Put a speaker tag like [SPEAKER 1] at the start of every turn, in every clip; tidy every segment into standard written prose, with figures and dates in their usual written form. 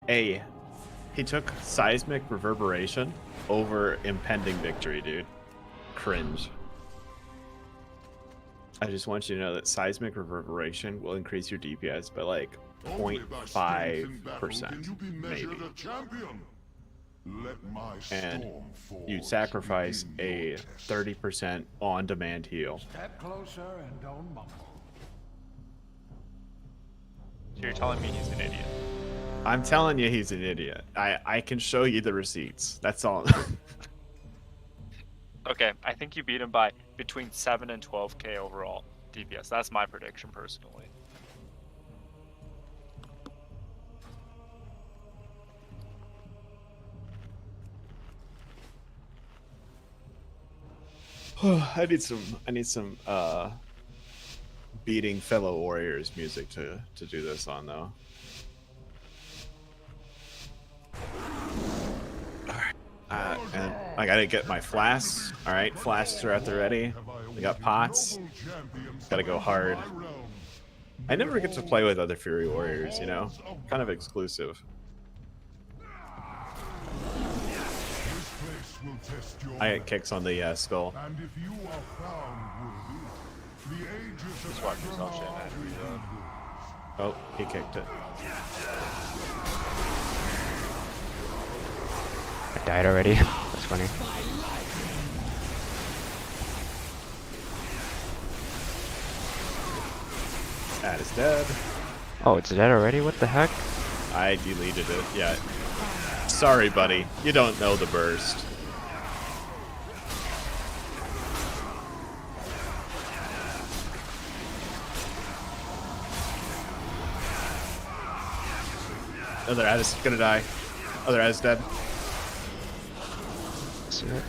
[SPEAKER 1] A. He took seismic reverberation over impending victory, dude. Cringe. I just want you to know that seismic reverberation will increase your DPS by like 0.5%, maybe. And you sacrifice a 30% on-demand heal.
[SPEAKER 2] Step closer and don't mumble.
[SPEAKER 3] So you're telling me he's an idiot?
[SPEAKER 1] I'm telling you he's an idiot. I can show you the receipts. That's all.
[SPEAKER 3] Okay, I think you beat him by between 7 and 12k overall DPS. That's my prediction personally.
[SPEAKER 1] I need some beating fellow warriors music to do this on though. And I gotta get my flasks. All right, flasks are at the ready. We got pots. Gotta go hard. I never get to play with other Fury Warriors, you know? Kind of exclusive. I get kicks on the skull.
[SPEAKER 3] Just watch yourself, shit, man.
[SPEAKER 1] Oh, he kicked it.
[SPEAKER 4] I died already. That's funny.
[SPEAKER 1] That is dead.
[SPEAKER 4] Oh, it's dead already? What the heck?
[SPEAKER 1] I deleted it. Yeah. Sorry, buddy. You don't know the burst. Other ad is gonna die. Other ad is dead.
[SPEAKER 4] See it?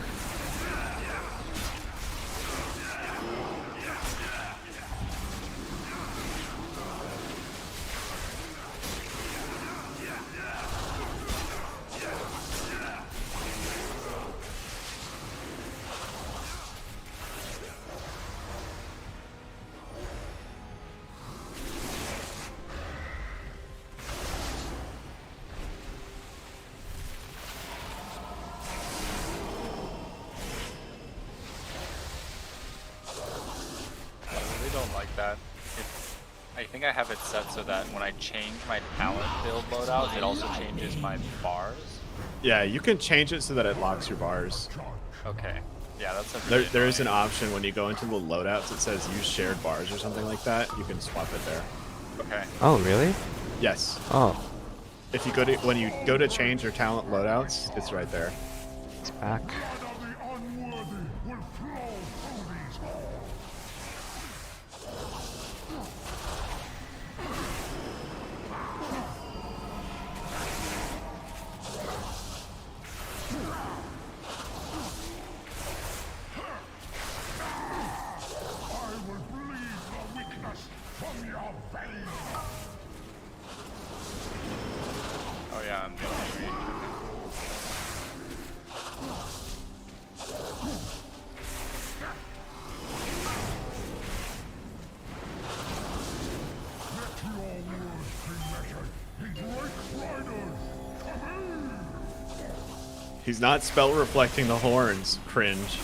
[SPEAKER 3] I think I have it set so that when I change my talent build loadout, it also changes my bars.
[SPEAKER 1] Yeah, you can change it so that it locks your bars.
[SPEAKER 3] Okay. Yeah, that's a
[SPEAKER 1] there is an option when you go into the loadouts that says use shared bars or something like that. You can swap it there.
[SPEAKER 3] Okay.
[SPEAKER 4] Oh, really?
[SPEAKER 1] Yes.
[SPEAKER 4] Oh.
[SPEAKER 1] If you go to when you go to change your talent loadouts, it's right there.
[SPEAKER 4] It's back.
[SPEAKER 3] Oh yeah, I'm doing it.
[SPEAKER 1] He's not spell reflecting the horns. Cringe.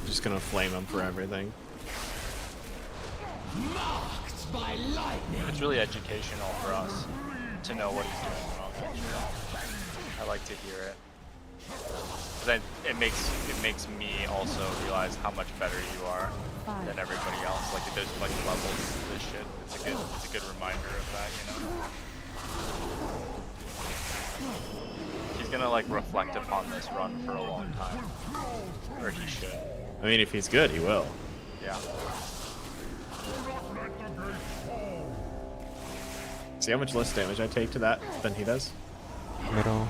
[SPEAKER 1] Just gonna flame him for everything.
[SPEAKER 3] It's really educational for us to know what he's doing wrong. I like to hear it. Because it makes me also realize how much better you are than everybody else. Like there's like levels to this shit. It's a good reminder of that, you know. He's gonna like reflect upon this run for a long time, or he should.
[SPEAKER 1] I mean, if he's good, he will.
[SPEAKER 3] Yeah.
[SPEAKER 1] See how much less damage I take to that than he does?
[SPEAKER 4] Middle.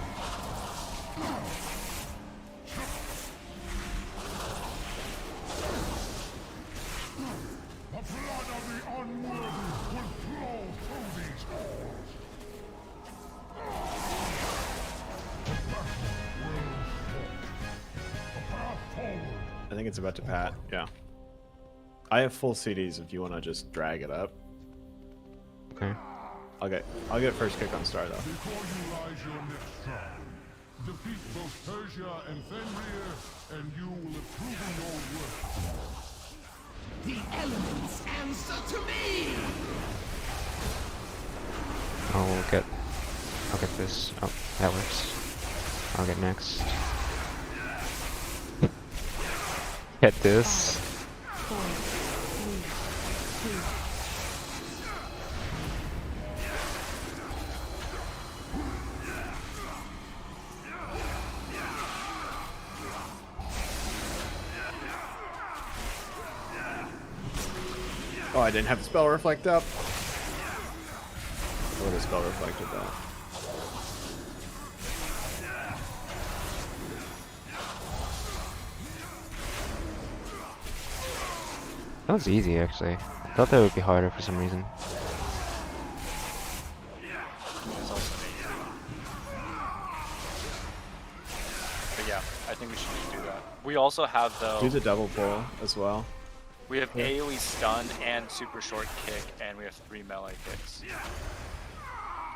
[SPEAKER 1] I think it's about to pat, yeah. I have full CDs if you want to just drag it up.
[SPEAKER 4] Okay.
[SPEAKER 1] I'll get first kick on star though.
[SPEAKER 2] Before you rise your next trial, defeat both Persia and Fenrir, and you will have proven your worth.
[SPEAKER 5] The elements answer to me!
[SPEAKER 4] I'll get this. Oh, that works. I'll get next. Get this.
[SPEAKER 6] 4, 3, 2.
[SPEAKER 1] Oh, I didn't have the spell reflect up. I would have spell reflected that.
[SPEAKER 4] That was easy, actually. I thought that would be harder for some reason.
[SPEAKER 3] It's also neat. But yeah, I think we should just do that. We also have though.
[SPEAKER 1] Do the double pull as well.
[SPEAKER 3] We have AoE stun and super short kick, and we have 3 melee kicks.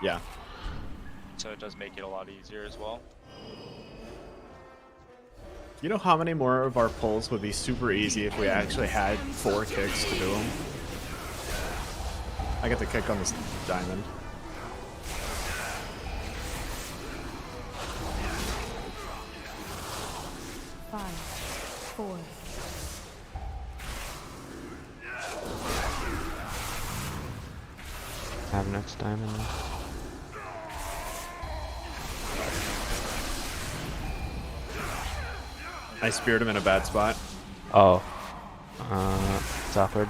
[SPEAKER 1] Yeah.
[SPEAKER 3] So it does make it a lot easier as well.
[SPEAKER 1] You know how many more of our pulls would be super easy if we actually had 4 kicks to do them? I get the kick on this diamond.
[SPEAKER 6] Five, 4.
[SPEAKER 4] Have next diamond.
[SPEAKER 1] I speared him in a bad spot.
[SPEAKER 4] Oh. It's awkward.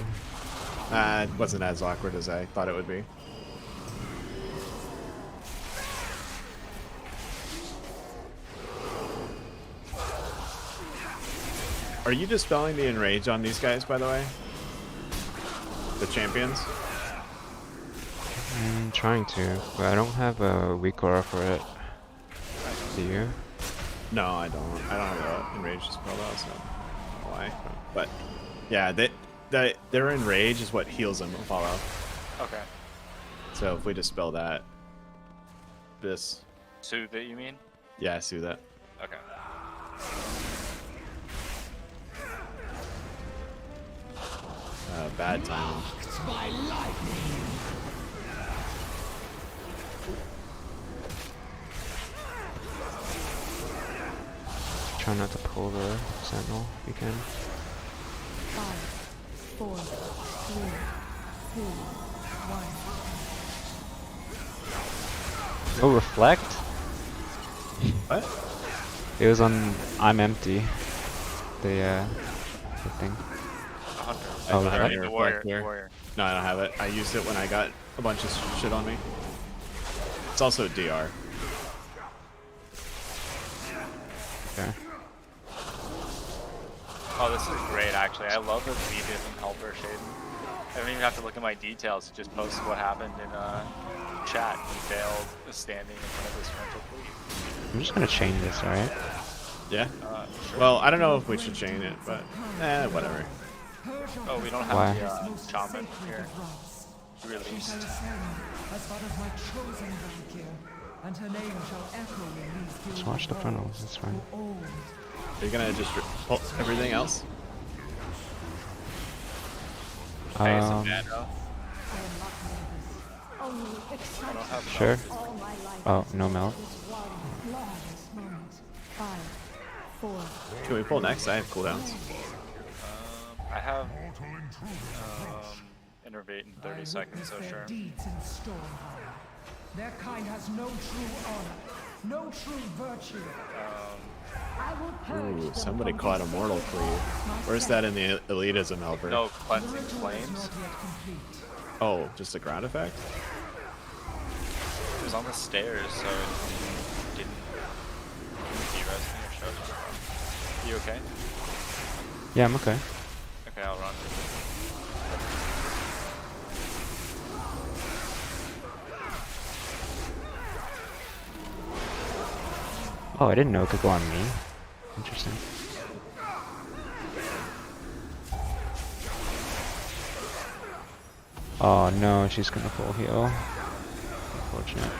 [SPEAKER 1] It wasn't as awkward as I thought it would be. Are you dispelling the enrage on these guys, by the way? The champions?
[SPEAKER 4] I'm trying to, but I don't have a weak aura for it. Do you?
[SPEAKER 1] No, I don't. I don't have an enrage spell though, so I don't know why. But yeah, their enrage is what heals them follow.
[SPEAKER 3] Okay.
[SPEAKER 1] So if we dispel that, this,
[SPEAKER 3] Soothe it, you mean?
[SPEAKER 1] yeah, see that.
[SPEAKER 3] Okay.
[SPEAKER 1] Bad timing.
[SPEAKER 5] By lightning!
[SPEAKER 4] Try not to pull the sentinel if you can.
[SPEAKER 6] 5, 4, 3, 2, 1.
[SPEAKER 4] Oh, reflect?
[SPEAKER 1] What?
[SPEAKER 4] It was on I'm empty. The thing. Oh,
[SPEAKER 1] I don't
[SPEAKER 4] right.
[SPEAKER 1] need
[SPEAKER 3] The
[SPEAKER 1] reflect
[SPEAKER 3] warrior,
[SPEAKER 1] here.
[SPEAKER 3] the warrior.
[SPEAKER 1] No, I don't have it. I used it when I got a bunch of shit on me. It's also DR.
[SPEAKER 4] Okay.
[SPEAKER 3] Oh, this is great, actually. I love the Leviathan helper, Shaden. I don't even have to look at my details. It just posts what happened in chat. He failed standing in front of his frontal fleet.
[SPEAKER 4] I'm just gonna chain this, alright?
[SPEAKER 1] Yeah?
[SPEAKER 3] Sure.
[SPEAKER 1] Well, I don't know if we should chain it, but whatever.
[SPEAKER 3] Oh, we don't
[SPEAKER 4] Why?
[SPEAKER 3] have the shaman here. Released.
[SPEAKER 5] As part of my chosen Valkyr, and her name shall echo in these
[SPEAKER 4] Just watch the funnels, that's fine.
[SPEAKER 5] old.
[SPEAKER 1] Are you gonna just pull everything else?
[SPEAKER 3] Hey, some
[SPEAKER 4] Um,
[SPEAKER 3] mana.
[SPEAKER 6] I am not nervous. Only excited.
[SPEAKER 4] Sure.
[SPEAKER 6] All my life
[SPEAKER 4] Oh,
[SPEAKER 6] has
[SPEAKER 4] no
[SPEAKER 6] been
[SPEAKER 4] melt.
[SPEAKER 6] this one glorious moment. 5, 4,
[SPEAKER 1] Can we pull next? I have cooldowns.
[SPEAKER 3] I have innervate in 30 seconds, so
[SPEAKER 5] Their
[SPEAKER 3] sure.
[SPEAKER 5] deeds in Stormhard. Their kind has no true honor, no true virtue.
[SPEAKER 6] I will purge
[SPEAKER 1] Ooh,
[SPEAKER 6] them
[SPEAKER 1] somebody
[SPEAKER 6] from
[SPEAKER 1] caught a
[SPEAKER 6] this
[SPEAKER 1] mortal
[SPEAKER 6] sacred
[SPEAKER 1] cleave.
[SPEAKER 6] myself.
[SPEAKER 1] Where's that in the elitism helper?
[SPEAKER 3] No cleansing
[SPEAKER 5] The ritual is
[SPEAKER 3] flames.
[SPEAKER 5] not yet complete.
[SPEAKER 1] Oh, just a ground effect?
[SPEAKER 3] It was on the stairs, so it didn't de-res me or show up. You okay?
[SPEAKER 4] yeah, I'm okay.
[SPEAKER 3] Okay, I'll run.
[SPEAKER 4] Oh, I didn't know it could go on me. Interesting. Oh no, she's gonna full heal. Unfortunate.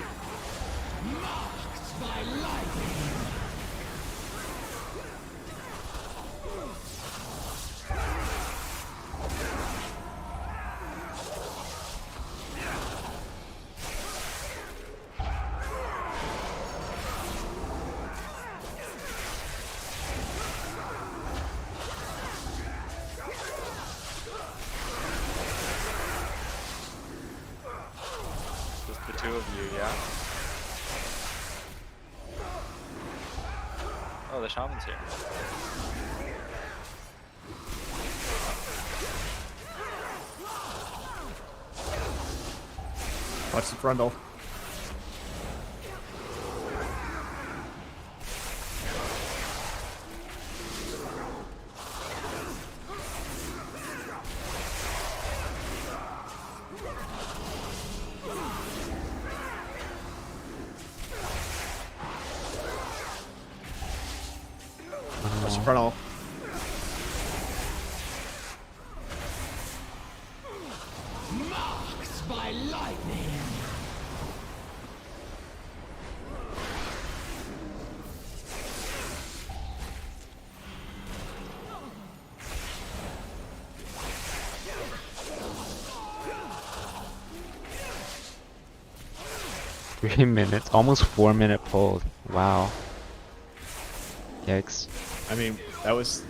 [SPEAKER 3] Just the two of you, yeah? Oh, the shaman's here.
[SPEAKER 1] Watch the frontal. Watch the frontal.
[SPEAKER 5] Marked by lightning.
[SPEAKER 4] 3 minutes, almost 4-minute pull. Wow. Yikes.
[SPEAKER 1] I mean, that was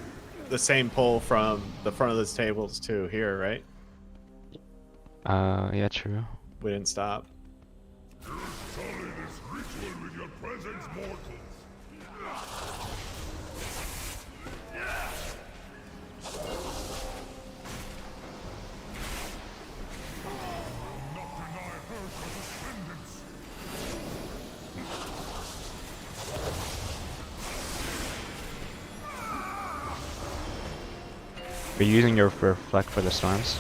[SPEAKER 1] the same pull from the front of the tables to here, right?
[SPEAKER 4] Yeah, true.
[SPEAKER 1] We didn't stop.
[SPEAKER 2] Sully this ritual with your presence, mortals. Not deny her her ascendance.
[SPEAKER 4] Are you using your reflect for the storms?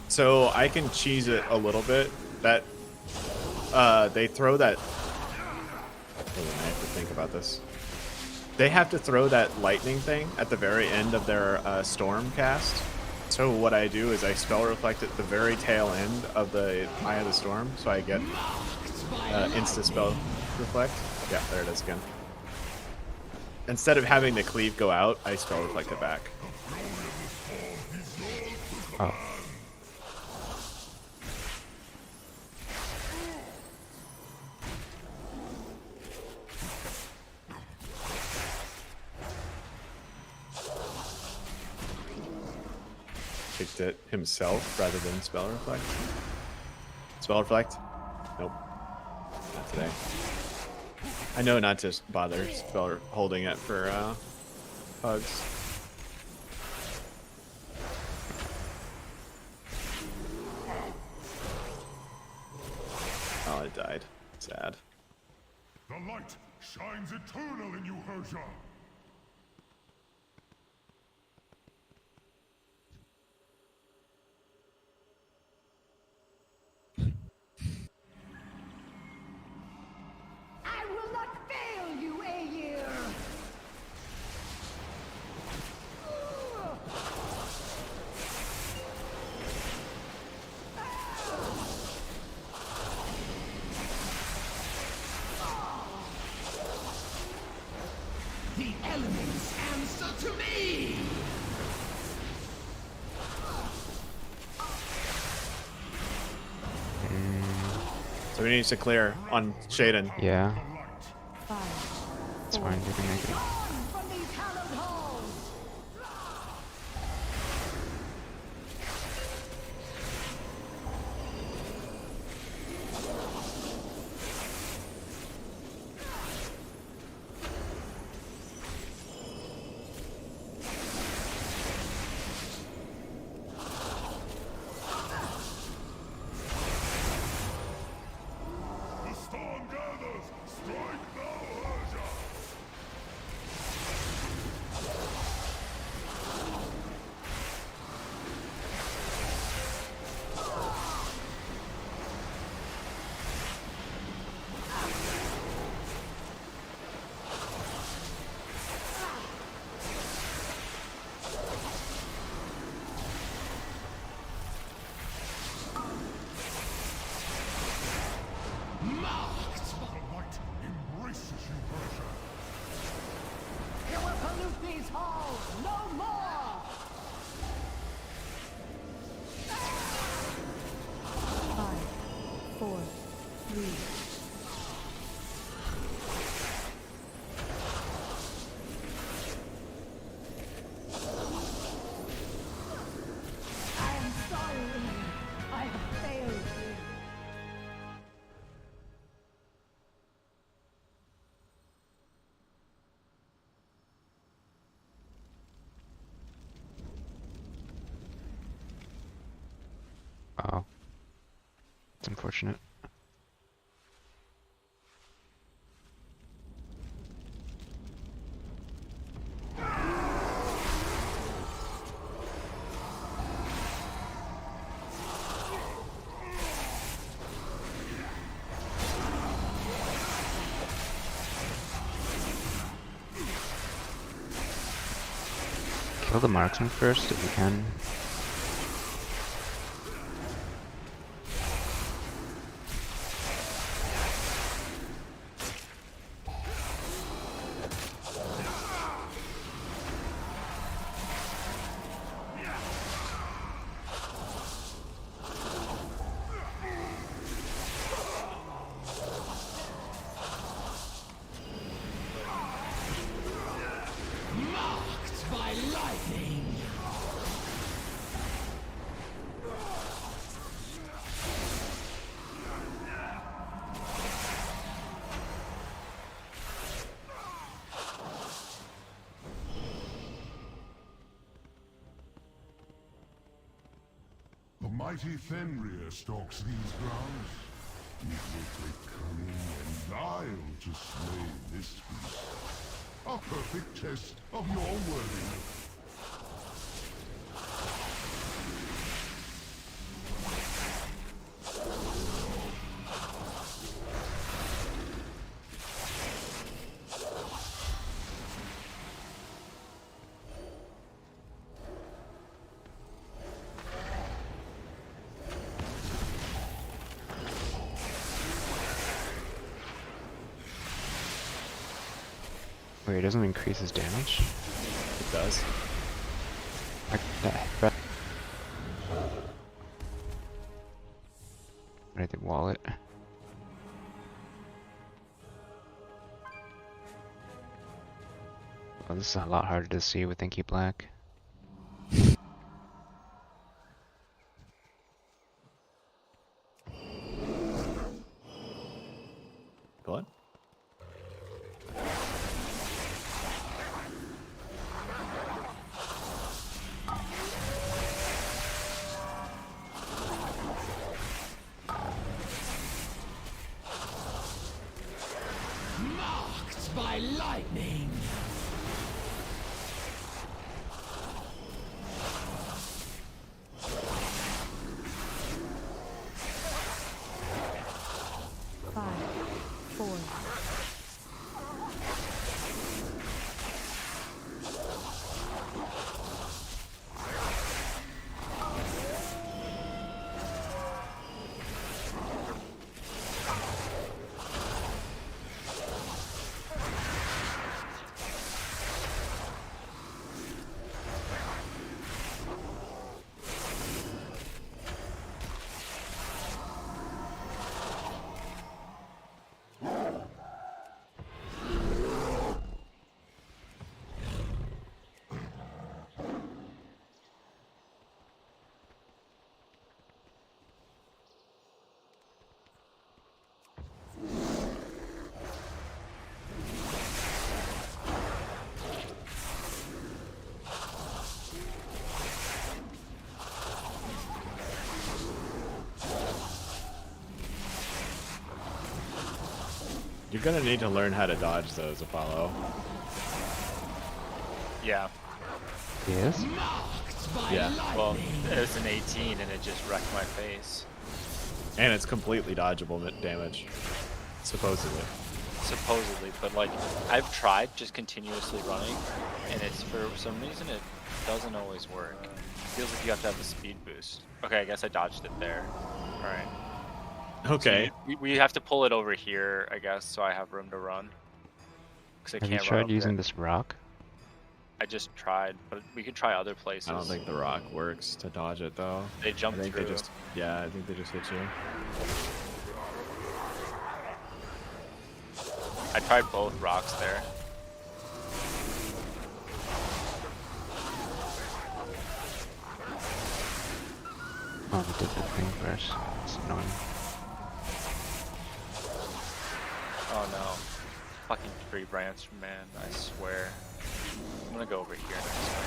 [SPEAKER 1] So I can cheese it a little bit. That they throw that. Hold on, I have to think about this. They have to throw that lightning thing at the very end of their storm cast. So what I do is I spell reflect at the very tail end of the Eye of the Storm, so I get insta spell reflect. Yeah, there it is again. Instead of having the cleave go out, I spell reflect it back.
[SPEAKER 4] Oh.
[SPEAKER 1] Picked it himself rather than spell reflect. Spell reflect? Nope. Not today. I know not to bother spell holding it for hugs. Oh, it died. Sad.
[SPEAKER 2] The light shines eternal in you, Herja.
[SPEAKER 5] I will not fail you, Aegir! The elements answer to me!
[SPEAKER 1] So we need to clear on Shaden.
[SPEAKER 4] Yeah,
[SPEAKER 6] 5,
[SPEAKER 4] it's fine. You can make it.
[SPEAKER 5] From these hallowed halls!
[SPEAKER 2] The storm gathers. Strike now, Herja.
[SPEAKER 6] 3. I am sorry, Lily. I have failed you.
[SPEAKER 4] Wow. It's unfortunate. Kill the marksman first if you can.
[SPEAKER 2] The mighty Fenrir stalks these grounds. It will take cunning and guile to slay this beast. A perfect test of your worthiness.
[SPEAKER 4] Wait, it doesn't increase his damage?
[SPEAKER 1] It does.
[SPEAKER 4] I think wallet. Oh, this is a lot harder to see with Inky Black.
[SPEAKER 1] What?
[SPEAKER 5] By lightning.
[SPEAKER 1] You're gonna need to learn how to dodge those, Apollo.
[SPEAKER 3] Yeah.
[SPEAKER 4] Yes?
[SPEAKER 1] Yeah.
[SPEAKER 3] Well, it's an 18 and it just wrecked my face.
[SPEAKER 1] And it's completely dodgeable damage. Supposedly.
[SPEAKER 3] Supposedly, but like, I've tried just continuously running, and it's for some reason it doesn't always work. It feels like you have to have a speed boost. Okay, I guess I dodged it there. Alright.
[SPEAKER 1] Okay.
[SPEAKER 3] So we have to pull it over here, I guess, so I have room to run. Because I
[SPEAKER 4] Have you
[SPEAKER 3] can't run
[SPEAKER 4] tried
[SPEAKER 3] up
[SPEAKER 4] using
[SPEAKER 3] there.
[SPEAKER 4] this rock?
[SPEAKER 3] I just tried, but we could try other places.
[SPEAKER 1] I don't think the rock works to dodge it though.
[SPEAKER 3] They jump
[SPEAKER 1] I think
[SPEAKER 3] through.
[SPEAKER 1] they just, yeah, I think they just hit you.
[SPEAKER 3] I tried both rocks there.
[SPEAKER 4] Oh, I did the thing first. It's annoying.
[SPEAKER 3] Oh no. Fucking tree branch, man, I swear. I'm gonna go over here next time.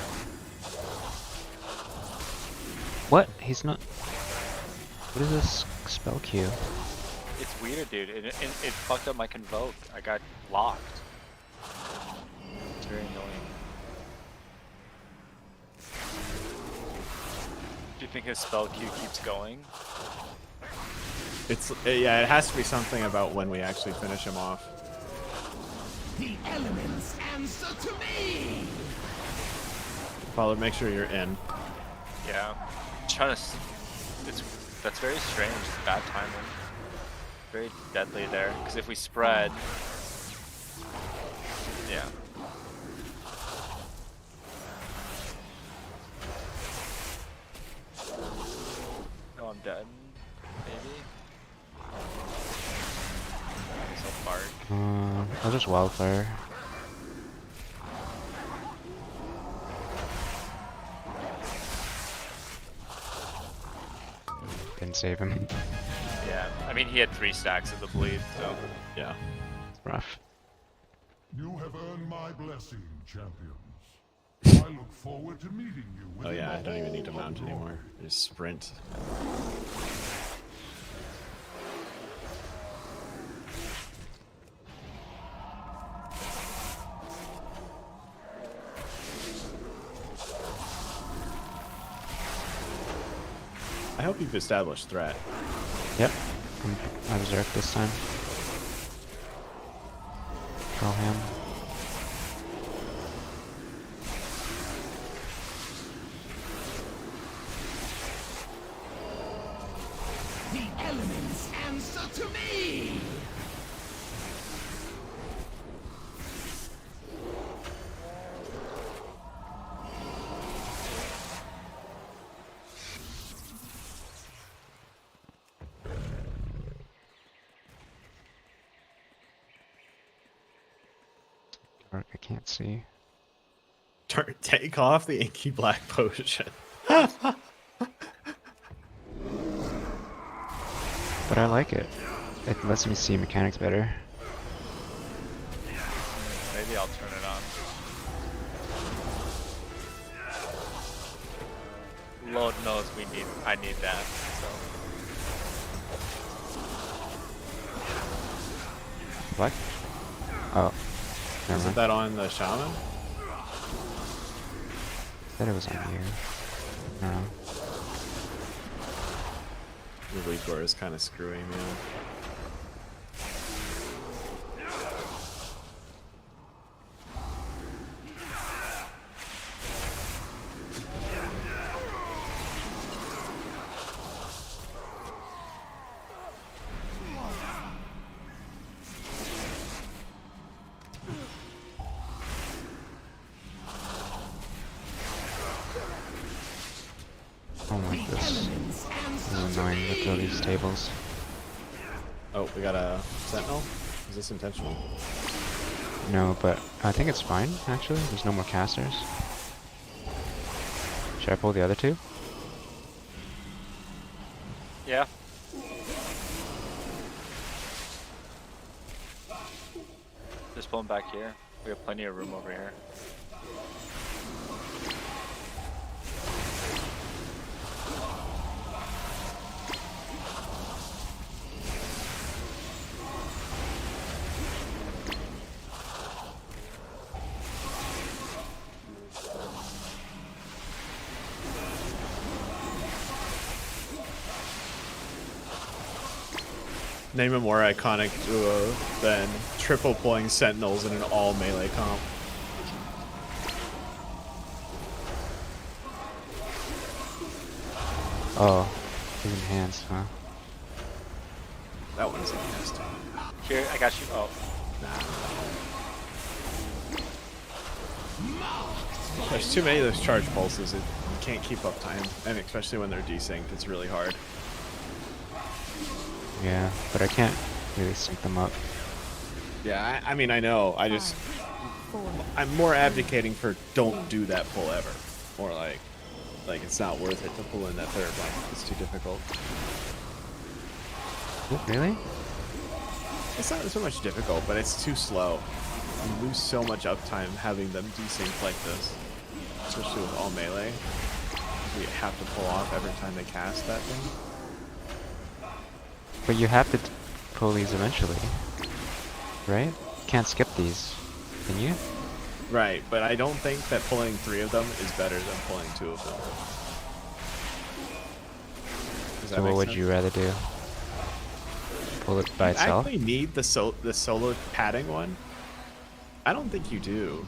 [SPEAKER 4] What? He's not. What is this spell queue?
[SPEAKER 3] It's weird, dude. It fucked up my convoke. I got locked. It's very annoying. Do you think his spell queue keeps going?
[SPEAKER 1] It's yeah, it has to be something about when we actually finish him off.
[SPEAKER 5] The elements answer to me!
[SPEAKER 1] Father, make sure you're in.
[SPEAKER 3] Yeah. Trying to. That's very strange. It's bad timing. Very deadly there. Because if we spread. Yeah. Oh, I'm dead. Maybe. I guess I'll bark.
[SPEAKER 4] I'll just wildfire. Didn't save him.
[SPEAKER 3] Yeah. I mean, he had 3 stacks of the bleed, so.
[SPEAKER 1] Yeah.
[SPEAKER 4] It's rough.
[SPEAKER 2] You have earned my blessing, champions. I look forward to meeting you
[SPEAKER 1] Oh
[SPEAKER 2] within
[SPEAKER 1] yeah, I
[SPEAKER 2] the
[SPEAKER 1] don't even need to
[SPEAKER 2] hall of
[SPEAKER 1] mount
[SPEAKER 2] glory.
[SPEAKER 1] anymore. Just sprint. I hope you've established threat.
[SPEAKER 4] Yep. I berserk this time. Go ham.
[SPEAKER 5] The elements answer to me!
[SPEAKER 4] Dark, I can't see.
[SPEAKER 1] Take off the inky black potion.
[SPEAKER 4] But I like it. It lets me see mechanics better.
[SPEAKER 3] Maybe I'll turn it on. Lord knows I need that, so.
[SPEAKER 4] What? Oh. Never
[SPEAKER 1] Isn't
[SPEAKER 4] mind.
[SPEAKER 1] that on the shaman?
[SPEAKER 4] Said it was on here. I don't know.
[SPEAKER 1] The Recore is kind of screwing me up.
[SPEAKER 4] I don't like this. This is annoying with all these tables.
[SPEAKER 1] Oh, we got a sentinel? Is this intentional?
[SPEAKER 4] No, but I think it's fine, actually. There's no more casters. Should I pull the other two?
[SPEAKER 3] Yeah. Just pull him back here. We have plenty of room over here.
[SPEAKER 1] Name a more iconic duo than triple pulling sentinels in an all melee comp.
[SPEAKER 4] Oh, he's enhanced, huh?
[SPEAKER 1] That one's enhanced.
[SPEAKER 3] Here, I got you. Oh.
[SPEAKER 1] There's too many of those charge pulses. You can't keep up time, and especially when they're desynced, it's really hard.
[SPEAKER 4] Yeah, but I can't really sync them up.
[SPEAKER 1] Yeah, I mean, I know. I just,
[SPEAKER 6] 4,
[SPEAKER 1] I'm more advocating for don't do that pull ever. Or like it's not worth it to pull in that third one. It's too difficult.
[SPEAKER 4] Really?
[SPEAKER 1] It's not so much difficult, but it's too slow. You lose so much uptime having them desync like this, especially with all melee. You have to pull off every time they cast that thing.
[SPEAKER 4] But you have to pull these eventually, right? Can't skip these, can you?
[SPEAKER 1] Right, but I don't think that pulling 3 of them is better than pulling 2 of them. Does that
[SPEAKER 4] So what
[SPEAKER 1] make
[SPEAKER 4] would
[SPEAKER 1] sense?
[SPEAKER 4] you rather do? Pull it by
[SPEAKER 1] You
[SPEAKER 4] itself?
[SPEAKER 1] actually need the solo padding one? I don't think you do.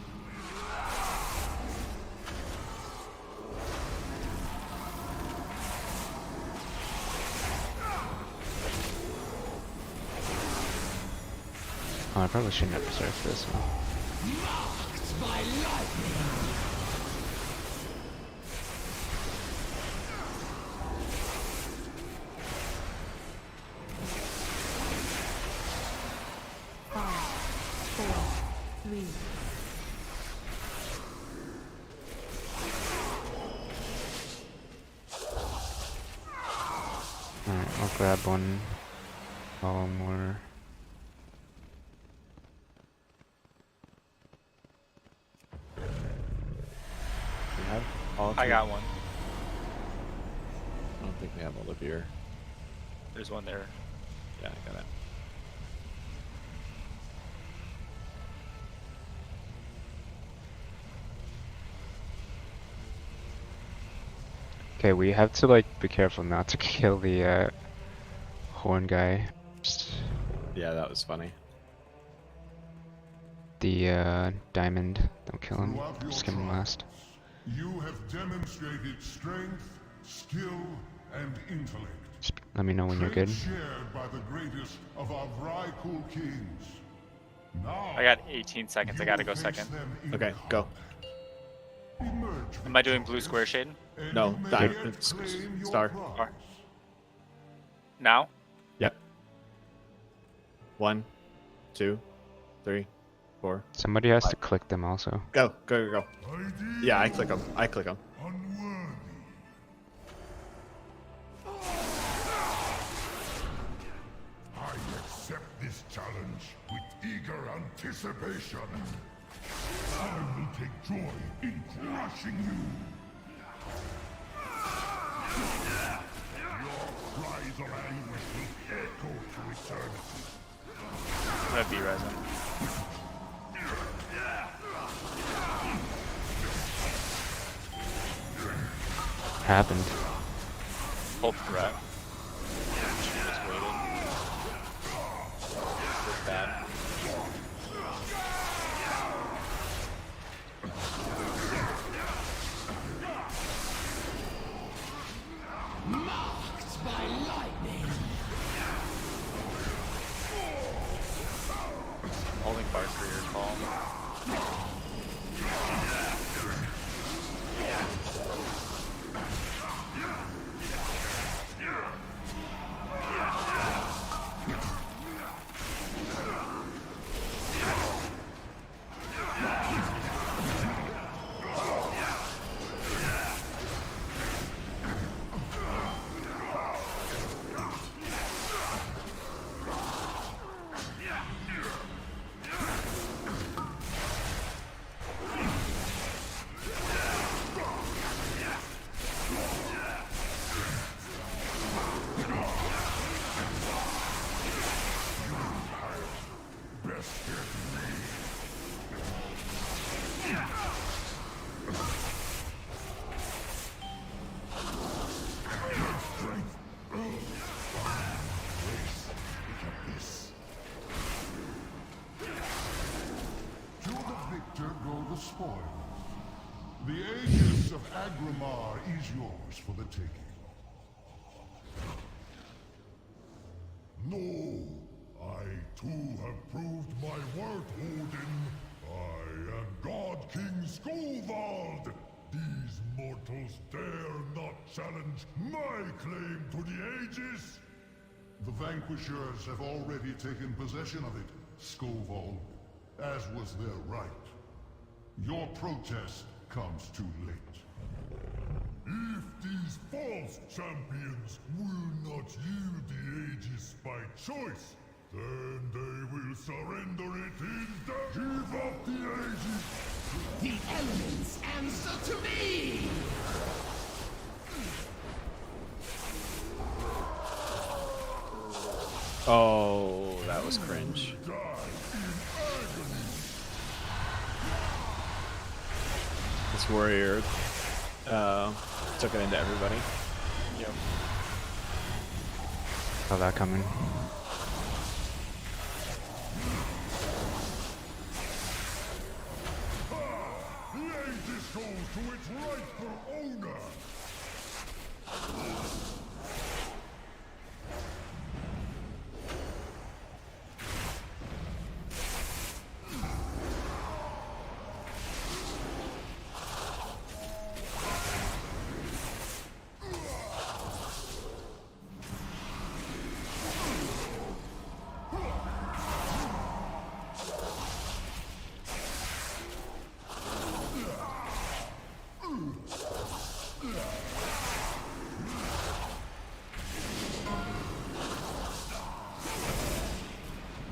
[SPEAKER 4] Oh, I probably shouldn't have reserved this one.
[SPEAKER 6] five, 4, 3,
[SPEAKER 4] Alright, I'll grab one more.
[SPEAKER 1] We have all
[SPEAKER 3] I
[SPEAKER 1] 3.
[SPEAKER 3] got one.
[SPEAKER 1] I don't think we have all the beer.
[SPEAKER 3] There's one there.
[SPEAKER 1] Yeah, I got it.
[SPEAKER 4] Okay, we have to like be careful not to kill the horn guy. Just
[SPEAKER 1] Yeah, that was funny.
[SPEAKER 4] the diamond, don't kill him.
[SPEAKER 2] Throughout your
[SPEAKER 4] Just kill him last.
[SPEAKER 2] trials, you have demonstrated strength, skill, and intellect.
[SPEAKER 4] Just let me know when you're good.
[SPEAKER 2] Traits shared by the greatest of our Vrykul kings. Now,
[SPEAKER 3] I got 18 seconds. I gotta go
[SPEAKER 2] you face
[SPEAKER 3] second.
[SPEAKER 2] them in
[SPEAKER 1] Okay, go.
[SPEAKER 2] Emerge
[SPEAKER 3] Am I doing blue square shade?
[SPEAKER 2] and
[SPEAKER 1] No,
[SPEAKER 2] you may
[SPEAKER 1] diamond.
[SPEAKER 2] yet claim your
[SPEAKER 1] Star.
[SPEAKER 2] prize.
[SPEAKER 3] Now?
[SPEAKER 1] Yep. 1, 2, 3, 4.
[SPEAKER 4] Somebody has to click them also.
[SPEAKER 1] Go, go, go, go.
[SPEAKER 2] Ideal
[SPEAKER 1] Yeah, I click them. I click them.
[SPEAKER 2] unworthy. I accept this challenge with eager anticipation. I will take joy in crushing you. Your cries of anguish will echo through eternity.
[SPEAKER 3] I'm gonna be resin.
[SPEAKER 4] Happened.
[SPEAKER 3] Hold threat. Just waiting. This bad. Holding fire for your call.
[SPEAKER 2] To the victor go the spoils. The Aegis of Agrimar is yours for the taking. No, I too have proved my worth, Odin. I am God King Skovald. These mortals dare not challenge my claim to the Aegis. The vanquishers have already taken possession of it, Scoville, as was their right. Your protest comes too late. If these false champions will not yield the Aegis by choice, then they will surrender it in death. Give up the Aegis!
[SPEAKER 5] The elements answer to me!
[SPEAKER 1] Oh, that was cringe.
[SPEAKER 2] Die in agony!
[SPEAKER 1] This warrior took it into everybody.
[SPEAKER 3] Yep.
[SPEAKER 4] Saw that coming.
[SPEAKER 2] The Aegis goes to its rightful owner!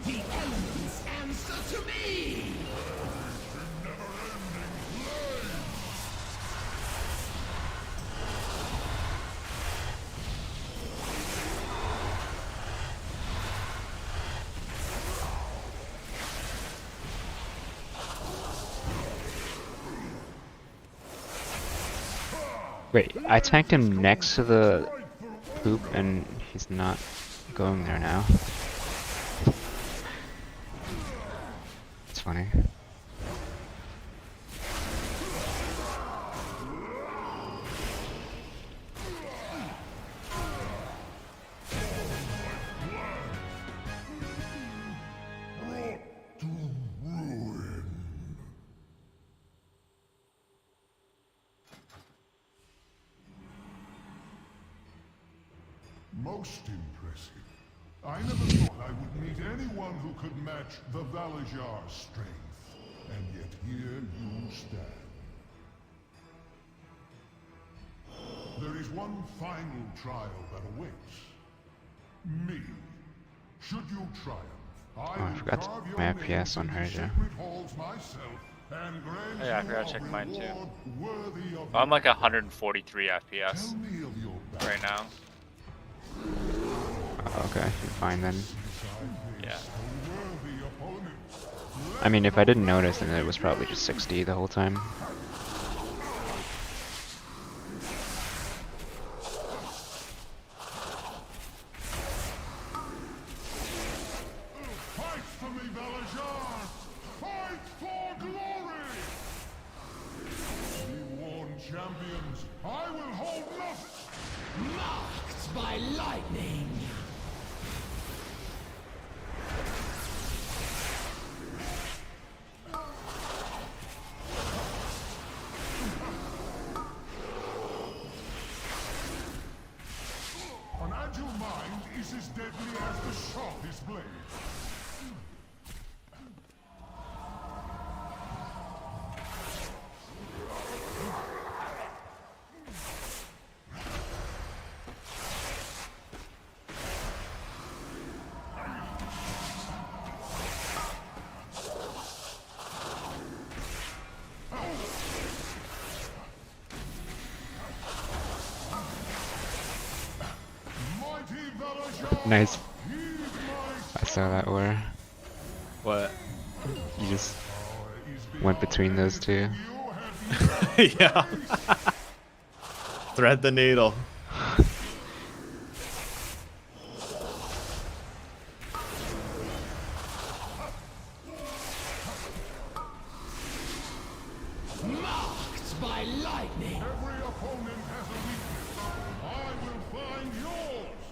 [SPEAKER 5] The elements answer to me!
[SPEAKER 4] Wait, I tanked him next to the poop and he's not going there now. It's funny.
[SPEAKER 2] Brought to ruin. Most impressive. I never thought I would meet anyone who could match the Valajar's strength. And yet here you stand. There is one final trial that awaits. Me. Should you triumph,
[SPEAKER 4] I forgot to
[SPEAKER 2] carve
[SPEAKER 4] put
[SPEAKER 2] your
[SPEAKER 4] my
[SPEAKER 2] name
[SPEAKER 4] FPS on
[SPEAKER 2] into
[SPEAKER 4] her,
[SPEAKER 2] the
[SPEAKER 4] yeah.
[SPEAKER 2] sacred halls myself and grant
[SPEAKER 3] Oh, yeah, I
[SPEAKER 2] you
[SPEAKER 3] forgot to
[SPEAKER 2] a
[SPEAKER 3] check mine too.
[SPEAKER 2] reward worthy of
[SPEAKER 3] I'm like
[SPEAKER 2] your
[SPEAKER 3] 143 FPS
[SPEAKER 2] Tell me of your
[SPEAKER 3] right now.
[SPEAKER 4] Okay, you're fine then.
[SPEAKER 3] Yeah.
[SPEAKER 2] worthy opponent.
[SPEAKER 4] I mean, if I didn't notice, then it was probably just 60 the whole time.
[SPEAKER 2] Fight for me, Valajar! Fight for glory! Be warned, champions. I will hold nothing.
[SPEAKER 5] Marked by lightning!
[SPEAKER 2] An agile mind is as deadly as the sharpest blade. Mighty Valajar!
[SPEAKER 4] Nice.
[SPEAKER 2] Heed my
[SPEAKER 4] I saw that where
[SPEAKER 1] What?
[SPEAKER 4] you just
[SPEAKER 2] is
[SPEAKER 4] went between those two.
[SPEAKER 2] you have
[SPEAKER 1] Yeah. Thread the needle.
[SPEAKER 5] Marked by lightning!
[SPEAKER 2] every opponent has a weakness. I will find yours.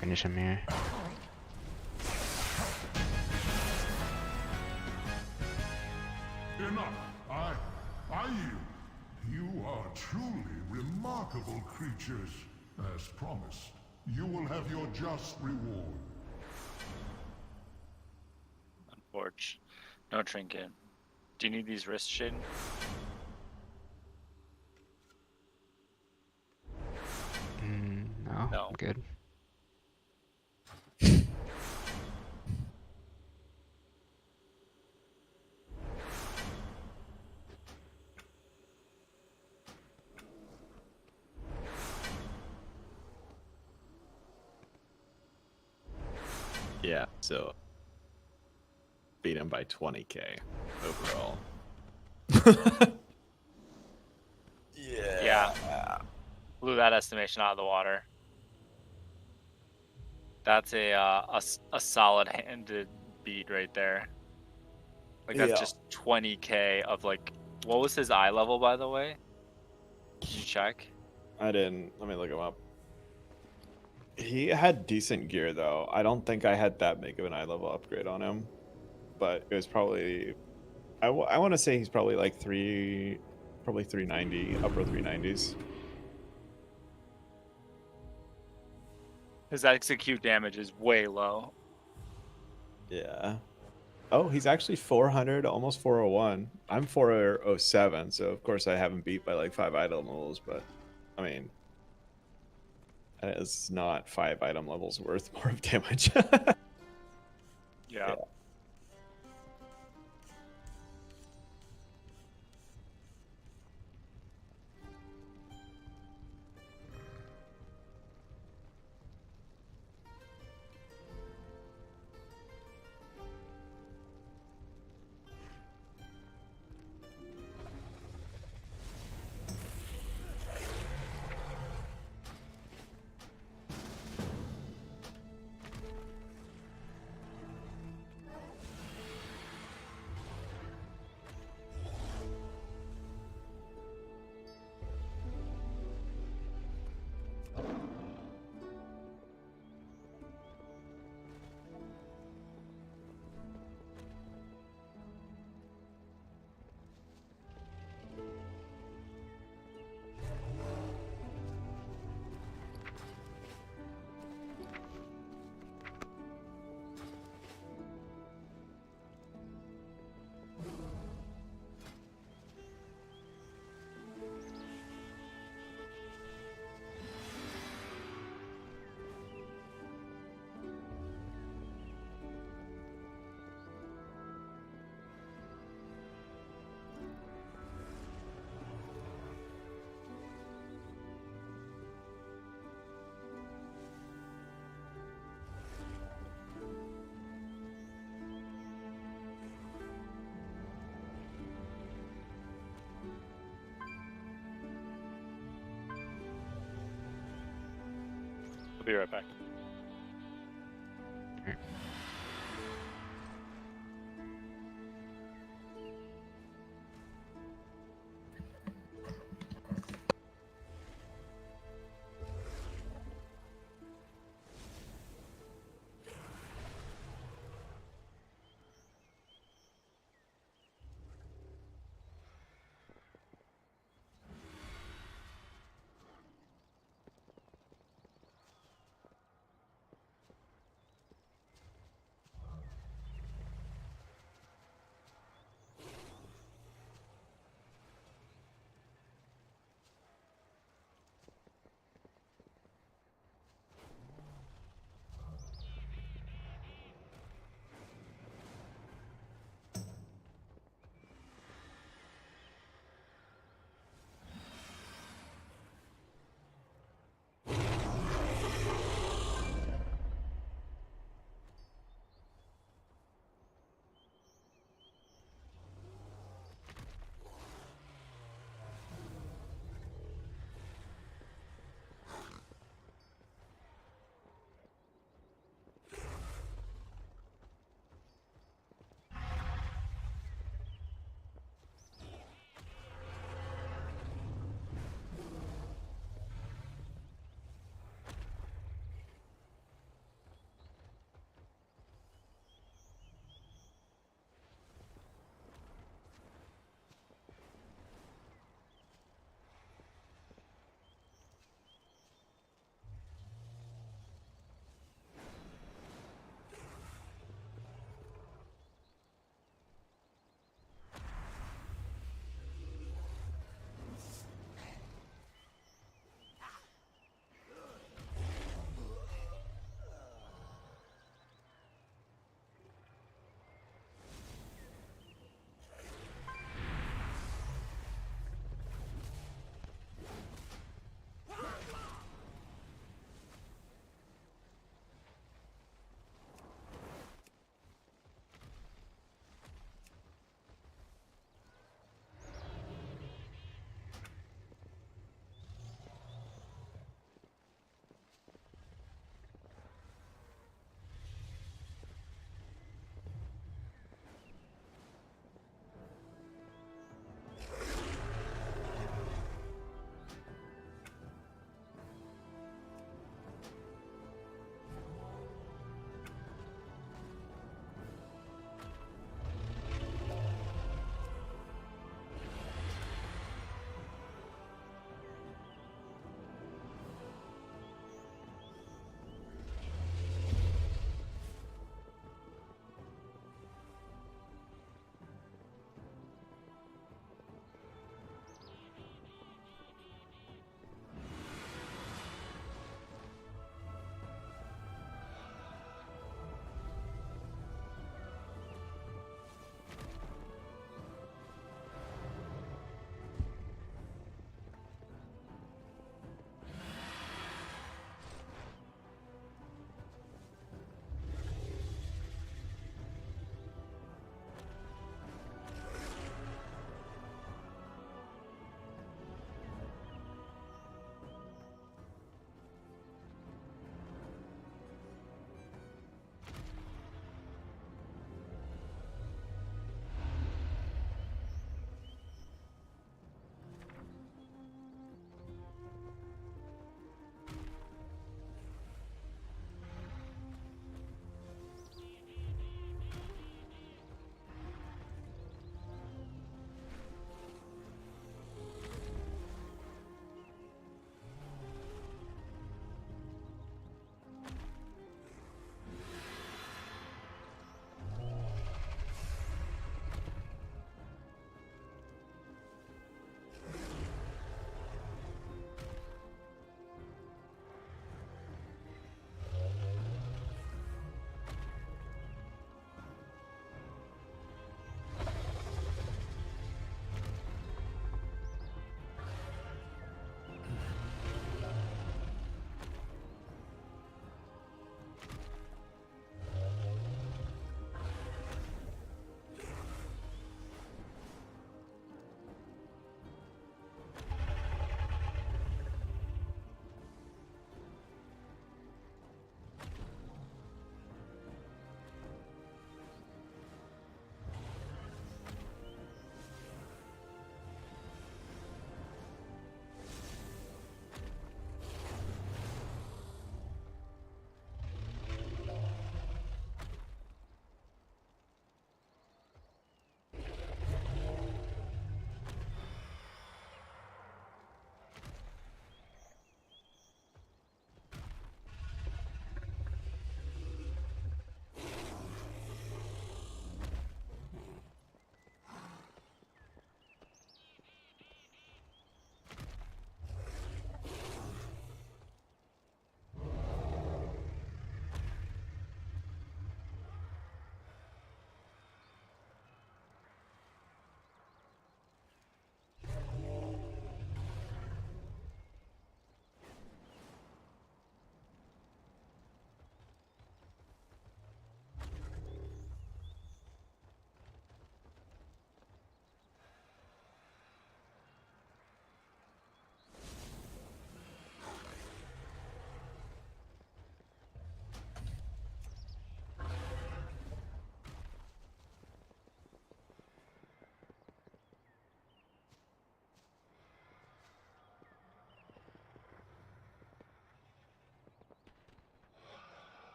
[SPEAKER 4] Finish him here.
[SPEAKER 2] Enough. I yield. You are truly remarkable creatures. As promised, you will have your just reward.
[SPEAKER 3] Unforge. No trinket. Do you need these wrists, Shaden?
[SPEAKER 4] No,
[SPEAKER 3] No.
[SPEAKER 4] I'm good.
[SPEAKER 1] Yeah, so beat him by 20k overall.
[SPEAKER 3] Yeah. Blew that estimation out of the water. That's a solid handed beat right there. Like that's
[SPEAKER 1] Yeah.
[SPEAKER 3] just 20k of like, what was his eye level, by the way? Did you check?
[SPEAKER 1] I didn't. Let me look him up. He had decent gear though. I don't think I had that big of an eye level upgrade on him, but it was probably. I want to say he's probably like probably 390, upper 390s.
[SPEAKER 3] His execute damage is way low.
[SPEAKER 1] Yeah. Oh, he's actually 400, almost 401. I'm 407, so of course I haven't beat by like 5 item levels, but I mean, that is not 5 item levels worth more of damage.
[SPEAKER 3] Yeah. I'll be right back.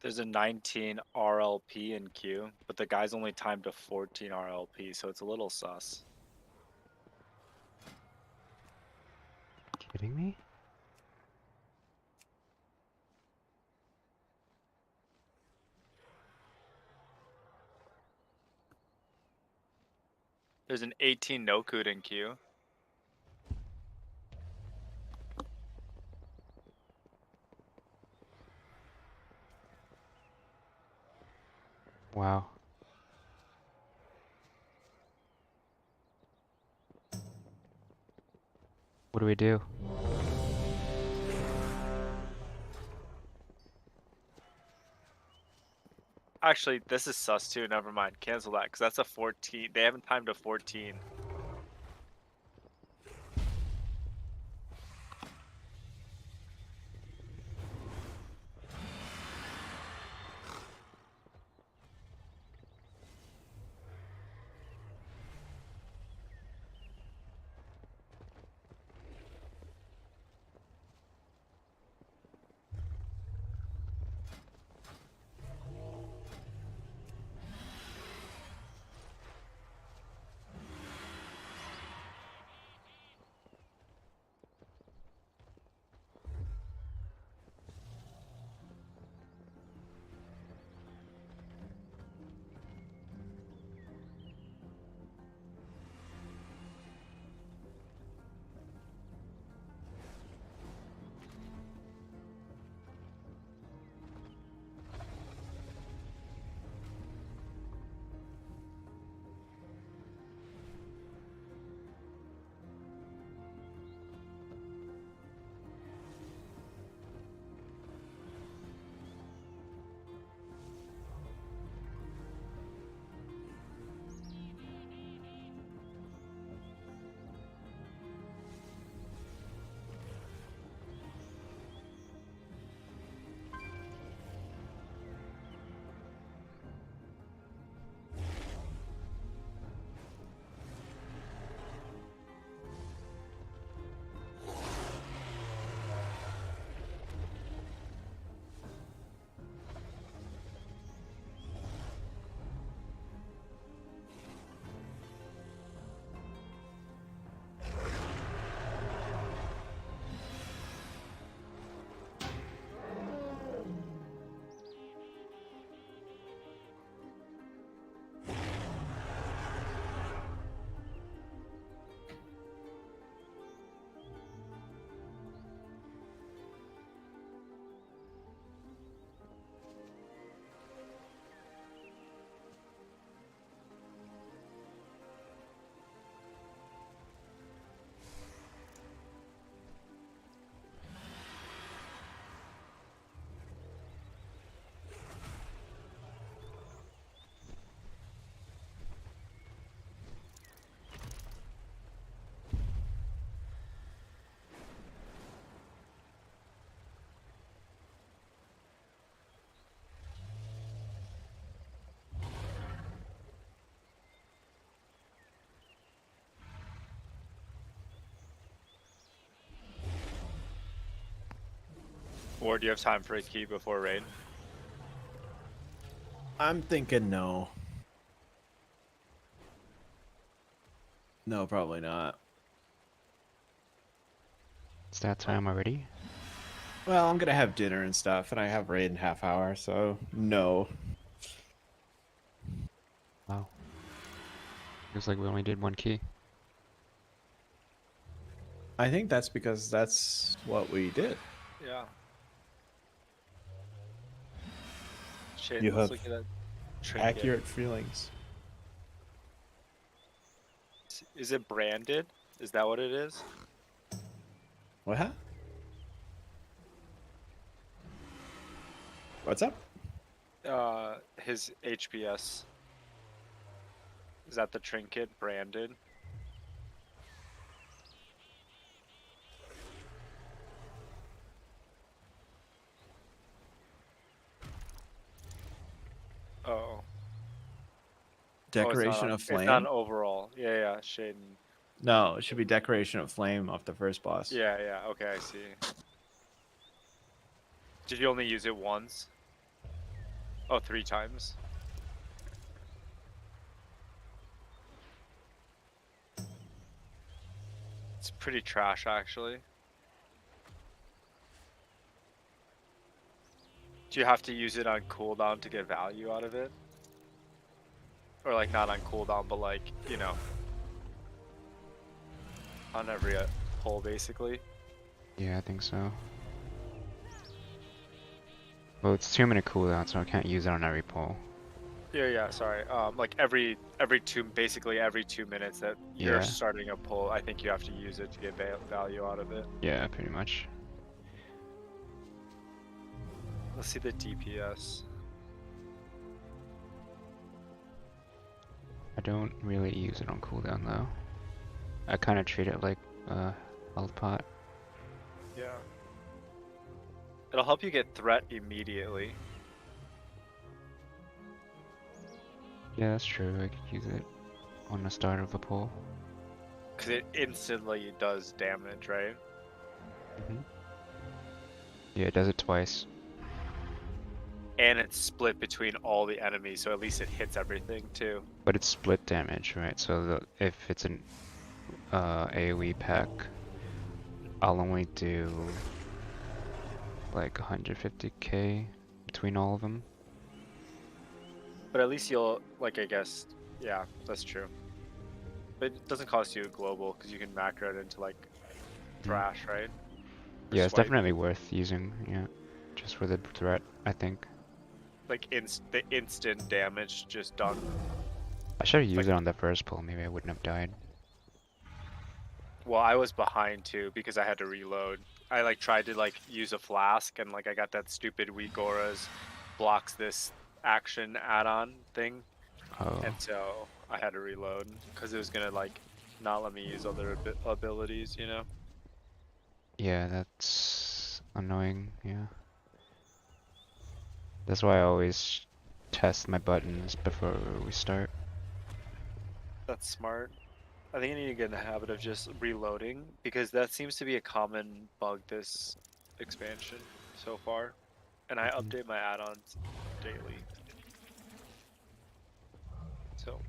[SPEAKER 3] There's a 19 RLP in queue, but the guy's only timed to 14 RLP, so it's a little sus.
[SPEAKER 4] Kidding me?
[SPEAKER 3] There's an 18 no-coot in queue.
[SPEAKER 4] Wow. What do we do?
[SPEAKER 3] Actually, this is sus too. Never mind. Cancel that, because that's a 14. They haven't timed to 14. Or do you have time for a key before raid?
[SPEAKER 1] I'm thinking no. No, probably not.
[SPEAKER 4] It's that time already?
[SPEAKER 1] Well, I'm gonna have dinner and stuff, and I have raid in half hour, so no.
[SPEAKER 4] Wow. Feels like we only did one key.
[SPEAKER 1] I think that's because that's what we did.
[SPEAKER 3] Yeah. Shit,
[SPEAKER 1] You
[SPEAKER 3] let's
[SPEAKER 1] have
[SPEAKER 3] look at that trinket.
[SPEAKER 1] accurate feelings.
[SPEAKER 3] Is it branded? Is that what it is?
[SPEAKER 1] What? What's up?
[SPEAKER 3] His HPS. Is that the trinket branded? Oh.
[SPEAKER 1] Decoration of
[SPEAKER 3] It's
[SPEAKER 1] flame?
[SPEAKER 3] not overall. Yeah, yeah, shade.
[SPEAKER 1] No, it should be decoration of flame off the first boss.
[SPEAKER 3] Yeah, yeah, okay, I see. Did you only use it once? Oh, 3 times. It's pretty trash, actually. Do you have to use it on cooldown to get value out of it? Or like not on cooldown, but like, you know, on every pull basically.
[SPEAKER 4] Yeah, I think so. Well, it's 2-minute cooldown, so I can't use it on every pull.
[SPEAKER 3] Yeah, sorry. Like every basically every 2 minutes that you're
[SPEAKER 4] Yeah.
[SPEAKER 3] starting a pull, I think you have to use it to get value out of it.
[SPEAKER 4] Yeah, pretty much.
[SPEAKER 3] Let's see the DPS.
[SPEAKER 4] I don't really use it on cooldown though. I kind of treat it like a health pot.
[SPEAKER 3] Yeah. It'll help you get threat immediately.
[SPEAKER 4] Yeah, that's true. I could use it on the start of a pull.
[SPEAKER 3] Because it instantly does damage, right?
[SPEAKER 4] Hmm. Yeah, it does it twice.
[SPEAKER 3] And it's split between all the enemies, so at least it hits everything too.
[SPEAKER 4] But it's split damage, right? So if it's an AoE pack, I'll only do like 150k between all of them.
[SPEAKER 3] But at least you'll, like, I guess, yeah, that's true. But it doesn't cost you a global, because you can macro it into, like, thrash, right? Or
[SPEAKER 4] Yeah, it's
[SPEAKER 3] swipe.
[SPEAKER 4] definitely worth using, yeah. Just for the threat, I think.
[SPEAKER 3] Like, the instant damage just done.
[SPEAKER 4] I should have used
[SPEAKER 3] Like-
[SPEAKER 4] it on the first pull, maybe I wouldn't have died.
[SPEAKER 3] Well, I was behind, too, because I had to reload. I, like, tried to, like, use a flask, and, like, I got that stupid weak auras blocks this action add-on thing.
[SPEAKER 4] Oh,
[SPEAKER 3] And so I had to reload because it was gonna like not let me use other abilities, you know.
[SPEAKER 4] yeah, that's annoying, yeah. That's why I always test my buttons before we start.
[SPEAKER 3] That's smart. I think I need to get in the habit of just reloading because that seems to be a common bug this expansion so far, and I
[SPEAKER 4] Mhm.
[SPEAKER 3] update my add-ons daily. So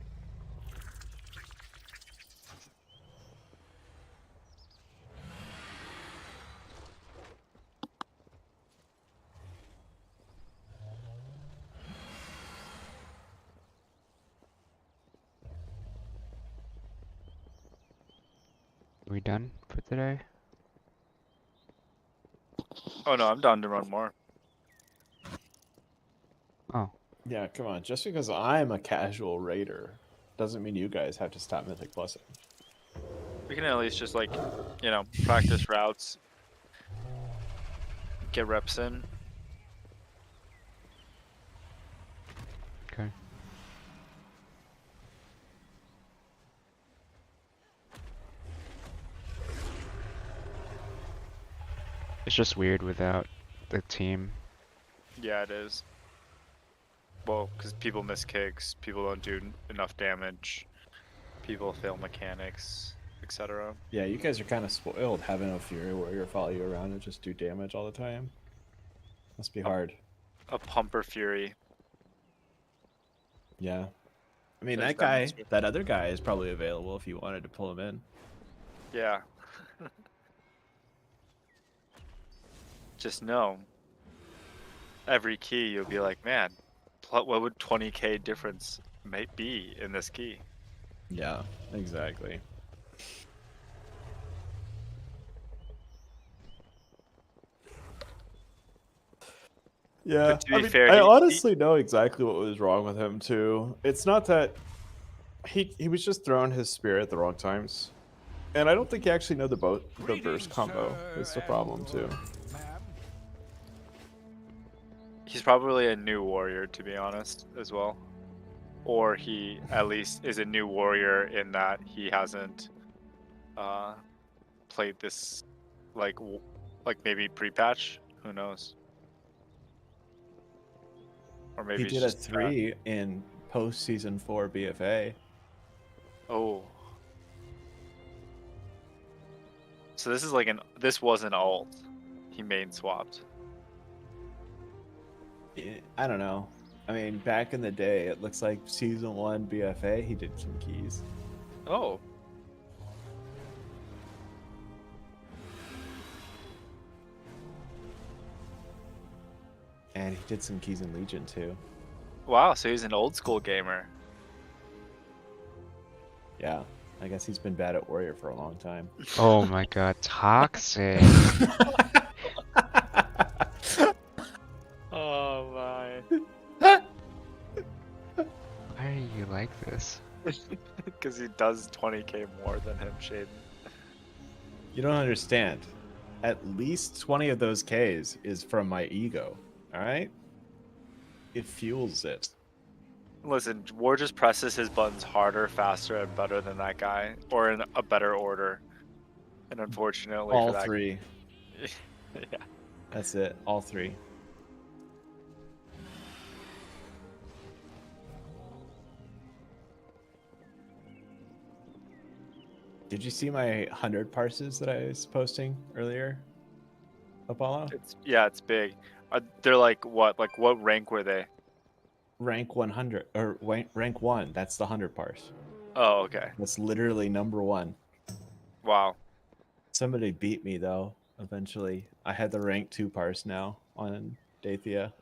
[SPEAKER 4] We done for today?
[SPEAKER 3] oh no, I'm down to run more.
[SPEAKER 4] Oh,
[SPEAKER 1] Yeah, come on. Just because I'm a casual raider doesn't mean you guys have to stop Mythic Plusing.
[SPEAKER 3] We can at least just like, you know, practice routes, get reps in.
[SPEAKER 4] okay. It's just weird without the team.
[SPEAKER 3] Yeah, it is. Well, because people miss kicks, people don't do enough damage, people fail mechanics, etc.
[SPEAKER 1] Yeah, you guys are kind of spoiled having a Fury Warrior follow you around and just do damage all the time. Must be hard.
[SPEAKER 3] A Pumper Fury.
[SPEAKER 1] Yeah. I mean,
[SPEAKER 3] There's
[SPEAKER 1] that guy,
[SPEAKER 3] much-
[SPEAKER 1] that other guy is probably available if you wanted to pull him in.
[SPEAKER 3] Yeah. Just know. Every key, you'll be like, man, what would 20k difference may be in this key?
[SPEAKER 1] Yeah, exactly. Yeah,
[SPEAKER 3] But to be fair,
[SPEAKER 1] I
[SPEAKER 3] he-
[SPEAKER 1] honestly know exactly what was wrong with him too. It's not that he was just throwing his spear at the wrong times, and I don't think he actually know the burst combo is the problem too.
[SPEAKER 3] He's probably a new warrior, to be honest, as well. Or he at least is a new warrior in that he hasn't played this like like maybe pre-patch. Who knows? Or maybe
[SPEAKER 1] He
[SPEAKER 3] it's
[SPEAKER 1] did a
[SPEAKER 3] just
[SPEAKER 1] 3 in post season 4 BFA.
[SPEAKER 3] oh. So this is like this was an alt. He main swapped.
[SPEAKER 1] I don't know. I mean, back in the day, it looks like season 1 BFA, he did some keys.
[SPEAKER 3] Oh.
[SPEAKER 1] And he did some keys in Legion too.
[SPEAKER 3] Wow, so he's an old school gamer.
[SPEAKER 1] Yeah. I guess he's been bad at Warrior for a long time.
[SPEAKER 4] Oh my god, toxic.
[SPEAKER 3] Oh my.
[SPEAKER 4] Why are you like this?
[SPEAKER 3] Because he does 20k more than him, Shaden.
[SPEAKER 1] You don't understand. At least 20 of those Ks is from my ego. Alright? It fuels it.
[SPEAKER 3] Listen, War just presses his buttons harder, faster, and better than that guy, or in a better order. And unfortunately
[SPEAKER 1] All
[SPEAKER 3] for that,
[SPEAKER 1] 3.
[SPEAKER 3] yeah.
[SPEAKER 1] That's it. All 3. Did you see my 100 parses that I was posting earlier, Apollo?
[SPEAKER 3] It's big. They're like what? Like what rank were they?
[SPEAKER 1] Rank 100 or rank 1. That's the 100 parse.
[SPEAKER 3] Oh, okay.
[SPEAKER 1] That's literally number 1.
[SPEAKER 3] Wow.
[SPEAKER 1] Somebody beat me though. Eventually, I had the rank 2 parse now on Dathia.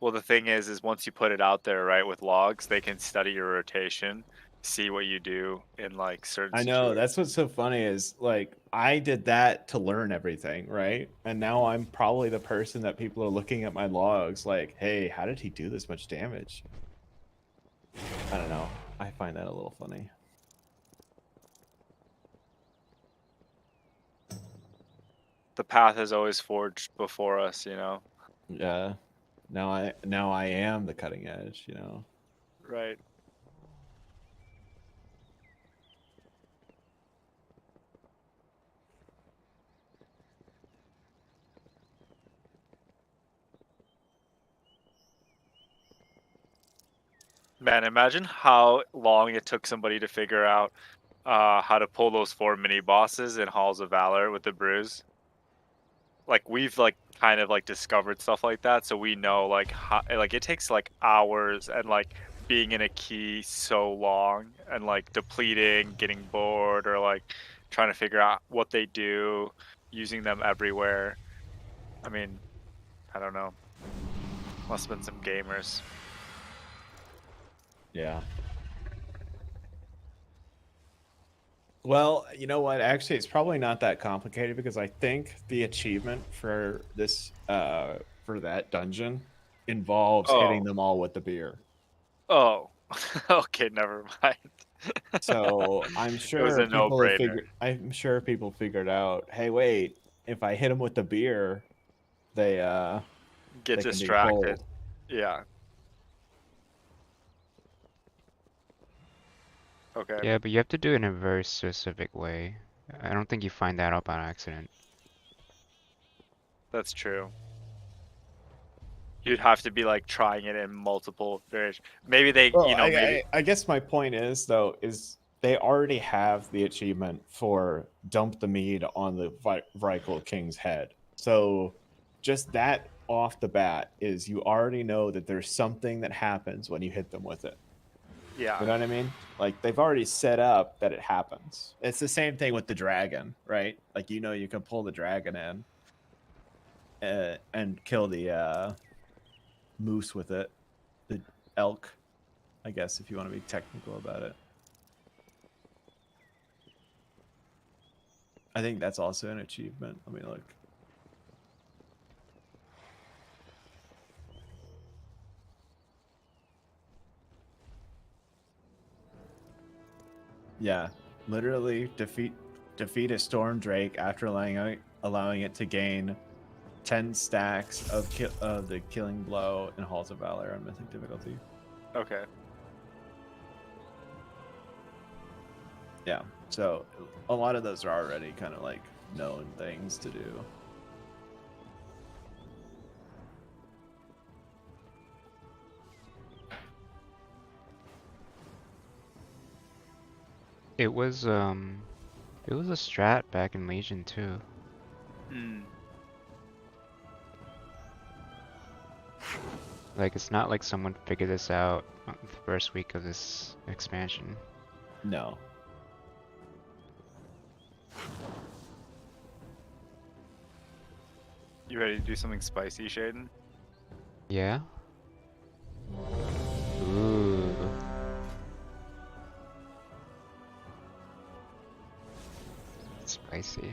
[SPEAKER 3] Well, the thing is once you put it out there, right, with logs, they can study your rotation, see what you do in like certain
[SPEAKER 1] I know,
[SPEAKER 3] situations.
[SPEAKER 1] that's what's so funny is like I did that to learn everything, right? And now I'm probably the person that people are looking at my logs like, hey, how did he do this much damage? I don't know. I find that a little funny.
[SPEAKER 3] The path is always forged before us, you know.
[SPEAKER 1] Yeah. Now I am the cutting edge, you know.
[SPEAKER 3] Right. Man, imagine how long it took somebody to figure out how to pull those 4 mini bosses in Halls of Valor with the Bruise. Like we've like kind of like discovered stuff like that, so we know like how like it takes like hours and like being in a key so long and like depleting, getting bored, or like trying to figure out what they do, using them everywhere. I mean, I don't know. Must have been some gamers.
[SPEAKER 1] Yeah. Well, you know what? Actually, it's probably not that complicated because I think the achievement for this for that dungeon involves hitting
[SPEAKER 3] Oh,
[SPEAKER 1] them all with the beer.
[SPEAKER 3] oh, okay, never mind.
[SPEAKER 1] So
[SPEAKER 3] It was a no-brainer.
[SPEAKER 1] I'm sure people figured out, hey, wait, if I hit them with the beer, they
[SPEAKER 3] Get
[SPEAKER 1] they can be
[SPEAKER 3] distracted.
[SPEAKER 1] pulled.
[SPEAKER 3] Yeah. Okay.
[SPEAKER 4] Yeah, but you have to do it in a very specific way. I don't think you find that out by accident.
[SPEAKER 3] That's true. You'd have to be like trying it in multiple variations. Maybe they,
[SPEAKER 1] Well,
[SPEAKER 3] you know, maybe.
[SPEAKER 1] I guess my point is though is they already have the achievement for dump the mead on the Vrykul King's head. So just that off the bat is you already know that there's something that happens when you hit them with it.
[SPEAKER 3] Yeah.
[SPEAKER 1] You know what I mean? Like they've already set up that it happens. It's the same thing with the dragon, right? Like you know you can pull the dragon in and kill the moose with it, the elk, I guess if you want to be technical about it. I think that's also an achievement. Let me look. Yeah, literally defeat a storm drake after allowing it to gain 10 stacks of the killing blow in Halls of Valor on Mythic difficulty.
[SPEAKER 3] Okay.
[SPEAKER 1] Yeah, so a lot of those are already kind of like known things to do.
[SPEAKER 4] It was a strat back in Legion too.
[SPEAKER 3] Hmm.
[SPEAKER 4] Like, it's not like someone figured this out on the first week of this expansion.
[SPEAKER 1] No.
[SPEAKER 3] You ready to do something spicy, Shaden?
[SPEAKER 4] Yeah? Ooh. Spicy.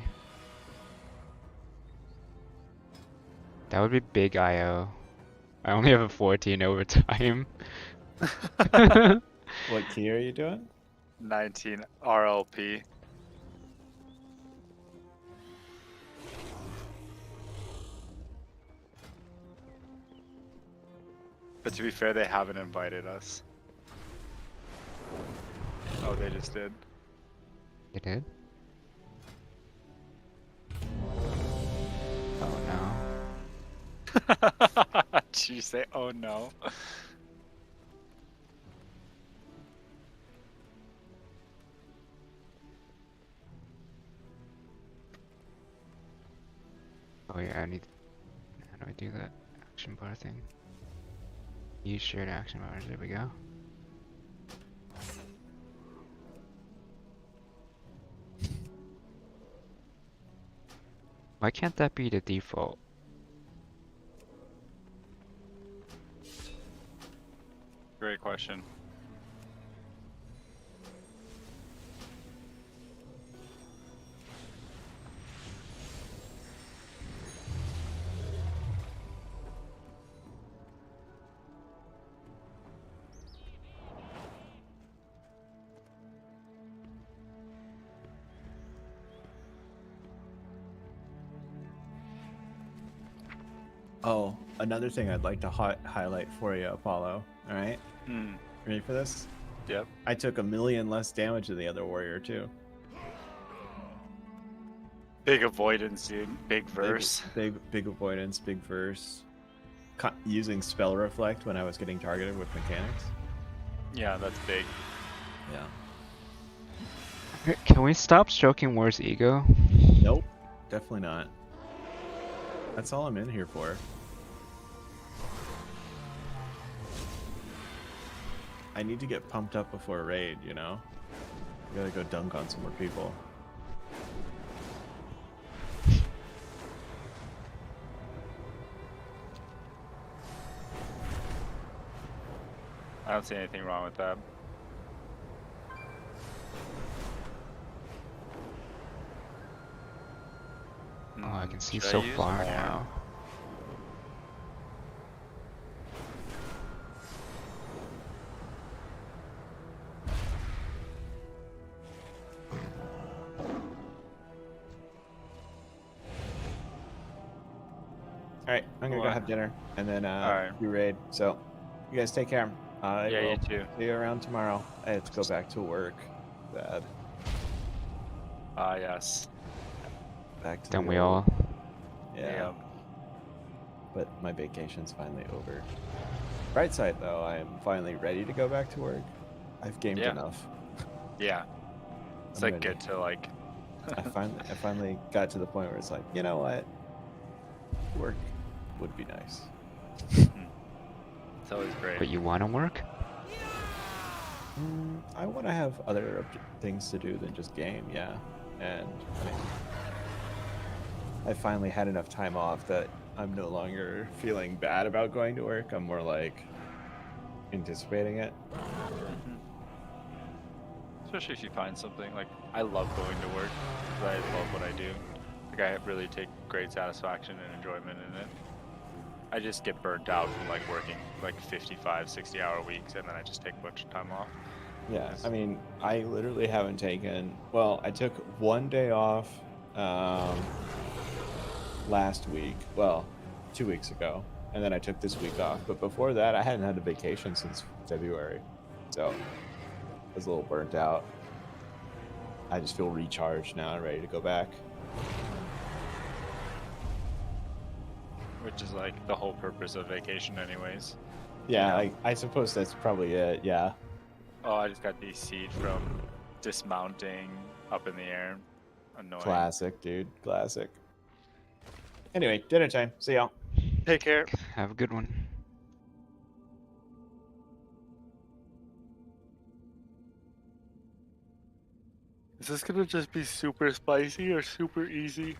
[SPEAKER 4] That would be big IO. I only have a 14 overtime.
[SPEAKER 1] What key are you doing?
[SPEAKER 3] 19 RLP. But to be fair, they haven't invited us. Oh, they just did.
[SPEAKER 4] You did? Oh no.
[SPEAKER 3] Did you say, oh no?
[SPEAKER 4] Oh yeah, I need. How do I do that action bar thing? Use shared action bars. There we go. Why can't that be the default?
[SPEAKER 3] Great question.
[SPEAKER 1] Oh, another thing I'd like to highlight for you, Apollo. All right,
[SPEAKER 3] Hmm.
[SPEAKER 1] ready for this?
[SPEAKER 3] Yep.
[SPEAKER 1] I took 1,000,000 less damage than the other warrior too.
[SPEAKER 3] Big avoidance, dude. Big verse.
[SPEAKER 1] Big avoidance, big verse. Using spell reflect when I was getting targeted with mechanics.
[SPEAKER 3] Yeah, that's big.
[SPEAKER 1] Yeah.
[SPEAKER 4] Can we stop stroking War's ego?
[SPEAKER 1] Nope, definitely not. That's all I'm in here for. I need to get pumped up before a raid, you know? I gotta go dunk on some more people.
[SPEAKER 3] I don't see anything wrong with that.
[SPEAKER 4] Oh, I can see
[SPEAKER 3] Should I
[SPEAKER 4] so
[SPEAKER 3] use
[SPEAKER 4] far
[SPEAKER 3] horn?
[SPEAKER 4] now.
[SPEAKER 1] Alright, I'm gonna go
[SPEAKER 3] What?
[SPEAKER 1] have dinner and then
[SPEAKER 3] Alright.
[SPEAKER 1] do raid. So, you guys take care. I
[SPEAKER 3] Yeah, you
[SPEAKER 1] will
[SPEAKER 3] too.
[SPEAKER 1] see you around tomorrow. I have to go back to work. Bad.
[SPEAKER 3] Ah, yes.
[SPEAKER 1] Back to
[SPEAKER 4] Don't
[SPEAKER 1] the
[SPEAKER 4] we
[SPEAKER 1] old-
[SPEAKER 4] all?
[SPEAKER 1] Yeah. But my vacation's finally over. Bright side though, I am finally ready to go back to work. I've gamed
[SPEAKER 3] Yeah.
[SPEAKER 1] enough.
[SPEAKER 3] Yeah. It's
[SPEAKER 1] I'm
[SPEAKER 3] like
[SPEAKER 1] ready.
[SPEAKER 3] good to like.
[SPEAKER 1] I finally got to the point where it's like, you know what? Work would be nice.
[SPEAKER 3] It's always great.
[SPEAKER 4] But you want to work?
[SPEAKER 1] I want to have other things to do than just game, yeah. And I finally had enough time off that I'm no longer feeling bad about going to work. I'm more like anticipating it.
[SPEAKER 3] Especially if you find something like I love going to work because I love what I do. Like I really take great satisfaction and enjoyment in it. I just get burnt out from like working like 55, 60-hour weeks and then I just take a bunch of time off.
[SPEAKER 1] Yeah, I mean, I literally haven't taken. Well, I took one day off last week. Well, 2 weeks ago, and then I took this week off. But before that, I hadn't had a vacation since February, so I was a little burnt out. I just feel recharged now and ready to go back.
[SPEAKER 3] Which is like the whole purpose of vacation anyways.
[SPEAKER 1] Yeah,
[SPEAKER 3] Yeah.
[SPEAKER 1] I suppose that's probably it. Yeah.
[SPEAKER 3] Oh, I just got the seed from dismounting up in the air. Annoying.
[SPEAKER 1] Classic, dude. Classic. Anyway, dinner time. See y'all.
[SPEAKER 3] Take care.
[SPEAKER 4] Have a good one.
[SPEAKER 3] Is this gonna just be super spicy or super easy?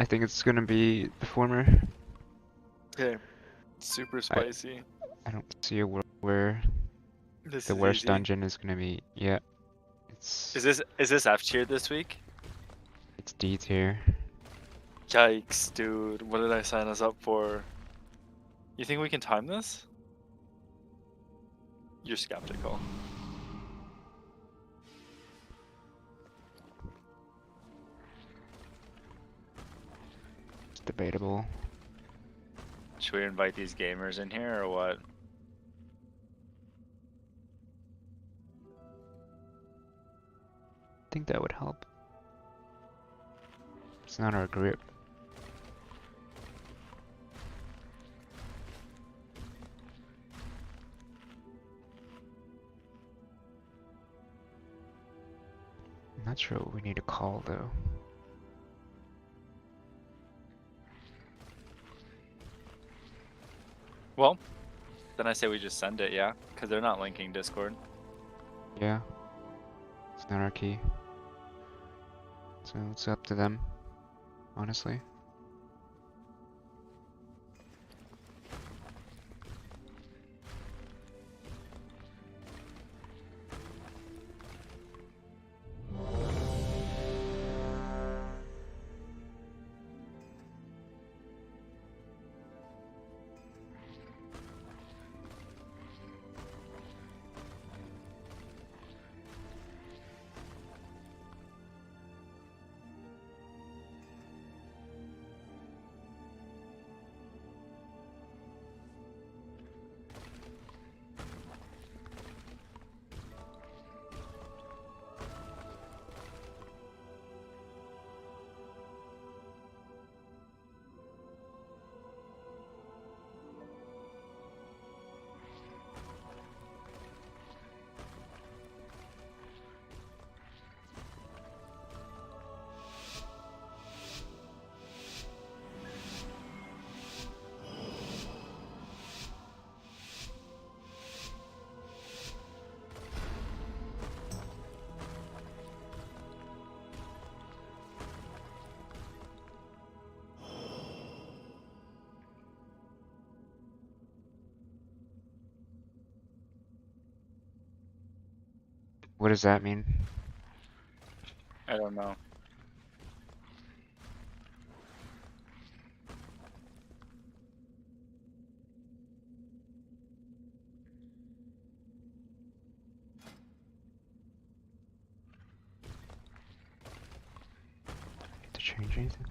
[SPEAKER 4] I think it's gonna be the former.
[SPEAKER 3] Okay. Super spicy.
[SPEAKER 4] I don't see a world where
[SPEAKER 3] This
[SPEAKER 4] the
[SPEAKER 3] is
[SPEAKER 4] worst
[SPEAKER 3] easy.
[SPEAKER 4] dungeon is gonna be. Yeah, it's
[SPEAKER 3] Is this F tier this week?
[SPEAKER 4] it's D tier.
[SPEAKER 3] Yikes, dude. What did I sign us up for? You think we can time this? You're skeptical.
[SPEAKER 4] It's debatable.
[SPEAKER 3] Should we invite these gamers in here or what?
[SPEAKER 4] I think that would help. It's not our group. I'm not sure what we need to call though.
[SPEAKER 3] Well, then I say we just send it, yeah? Because they're not linking Discord.
[SPEAKER 4] Yeah, it's not our key. So it's up to them, honestly. What does that mean?
[SPEAKER 3] I don't know.
[SPEAKER 4] Need to change anything?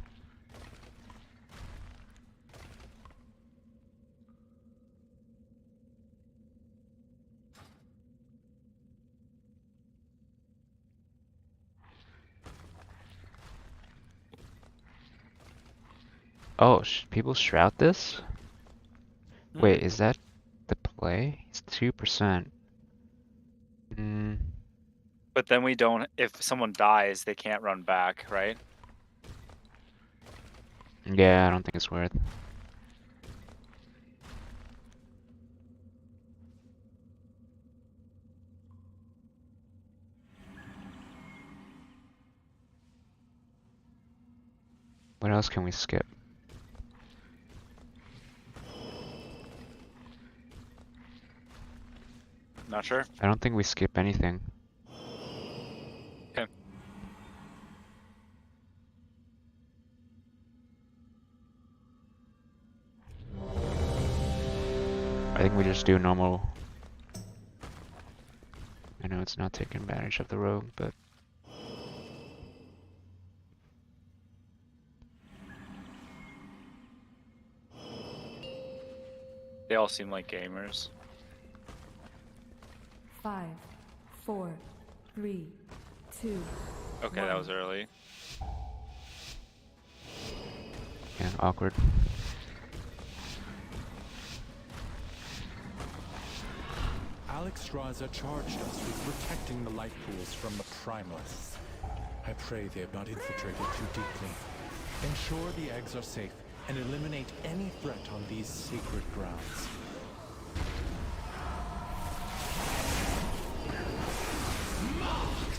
[SPEAKER 4] Oh, people shroud this? Wait, is that the play? It's 2%. Hmm.
[SPEAKER 3] But then we don't, if someone dies, they can't run back, right?
[SPEAKER 4] Yeah, I don't think it's worth. What else can we skip?
[SPEAKER 3] Not sure.
[SPEAKER 4] I don't think we skip anything.
[SPEAKER 3] Okay.
[SPEAKER 4] I think we just do normal. I know it's not taking advantage of the rogue, but
[SPEAKER 3] They all seem like gamers.
[SPEAKER 6] 5, 4, 3, 2.
[SPEAKER 3] Okay, that was early.
[SPEAKER 4] yeah, awkward.
[SPEAKER 7] Alexstrasza charged us with protecting the life pools from the primalists. I pray they have not infiltrated too deeply. Ensure the eggs are safe and eliminate any threat on these sacred grounds. Marked!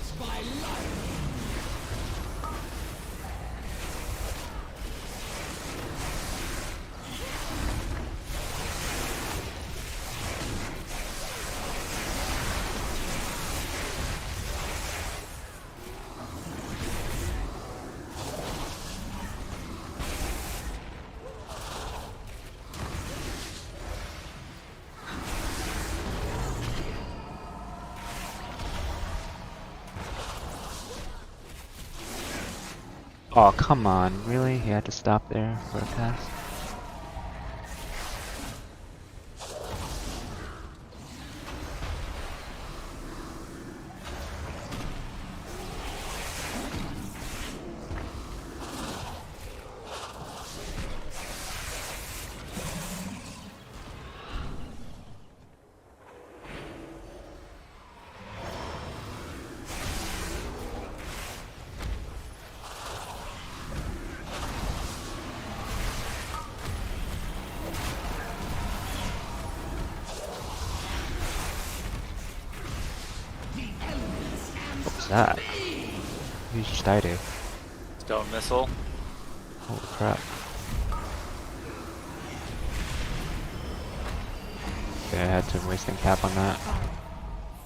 [SPEAKER 4] Oh, come on. Really? He had to stop there for a cast? What was that? You just died here.
[SPEAKER 3] Stone missile.
[SPEAKER 4] Holy crap. Okay, I had to wasting cap on that.
[SPEAKER 6] 5,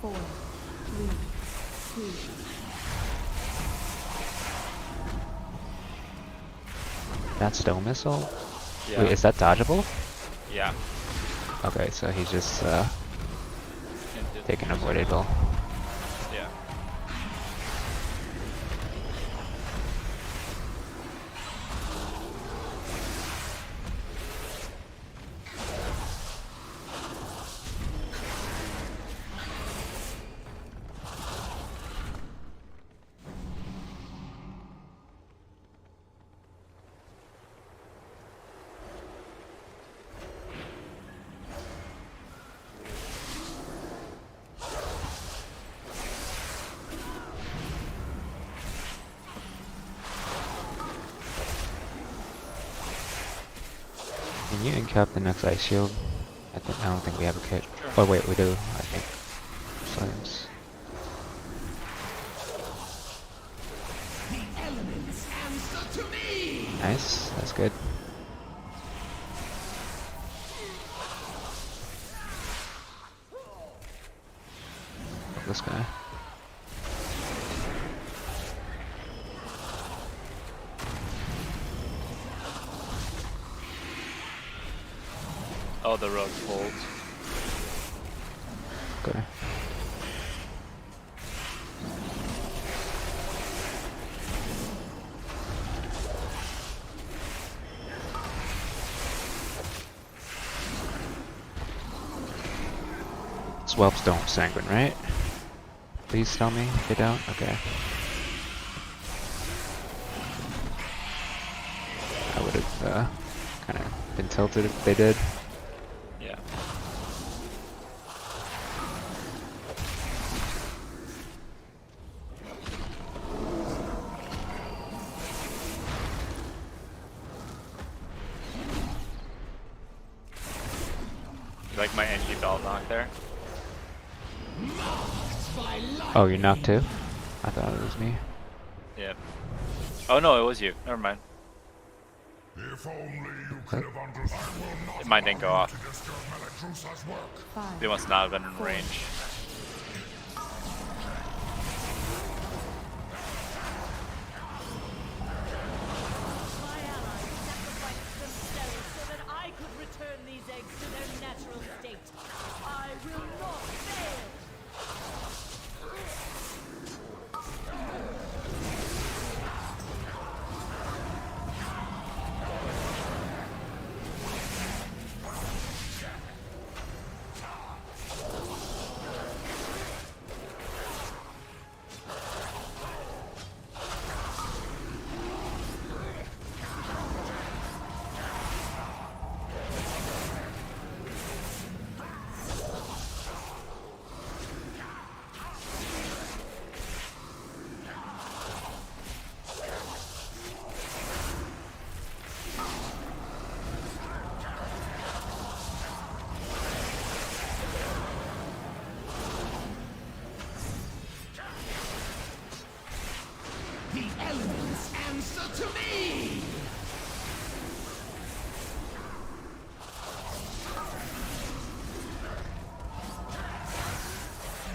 [SPEAKER 6] 4, 3, 2.
[SPEAKER 4] That stone missile?
[SPEAKER 3] Yeah.
[SPEAKER 4] Wait, is that dodgeable?
[SPEAKER 3] Yeah.
[SPEAKER 4] Okay, so he's just
[SPEAKER 3] And
[SPEAKER 4] taking avoidable.
[SPEAKER 3] Yeah.
[SPEAKER 4] Can you incap the next ice shield? I don't think we have a kit. Oh wait, we do, I think. Science. Nice, that's good. This guy.
[SPEAKER 3] Oh, the rogue pulled.
[SPEAKER 4] Okay. Swelps don't sanguine, right? Please tell me they don't? Okay. I would have kind of been tilted if they did.
[SPEAKER 3] Yeah. You like my NG belt knock there?
[SPEAKER 4] Oh, you're knocked too? I thought it was me.
[SPEAKER 3] Yeah. Oh no, it was you. Never mind.
[SPEAKER 2] If only you could have understood. I will not
[SPEAKER 3] Mine didn't go off.
[SPEAKER 2] to disturb Meladrusa's work.
[SPEAKER 6] 5,
[SPEAKER 3] They must not have been in range.
[SPEAKER 8] My allies sacrificed themselves so that I could return these eggs to their natural state. I will not fail.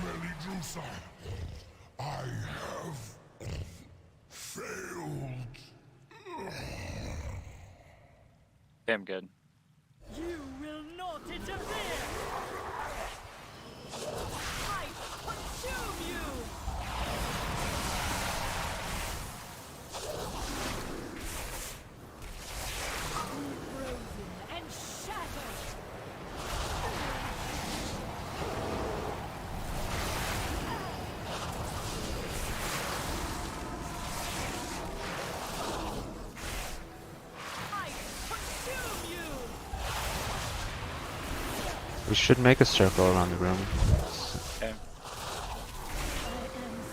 [SPEAKER 2] Meladrusa, I have failed.
[SPEAKER 3] Damn good.
[SPEAKER 8] You will not interfere. I consume you.
[SPEAKER 4] We should make a circle around the room.
[SPEAKER 3] Okay.
[SPEAKER 8] I am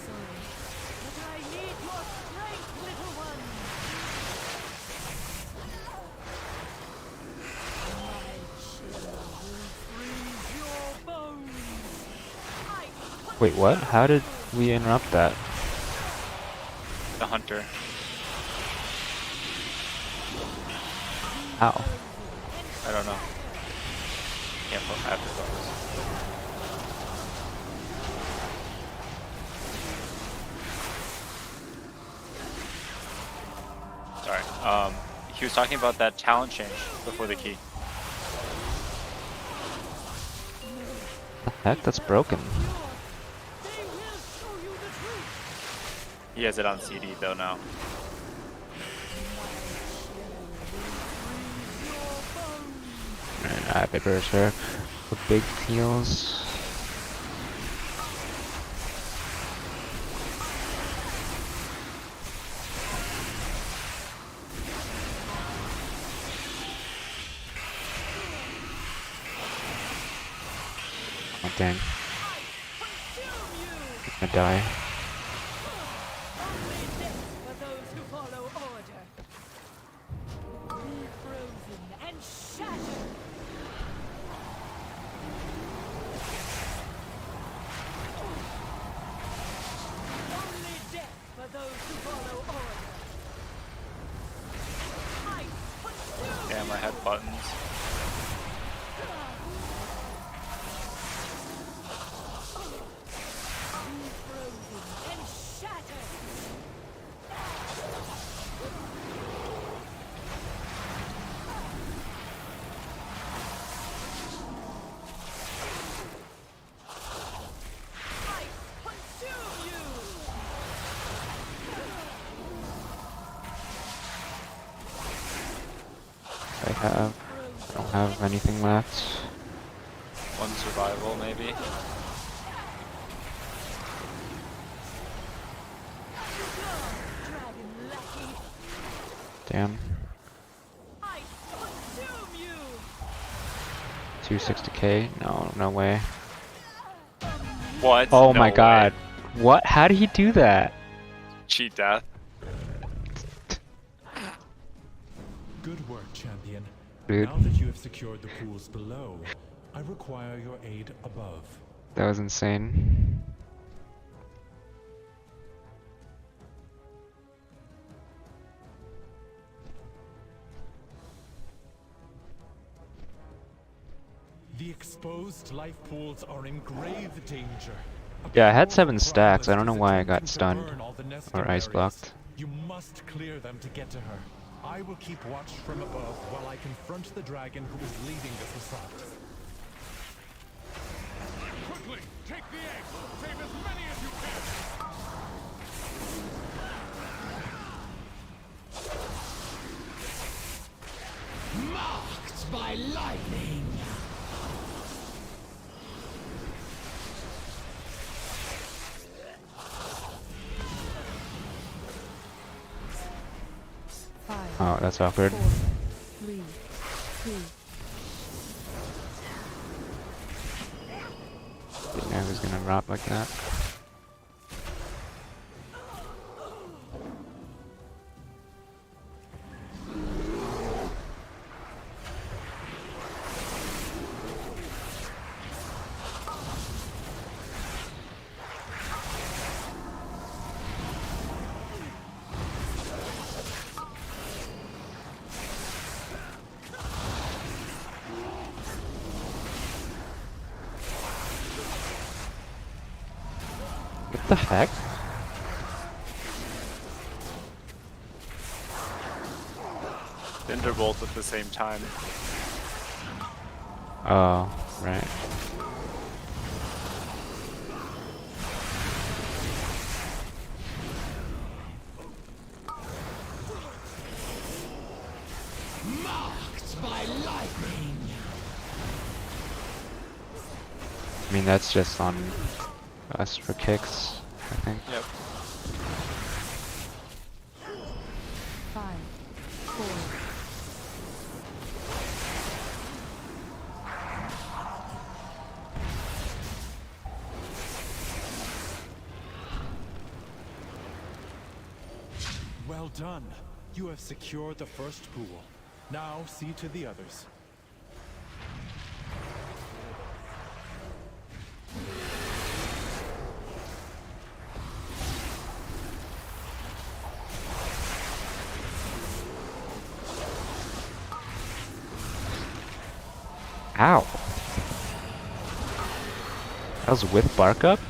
[SPEAKER 8] sorry, but I need your strength, little one. My chill will freeze your bones. I
[SPEAKER 4] Wait, what? How did we interrupt that?
[SPEAKER 3] The hunter.
[SPEAKER 4] How?
[SPEAKER 3] I don't know. Can't I have to focus. Sorry. He was talking about that talent change before the key.
[SPEAKER 4] The heck? That's broken.
[SPEAKER 8] They will show you the truth.
[SPEAKER 3] He has it on CD though now.
[SPEAKER 4] Alright, I have a berserk with big heals. Oh dang. I'm gonna die.
[SPEAKER 8] Only death for those who follow order. Be frozen and shattered. Only death for those who follow order. I pursue
[SPEAKER 3] Damn, I had buttons.
[SPEAKER 8] Be frozen and shattered. I consume you.
[SPEAKER 4] I don't have anything left.
[SPEAKER 3] One survival maybe.
[SPEAKER 8] Dragon lackey.
[SPEAKER 4] Damn.
[SPEAKER 8] I consume you.
[SPEAKER 4] 260k? No, no way.
[SPEAKER 3] What?
[SPEAKER 4] Oh
[SPEAKER 3] No
[SPEAKER 4] my
[SPEAKER 3] way.
[SPEAKER 4] god. What? How did he do that?
[SPEAKER 3] Cheat death.
[SPEAKER 7] Good work, champion.
[SPEAKER 4] Dude,
[SPEAKER 7] Now that you have secured the pools below, I require your aid above.
[SPEAKER 4] that was insane.
[SPEAKER 7] The exposed life pools are in grave danger. A
[SPEAKER 4] Yeah, I had
[SPEAKER 7] powerful
[SPEAKER 4] 7 stacks. I don't know
[SPEAKER 7] primalist is
[SPEAKER 4] why I
[SPEAKER 7] attempting
[SPEAKER 4] got
[SPEAKER 7] to
[SPEAKER 4] stunned
[SPEAKER 7] burn all the nesting
[SPEAKER 4] or ice
[SPEAKER 7] areas.
[SPEAKER 4] blocked.
[SPEAKER 7] You must clear them to get to her. I will keep watch from above while I confront the dragon who is leading this assault.
[SPEAKER 2] Quickly, take the eggs! Save as many as you can!
[SPEAKER 5] Marked by lightning.
[SPEAKER 6] Five,
[SPEAKER 4] Oh, that's awkward.
[SPEAKER 6] 4, 3, 2.
[SPEAKER 4] Didn't know he was gonna drop like that. What the heck?
[SPEAKER 3] Thunderbolt at the same time.
[SPEAKER 4] Oh, right.
[SPEAKER 5] Marked by lightning.
[SPEAKER 4] I mean, that's just on us for kicks, I think.
[SPEAKER 3] Yep.
[SPEAKER 6] 5, 4.
[SPEAKER 7] Well done. You have secured the first pool. Now see to the others.
[SPEAKER 4] Ow. That was with bark up?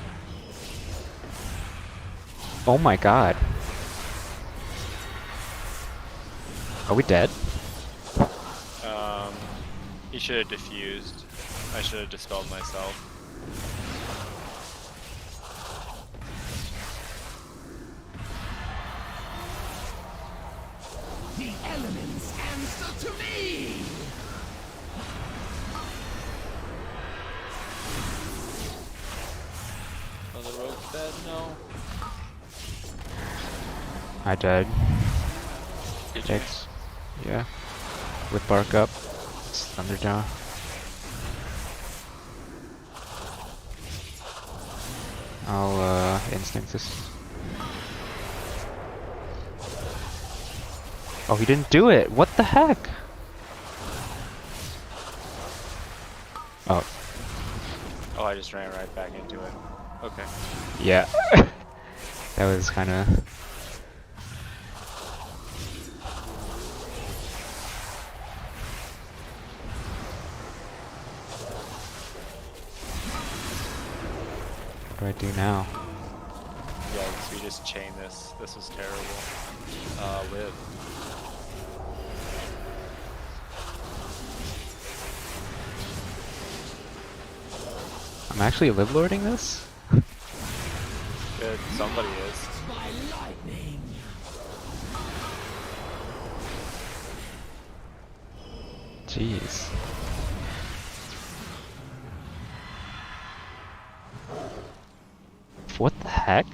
[SPEAKER 4] Oh my god. Are we dead?
[SPEAKER 3] He should have diffused. I should have dispelled myself.
[SPEAKER 5] The elements answer to me!
[SPEAKER 3] Oh, the rogue's dead? No.
[SPEAKER 4] I died.
[SPEAKER 3] Did you?
[SPEAKER 4] It's, yeah. With bark up. It's thunder down. I'll instinct this. Oh, he didn't do it! What the heck? Oh.
[SPEAKER 3] Oh, I just ran right back into it. Okay.
[SPEAKER 4] Yeah. That was kinda... What do I do now?
[SPEAKER 3] Yeah, so we just chain this. This was terrible. Live.
[SPEAKER 4] I'm actually live lording this?
[SPEAKER 3] Good. Somebody is.
[SPEAKER 5] By lightning!
[SPEAKER 4] Jeez. What the heck?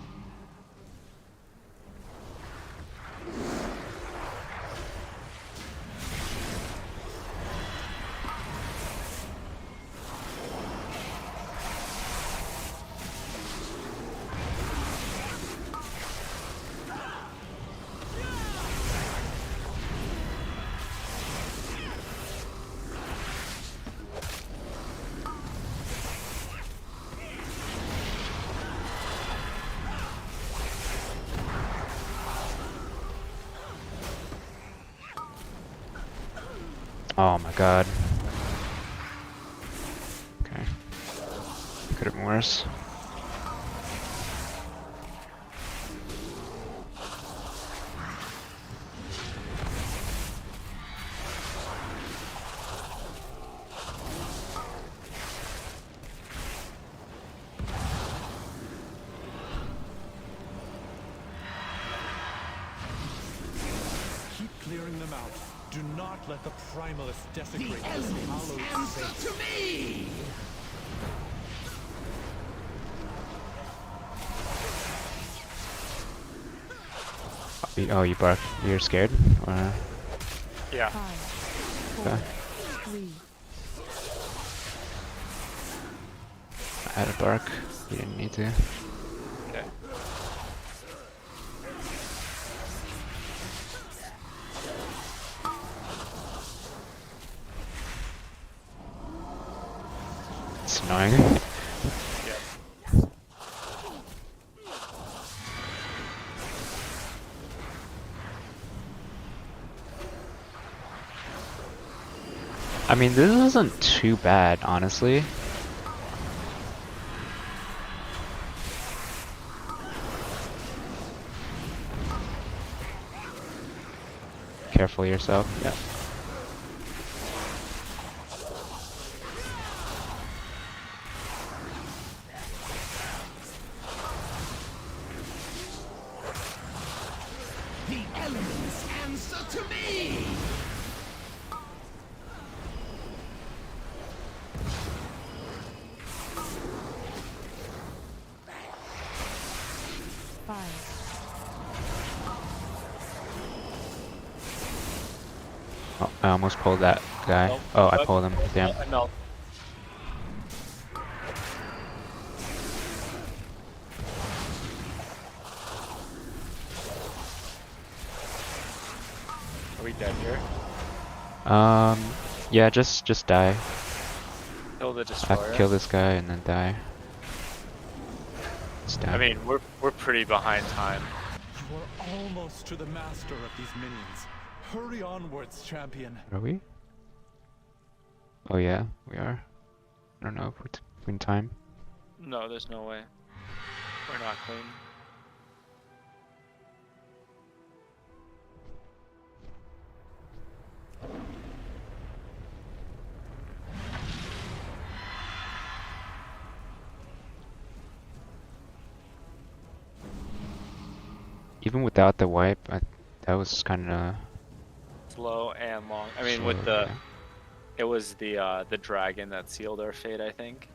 [SPEAKER 4] Oh my god. Okay. Could have been worse.
[SPEAKER 7] Keep clearing them out. Do not let the primalists
[SPEAKER 5] The
[SPEAKER 7] desecrate this
[SPEAKER 5] elements
[SPEAKER 7] hallowed
[SPEAKER 5] answer
[SPEAKER 7] space.
[SPEAKER 5] to me!
[SPEAKER 4] Oh, you bark. You're scared? Or...
[SPEAKER 3] Yeah.
[SPEAKER 6] 5,
[SPEAKER 4] Okay.
[SPEAKER 6] 4, 3,
[SPEAKER 4] I had a bark. You didn't need to.
[SPEAKER 3] Okay.
[SPEAKER 4] It's annoying.
[SPEAKER 3] Yeah.
[SPEAKER 4] I mean, this isn't too bad, honestly. Careful yourself. Yeah.
[SPEAKER 5] The elements answer to me!
[SPEAKER 4] Oh, I almost pulled that guy.
[SPEAKER 3] Nope.
[SPEAKER 4] Oh, I pulled him. Damn.
[SPEAKER 3] No. we dead here?
[SPEAKER 4] Yeah, just die.
[SPEAKER 3] Kill the
[SPEAKER 4] I
[SPEAKER 3] destroyer.
[SPEAKER 4] kill this guy and then die. It's down.
[SPEAKER 3] I mean, we're pretty behind time.
[SPEAKER 7] You are almost to the master of these minions. Hurry onwards, champion.
[SPEAKER 4] Are we? Oh yeah, we are. I don't know if we're in time.
[SPEAKER 3] No, there's no way. We're not clean.
[SPEAKER 4] Even without the wipe, that was kind of
[SPEAKER 3] Slow and long. I mean,
[SPEAKER 4] slow,
[SPEAKER 3] with the
[SPEAKER 4] yeah.
[SPEAKER 3] it was the dragon that sealed our fate, I think.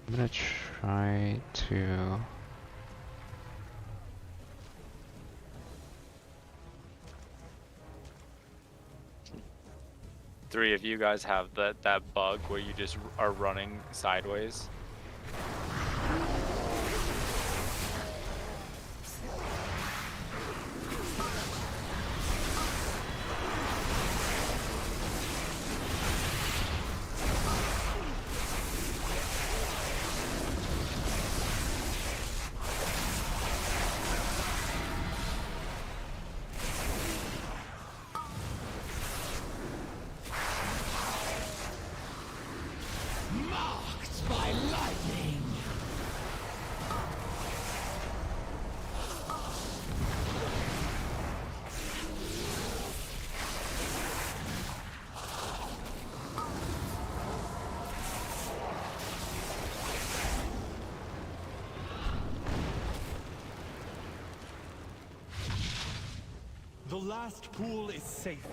[SPEAKER 4] I'm gonna try to.
[SPEAKER 3] Three of you guys have that bug where you just are running sideways.
[SPEAKER 7] The last pool is safe.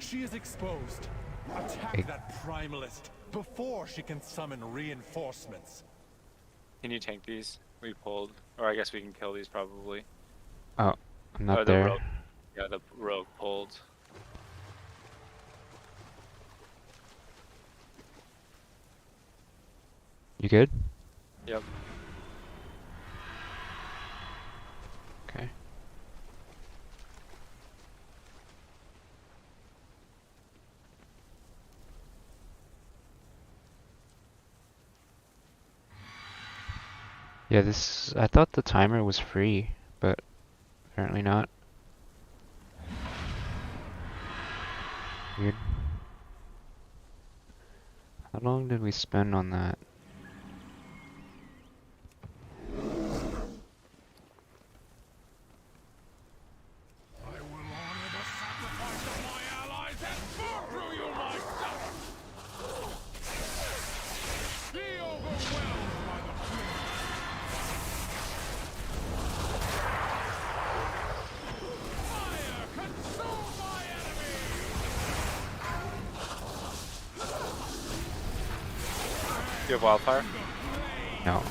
[SPEAKER 7] She is exposed. Attack
[SPEAKER 4] Hey.
[SPEAKER 7] that primalist before she can summon reinforcements.
[SPEAKER 3] Can you tank these? We pulled, or I guess we can kill these probably.
[SPEAKER 4] Oh, I'm not
[SPEAKER 3] the
[SPEAKER 4] there.
[SPEAKER 3] rogue. Yeah, the rogue pulled.
[SPEAKER 4] You good?
[SPEAKER 3] Yep.
[SPEAKER 4] Okay. Yeah, I thought the timer was free, but apparently not. Weird. How long did we spend on that?
[SPEAKER 2] I will honor the sacrifice of my allies and burn through you myself! Be overwhelmed by the fury! Fire, consume my enemy!
[SPEAKER 3] You have wildfire?
[SPEAKER 4] No.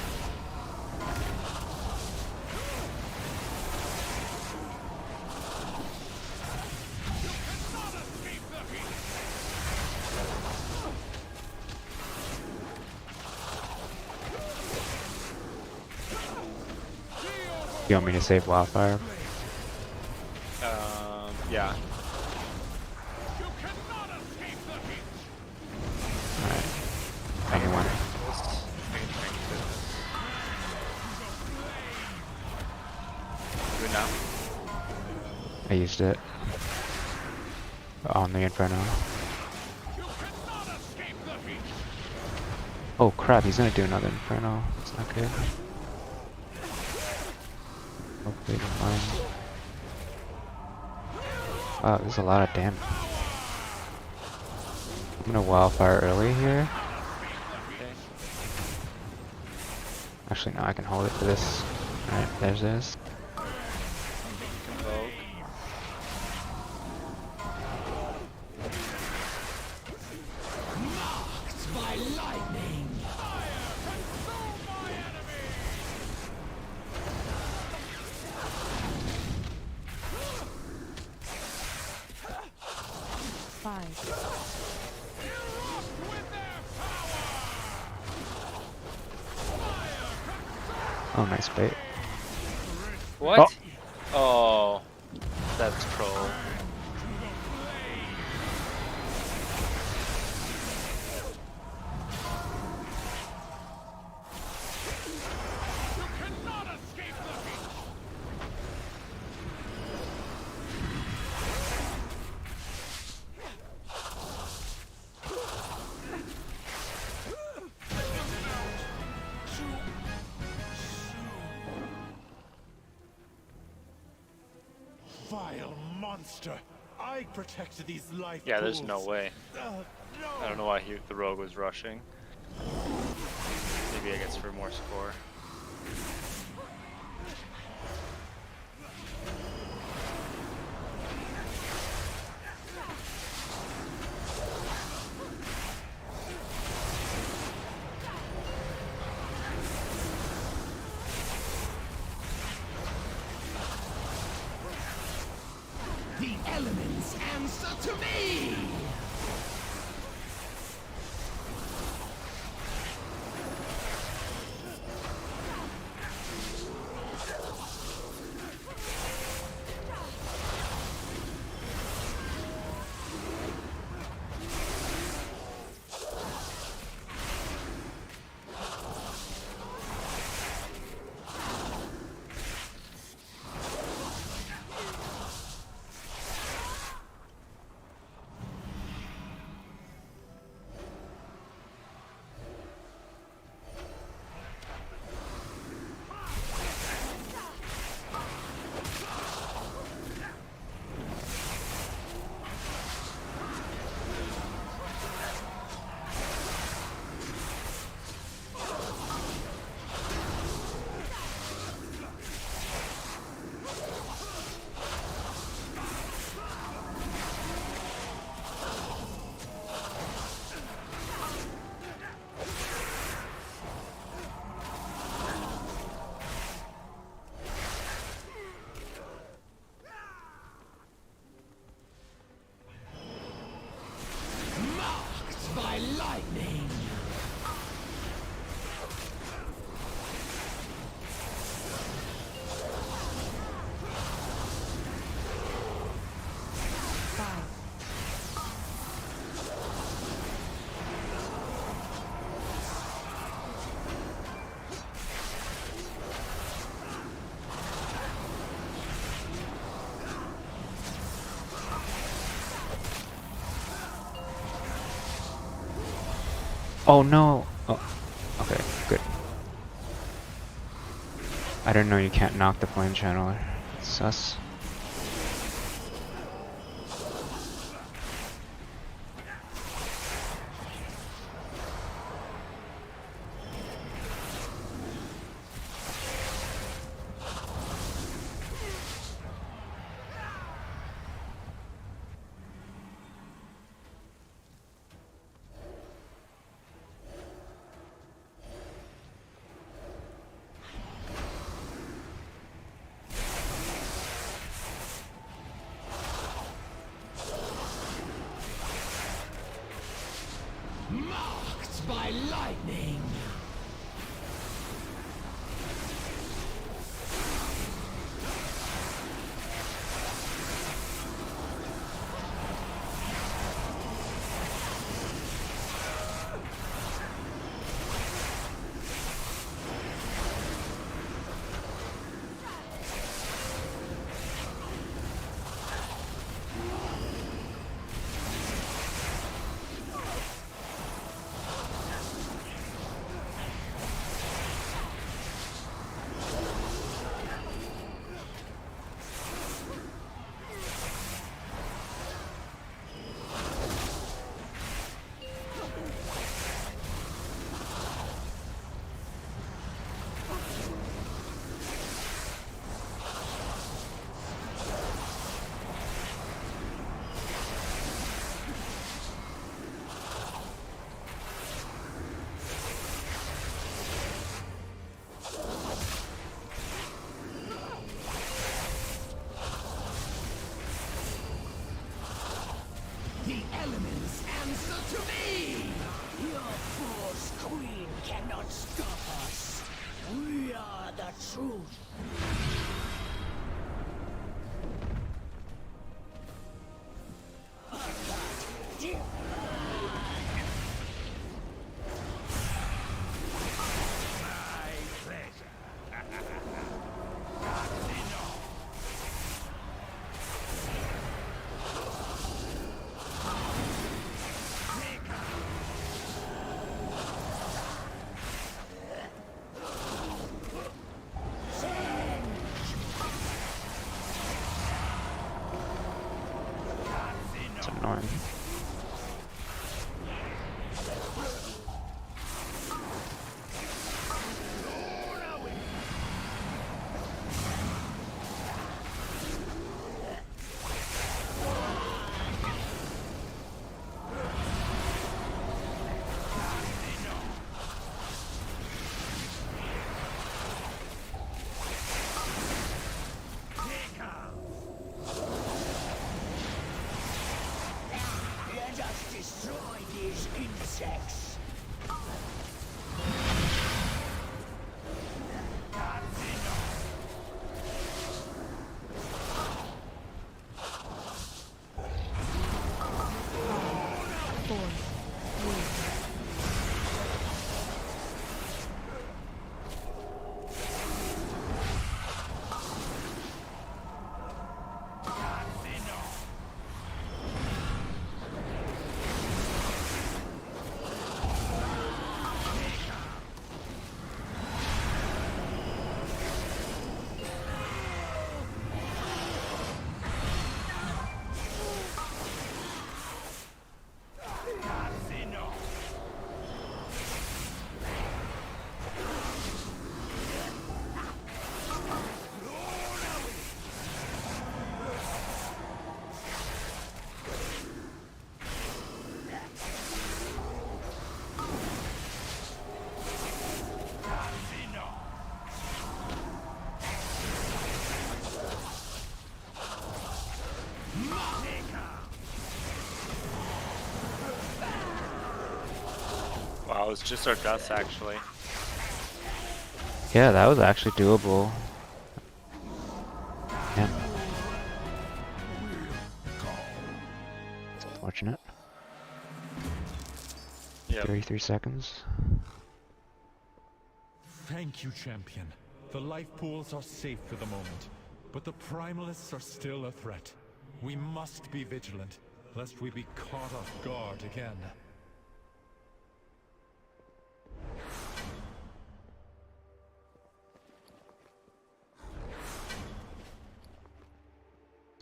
[SPEAKER 4] You want me to save wildfire?
[SPEAKER 3] Yeah.
[SPEAKER 4] Alright. Anyone?
[SPEAKER 3] I can tank this. Do it now.
[SPEAKER 4] I used it. On the Inferno. Oh crap, he's gonna do another Inferno. That's not good. Hopefully he don't mind. Wow, there's a lot of damage. I'm gonna wildfire early here.
[SPEAKER 3] Okay.
[SPEAKER 4] Actually, no, I can hold it for this. Alright, there's this.
[SPEAKER 3] Rogue.
[SPEAKER 4] Oh, nice bait.
[SPEAKER 3] What?
[SPEAKER 4] Oh.
[SPEAKER 3] Oh, that's troll.
[SPEAKER 7] Vile monster! I protect these life
[SPEAKER 3] Yeah, there's no
[SPEAKER 7] pools.
[SPEAKER 3] way.
[SPEAKER 7] No.
[SPEAKER 3] I don't know why the rogue was rushing. Maybe I guess for more score.
[SPEAKER 5] The elements answer to me! By lightning!
[SPEAKER 4] Oh no! Oh, okay, good. I didn't know you can't knock the flame channeler. It's sus.
[SPEAKER 5] Marked by lightning! The elements answer to me! Your force queen cannot stop us. We are the truth.
[SPEAKER 4] fine.
[SPEAKER 9] Let us destroy these insects.
[SPEAKER 3] Wow, it's just our deaths actually.
[SPEAKER 4] Yeah, that was actually doable. Yeah. It's unfortunate.
[SPEAKER 3] Yep.
[SPEAKER 4] 33 seconds.
[SPEAKER 7] Thank you, champion. The life pools are safe for the moment, but the primalists are still a threat. We must be vigilant, lest we be caught off guard again.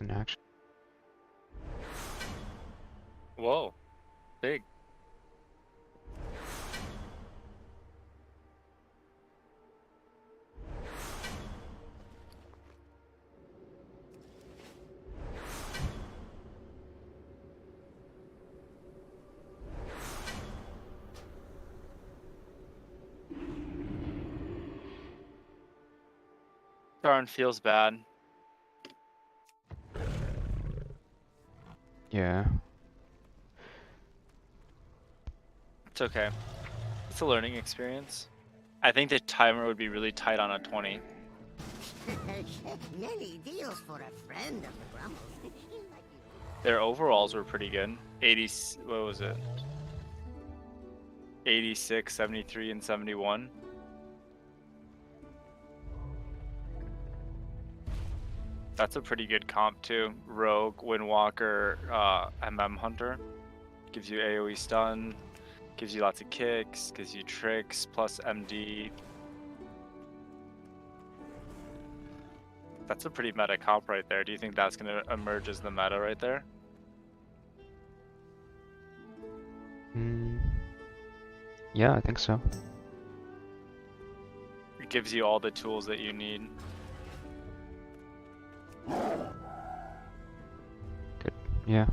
[SPEAKER 4] In action.
[SPEAKER 3] Whoa, big. Darn, feels bad.
[SPEAKER 4] Yeah.
[SPEAKER 3] It's okay. It's a learning experience. I think the timer would be really tight on a 20.
[SPEAKER 9] Many deals for a friend of the Grumbles.
[SPEAKER 3] Their overalls were pretty good. 80, what was it? 86, 73, and 71. That's a pretty good comp too. Rogue, Windwalker, MM Hunter. Gives you AoE stun. Gives you lots of kicks. Gives you tricks plus MD. That's a pretty meta comp right there. Do you think that's going to emerge as the meta right there?
[SPEAKER 4] Yeah, I think so.
[SPEAKER 3] It gives you all the tools that you need.
[SPEAKER 4] Good. Yeah.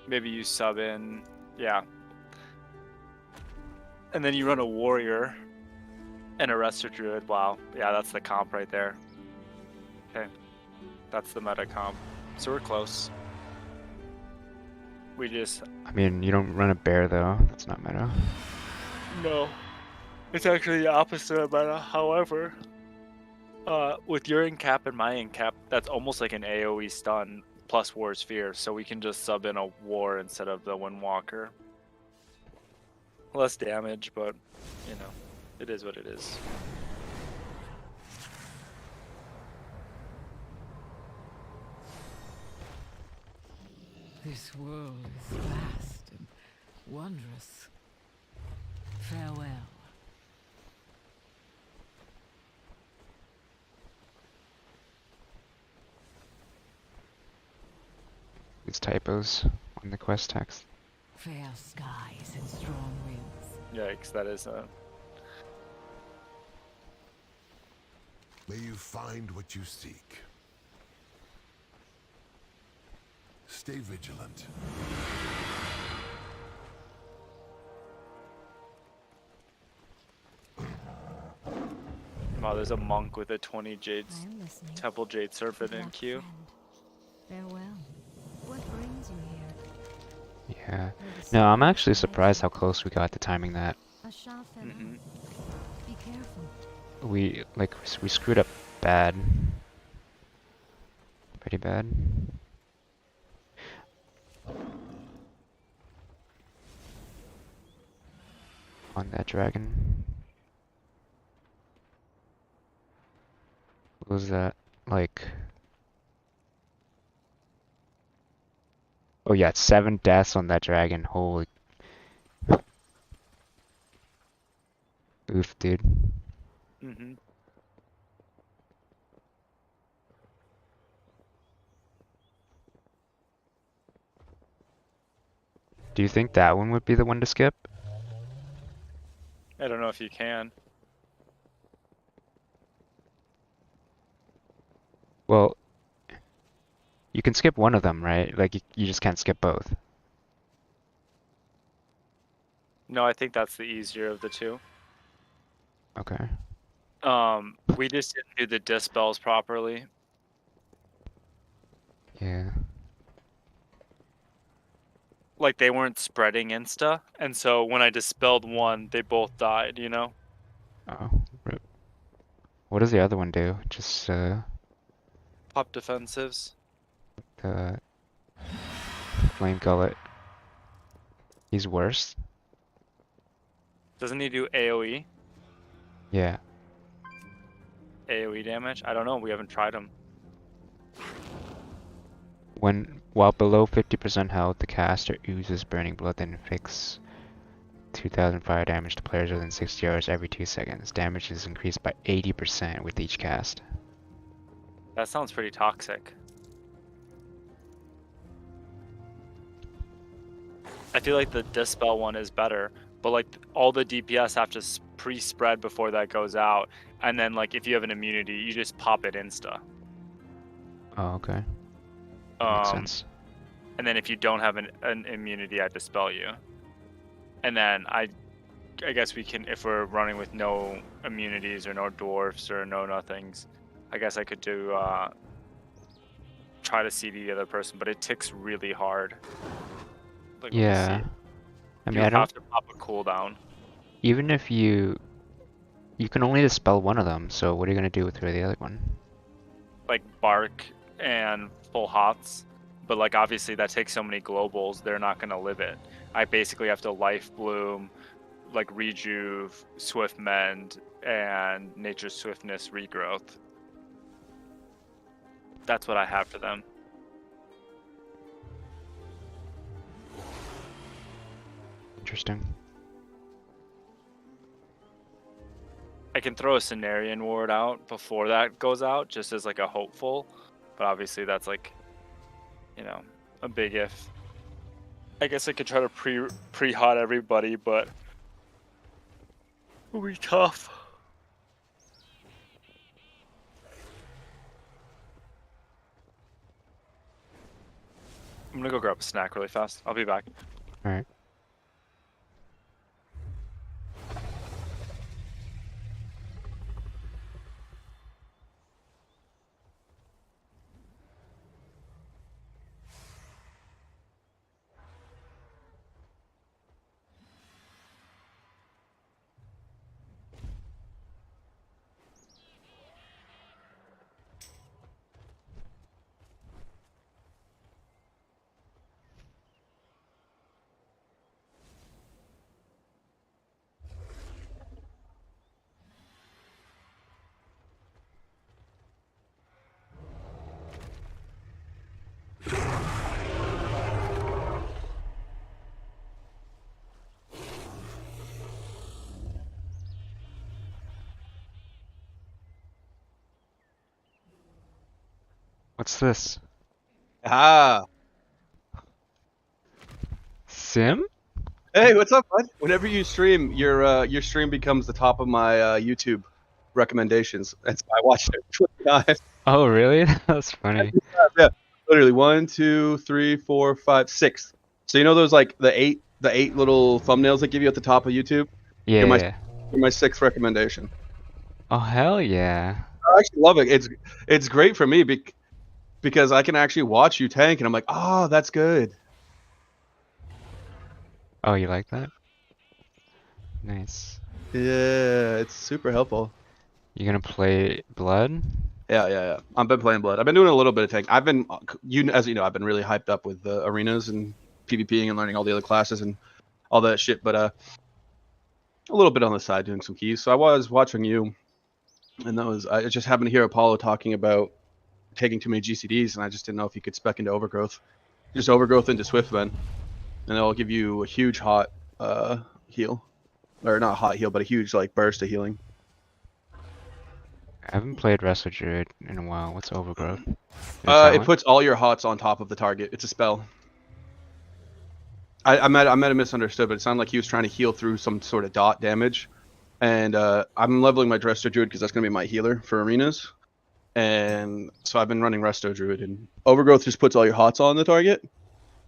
[SPEAKER 3] Maybe you sub in, yeah. And then you run a warrior and a Resto Druid. Wow, yeah, that's the comp right there. Okay, that's the meta comp. So we're close. We just...
[SPEAKER 4] I mean, you don't run a bear though. That's not meta.
[SPEAKER 3] No. It's actually the opposite of meta. However, with your incap and my incap, that's almost like an AoE stun plus War's Fear. So we can just sub in a War instead of the Windwalker. Less damage, but, you know, it is what it is.
[SPEAKER 5] This world is vast and wondrous. Farewell.
[SPEAKER 4] typos on the quest text.
[SPEAKER 6] Fair skies and strong winds.
[SPEAKER 3] Yikes, that is
[SPEAKER 2] May you find what you seek. Stay vigilant.
[SPEAKER 3] Wow, there's a monk with a 20 jades,
[SPEAKER 6] I am listening.
[SPEAKER 3] temple jade serpent
[SPEAKER 6] Good
[SPEAKER 3] in
[SPEAKER 6] luck,
[SPEAKER 3] queue.
[SPEAKER 6] friend. Farewell. What brings you here?
[SPEAKER 4] Yeah.
[SPEAKER 6] Will the
[SPEAKER 4] No, I'm
[SPEAKER 6] sun
[SPEAKER 4] actually
[SPEAKER 6] guide
[SPEAKER 4] surprised
[SPEAKER 6] you?
[SPEAKER 4] how close we got to timing that.
[SPEAKER 6] A sharp fellow.
[SPEAKER 3] Mm-hmm.
[SPEAKER 6] Be careful.
[SPEAKER 4] We screwed up bad. Pretty bad. On that dragon. What was that? Like... Oh yeah, 7 deaths on that dragon. Holy... Oof, dude.
[SPEAKER 3] Mm-hmm.
[SPEAKER 4] Do you think that one would be the one to skip?
[SPEAKER 3] I don't know if you can.
[SPEAKER 4] Well, you can skip one of them, right? Like, you just can't skip both.
[SPEAKER 3] No, I think that's the easier of the two.
[SPEAKER 4] Okay.
[SPEAKER 3] We just didn't do the dispels properly.
[SPEAKER 4] Yeah.
[SPEAKER 3] Like, they weren't spreading insta, and so when I dispelled one, they both died, you know?
[SPEAKER 4] Oh, rip. What does the other one do? Just,
[SPEAKER 3] Pop defensives.
[SPEAKER 4] the Flame Gullet. He's worse?
[SPEAKER 3] Doesn't he do AoE?
[SPEAKER 4] Yeah.
[SPEAKER 3] AoE damage? I don't know, we haven't tried him.
[SPEAKER 4] While below 50% health, the caster oozes burning blood that inflicts 2,000 fire damage to players within 60 yards every 2 seconds. Damage is increased by 80% with each cast.
[SPEAKER 3] That sounds pretty toxic. I feel like the dispel one is better, but like all the DPS have to pre-spread before that goes out, and then like if you have an immunity, you just pop it insta.
[SPEAKER 4] Oh, okay. Makes sense.
[SPEAKER 3] And then if you don't have an immunity, I dispel you. And then I guess we can, if we're running with no immunities or no dwarfs or no nothings, I guess I could do try to CD the other person, but it ticks really hard. Like,
[SPEAKER 4] Yeah. I mean,
[SPEAKER 3] you
[SPEAKER 4] I don't...
[SPEAKER 3] have to pop a cooldown.
[SPEAKER 4] Even if you can only dispel one of them, so what are you gonna do with the other one?
[SPEAKER 3] Like bark and full hots, but like obviously that takes so many globals, they're not gonna live it. I basically have to life bloom, like rejuve, swift mend, and nature's swiftness regrowth. That's what I have for them.
[SPEAKER 4] Interesting.
[SPEAKER 3] I can throw a Cenarian ward out before that goes out, just as like a hopeful, but obviously that's like, you know, a big if. I guess I could try to pre-hot everybody, but it'll be tough. I'm gonna go grab a snack really fast. I'll be back.
[SPEAKER 4] Alright. What's this?
[SPEAKER 1] Ah,
[SPEAKER 4] Sim?
[SPEAKER 10] Hey, what's up, bud? Whenever you stream, your stream becomes the top of my YouTube recommendations. That's why I watched it 20 times.
[SPEAKER 4] Oh, really? That's funny.
[SPEAKER 10] Yeah, literally 1, 2, 3, 4, 5, 6. So you know those like the eight little thumbnails they give you at the top of YouTube?
[SPEAKER 4] Yeah,
[SPEAKER 10] You're my
[SPEAKER 4] yeah.
[SPEAKER 10] you're my sixth recommendation.
[SPEAKER 4] Oh, hell yeah.
[SPEAKER 10] I actually love it. It's great for me because I can actually watch you tank, and I'm like, oh, that's good.
[SPEAKER 4] Oh, you like that? Nice.
[SPEAKER 10] Yeah, it's super helpful.
[SPEAKER 4] You gonna play Blood?
[SPEAKER 10] Yeah. I've been playing Blood. I've been doing a little bit of tank. I've been, as you know, I've been really hyped up with the arenas and PvPing and learning all the other classes and all that shit. But a little bit on the side doing some keys. So I was watching you, and I just happened to hear Apollo talking about taking too many GCDs, and I just didn't know if you could spec into Overgrowth, just Overgrowth into Swiftman, and it'll give you a huge hot heal, or not hot heal, but a huge like burst of healing.
[SPEAKER 4] I haven't played Wrestle Druid in a while. What's Overgrowth?
[SPEAKER 10] It puts all your hots on top of the target. It's a spell. I might have misunderstood, but it sounded like he was trying to heal through some sort of dot damage. And I'm leveling my Resto Druid because that's going to be my healer for arenas. And so I've been running Resto Druid, and Overgrowth just puts all your hots on the target.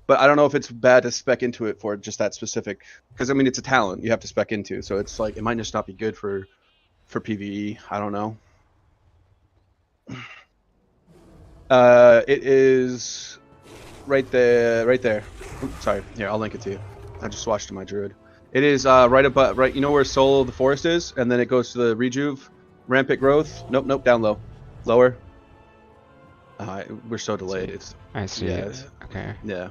[SPEAKER 10] But I don't know if it's bad to spec into it for just that specific, because I mean it's a talent you have to spec into, so it's like it might just not be good for PvE. I don't know. It is right there. Oops, sorry, here I'll link it to you. I just swatched to my Druid. It is right above, right. You know where Soul of the Forest is, and then it goes to the Rejuve, Rampant Growth. Nope, down low, lower. We're so delayed. It's
[SPEAKER 4] I see it. Okay.
[SPEAKER 10] Yeah.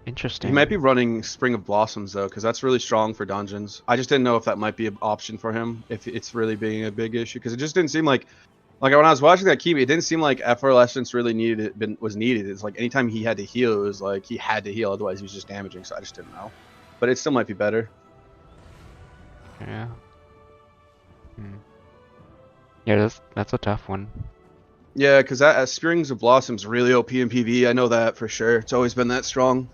[SPEAKER 4] Interesting.
[SPEAKER 10] He might be running Spring of Blossoms though, because that's really strong for dungeons. I just didn't know if that might be an option for him, if it's really being a big issue, because it just didn't seem like when I was watching that Kiwi, it didn't seem like Effervescence really was needed. It's like anytime he had to heal, it was like he had to heal, otherwise he was just damaging. So I just didn't know, but it still might be better.
[SPEAKER 4] Yeah. Yeah, that's a tough one.
[SPEAKER 10] Yeah, because that Springs of Blossoms really OP in PvE. I know that for sure. It's always been that strong.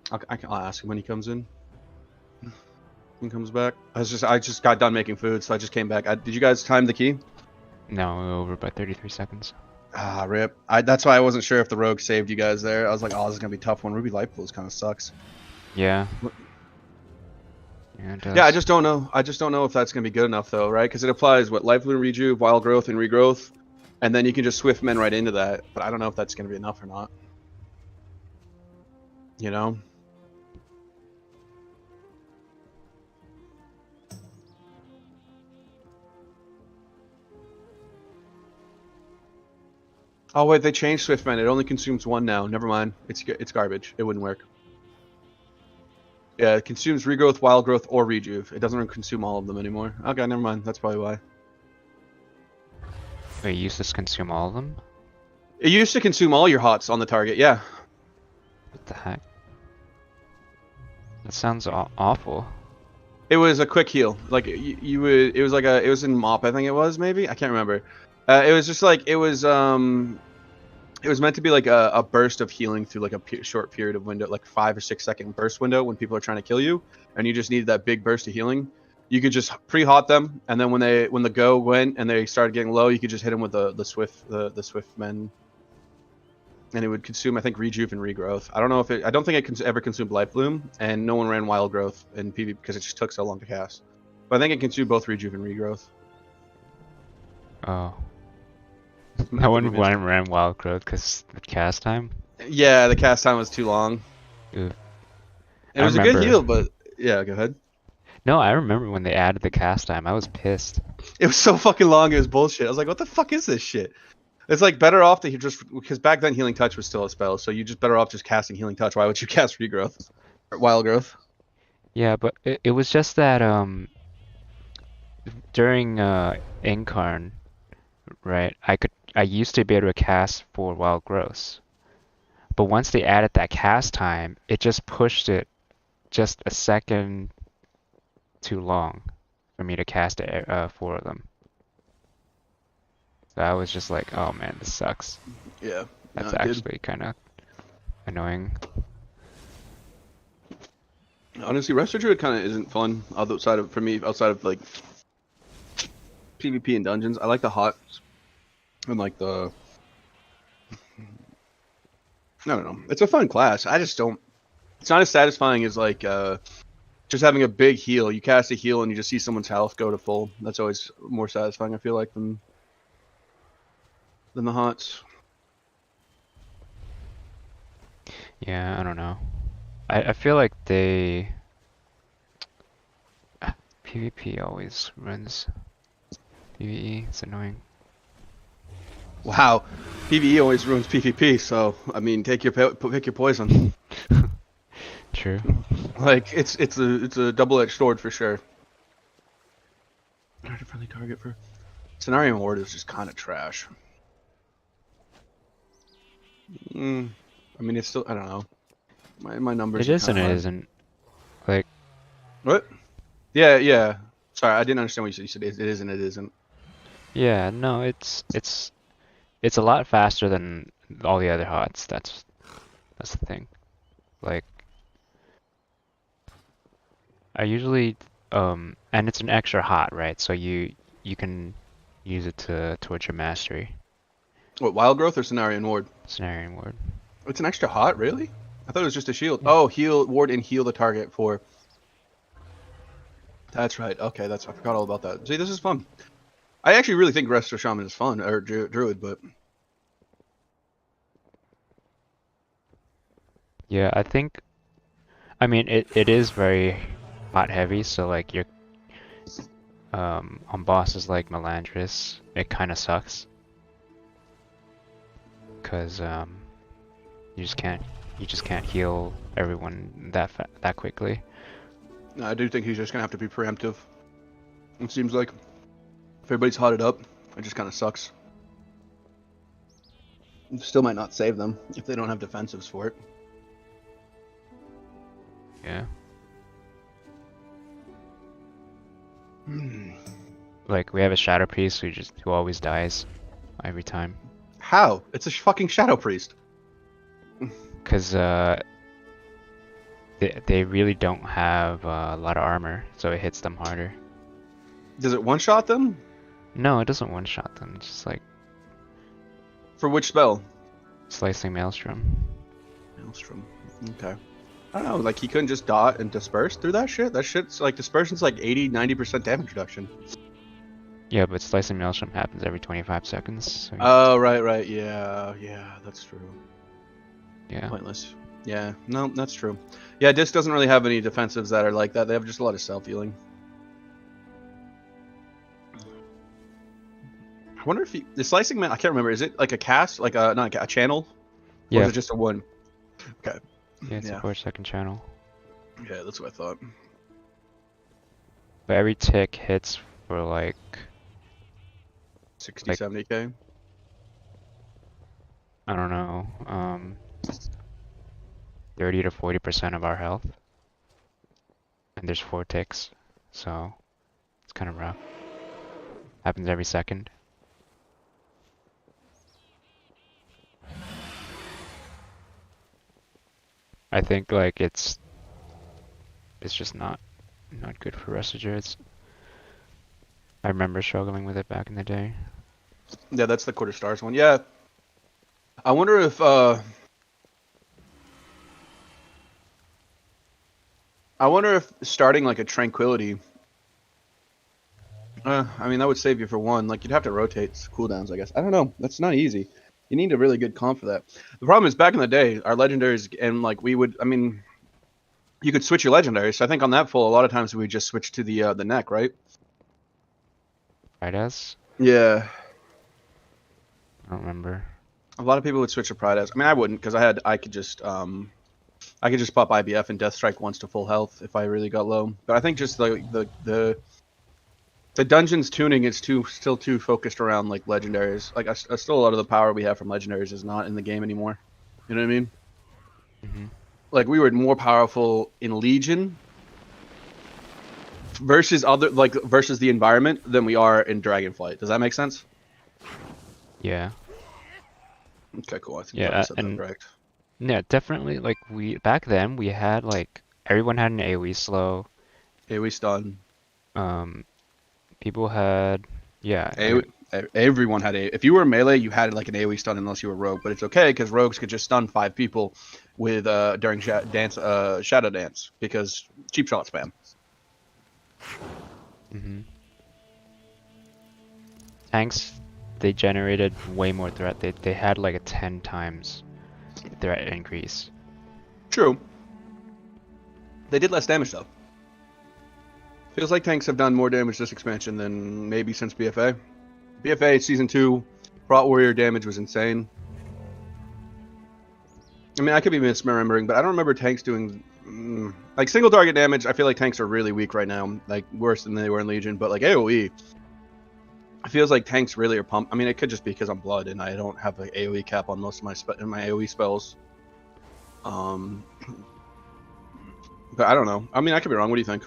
[SPEAKER 10] I'll ask him when he comes in. When he comes back. I just got done making food, so I just came back. Did you guys time the key?
[SPEAKER 4] No, we're over by 33 seconds.
[SPEAKER 10] Ah, rip. That's why I wasn't sure if the rogue saved you guys there. I was like, oh, this is gonna be a tough one. Ruby Light Pools kind of sucks.
[SPEAKER 4] Yeah. Yeah, it does.
[SPEAKER 10] Yeah, I just don't know. I just don't know if that's gonna be good enough though, right? Because it applies Life Bloom, Rejuve, Wild Growth, and Regrowth, and then you can just Swift Men right into that. But I don't know if that's gonna be enough or not. You know. Oh wait, they changed Swiftman. It only consumes one now. Never mind. It's garbage. It wouldn't work. Yeah, it consumes Regrowth, Wild Growth, or Rejuve. It doesn't consume all of them anymore. Okay, never mind. That's probably why.
[SPEAKER 4] Wait, you used to consume all of them?
[SPEAKER 10] It used to consume all your hots on the target. Yeah.
[SPEAKER 4] What the heck? That sounds awful.
[SPEAKER 10] It was a quick heal. Like you would. It was like it was in Mop. I think it was maybe. I can't remember. It was just like it was meant to be like a burst of healing through like a short period of window, like 5 or 6 second burst window when people are trying to kill you, and you just needed that big burst of healing. You could just pre-hot them, and then when the go went and they started getting low, you could just hit them with the swift men, and it would consume, I think, Rejuve and Regrowth. I don't know if I don't think it ever consumed Life Bloom, and no one ran Wild Growth in PvP because it just took so long to cast. But I think it consumed both Rejuve and Regrowth.
[SPEAKER 4] Oh. No one ran Wild Growth because the cast time?
[SPEAKER 10] Yeah, the cast time was too long.
[SPEAKER 4] Ooh.
[SPEAKER 10] It was a good heal, but yeah, go ahead.
[SPEAKER 4] No, I remember when they added the cast time. I was pissed.
[SPEAKER 10] It was so fucking long, it was bullshit. I was like, what the fuck is this shit? It's like better off to just, because back then Healing Touch was still a spell, so you just better off just casting Healing Touch. Why would you cast Regrowth? Or Wild Growth?
[SPEAKER 4] Yeah, but it was just that during Incarn, right, I used to be able to cast for Wild Growth. But once they added that cast time, it just pushed it just a second too long for me to cast 4 of them. So I was just like, oh man, this sucks.
[SPEAKER 10] Yeah.
[SPEAKER 4] That's
[SPEAKER 10] no, it did.
[SPEAKER 4] actually kind of annoying.
[SPEAKER 10] Honestly, Resto Druid kind of isn't fun outside of, for me, outside of like PvP and dungeons. I like the hots and like the, I don't know. It's a fun class. I just don't, it's not as satisfying as like just having a big heal. You cast a heal and you just see someone's health go to full. That's always more satisfying, I feel like, than the hots.
[SPEAKER 4] Yeah, I don't know. I feel like they PvP always runs PvE. It's annoying.
[SPEAKER 10] Wow, PvE always ruins PvP. So I mean, pick your poison.
[SPEAKER 4] True.
[SPEAKER 10] Like it's a double-edged sword for sure. Not a friendly target for Cenarian Ward is just kind of trash. I mean, it's still, I don't know. My numbers.
[SPEAKER 4] It is and
[SPEAKER 10] kinda
[SPEAKER 4] it
[SPEAKER 10] high.
[SPEAKER 4] isn't. Like,
[SPEAKER 10] What? Yeah. Sorry, I didn't understand what you said. You said it is and it isn't.
[SPEAKER 4] yeah, no, it's a lot faster than all the other hots. That's the thing. Like, I usually and it's an extra hot, right? So you can use it towards your mastery.
[SPEAKER 10] What, Wild Growth or Cenarian Ward?
[SPEAKER 4] Scenario ward.
[SPEAKER 10] It's an extra hot, really? I thought it was just a shield. Oh, heal ward and heal the target for. That's right. Okay, I forgot all about that. See, this is fun. I actually really think Resto Shaman is fun, or Druid, but
[SPEAKER 4] Yeah, I mean it is very hot heavy, so like you're on bosses like Melandris, it kind of sucks. Cause you just can't heal everyone that quickly.
[SPEAKER 10] I do think he's just gonna have to be preemptive. It seems like if everybody's hotted up, it just kind of sucks. Still might not save them if they don't have defensives for it.
[SPEAKER 4] Yeah. Like we have a Shadow Priest who always dies every time.
[SPEAKER 10] How? It's a fucking Shadow Priest.
[SPEAKER 4] Cause they really don't have a lot of armor, so it hits them harder.
[SPEAKER 10] Does it one-shot them?
[SPEAKER 4] No, it doesn't one-shot them. It's just like
[SPEAKER 10] For which spell?
[SPEAKER 4] Slicing Maelstrom.
[SPEAKER 10] Maelstrom. Okay. I don't know, like he couldn't just dot and disperse through that shit? That shit's like, dispersion's like 80-90% damage reduction.
[SPEAKER 4] Yeah, but Slicing Maelstrom happens every 25 seconds. So
[SPEAKER 10] Oh, right. Yeah, that's true.
[SPEAKER 4] yeah.
[SPEAKER 10] Pointless. Yeah, no, that's true. Yeah, Disc doesn't really have any defensives that are like that. They have just a lot of self-healing. I wonder if the Slicing Man, I can't remember, is it like a cast? Like a, not a channel? Or
[SPEAKER 4] Yeah.
[SPEAKER 10] is it just a one? Okay.
[SPEAKER 4] Yeah, it's a 4-second channel.
[SPEAKER 10] Yeah, that's what I thought.
[SPEAKER 4] But every tick hits for like
[SPEAKER 10] 60,
[SPEAKER 4] Like-
[SPEAKER 10] 70k?
[SPEAKER 4] I don't know, 30 to 40% of our health. And there's 4 ticks, so it's kind of rough. Happens every second. I think like it's just not good for Restorages. I remember struggling with it back in the day.
[SPEAKER 10] Yeah, that's the Quarter Stars one. Yeah. I wonder if starting like a Tranquility, I mean that would save you for one. Like you'd have to rotate cooldowns, I guess. I don't know. That's not easy. You need a really good comp for that. The problem is back in the day, our legendaries and like we would, I mean, you could switch your legendaries. So I think on that full, a lot of times we would just switch to the neck, right?
[SPEAKER 4] Right as?
[SPEAKER 10] Yeah.
[SPEAKER 4] I don't remember.
[SPEAKER 10] A lot of people would switch to Pride as. I mean, I wouldn't because I could just pop IBF and Death Strike once to full health if I really got low. But I think just the dungeons tuning is still too focused around like legendaries. Like still a lot of the power we have from legendaries is not in the game anymore. You know what I mean?
[SPEAKER 4] Mm-hmm.
[SPEAKER 10] Like we were more powerful in Legion versus the environment than we are in Dragonflight. Does that make sense?
[SPEAKER 4] Yeah.
[SPEAKER 10] Okay, cool. I think
[SPEAKER 4] Yeah,
[SPEAKER 10] I said that
[SPEAKER 4] and
[SPEAKER 10] correct.
[SPEAKER 4] yeah, definitely. Like back then we had like everyone had an AoE slow.
[SPEAKER 10] AoE stun.
[SPEAKER 4] Um, people had yeah.
[SPEAKER 10] Everyone had a. If you were melee, you had like an AoE stun unless you were rogue, but it's okay because rogues could just stun 5 people with during shadow dance because cheap shot spam.
[SPEAKER 4] hmm Tanks, they generated way more threat. They had like a 10 times threat increase.
[SPEAKER 10] True. They did less damage though. Feels like tanks have done more damage this expansion than maybe since BFA. BFA season 2, Prot Warrior damage was insane. I mean, I could be misremembering, but I don't remember tanks doing like single target damage. I feel like tanks are really weak right now, like worse than they were in Legion. But like AOE, it feels like tanks really are pumped. I mean, it could just be because I'm blood and I don't have an AOE cap on most of my AOE spells. But I don't know. I mean, I could be wrong. What do you think?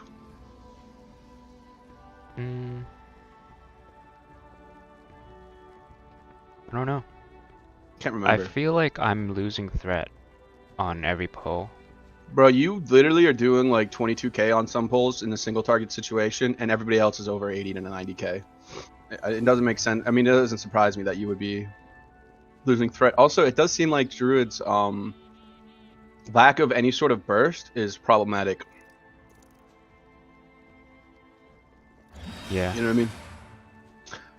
[SPEAKER 4] I don't know.
[SPEAKER 10] Can't remember.
[SPEAKER 4] I feel like I'm losing threat on every pull.
[SPEAKER 10] Bro, you literally are doing like 22k on some pulls in a single target situation, and everybody else is over 80 to 90k. It doesn't make sense. I mean, it doesn't surprise me that you would be losing threat. Also, it does seem like Druid's lack of any sort of burst is problematic.
[SPEAKER 4] Yeah.
[SPEAKER 10] You know what I mean?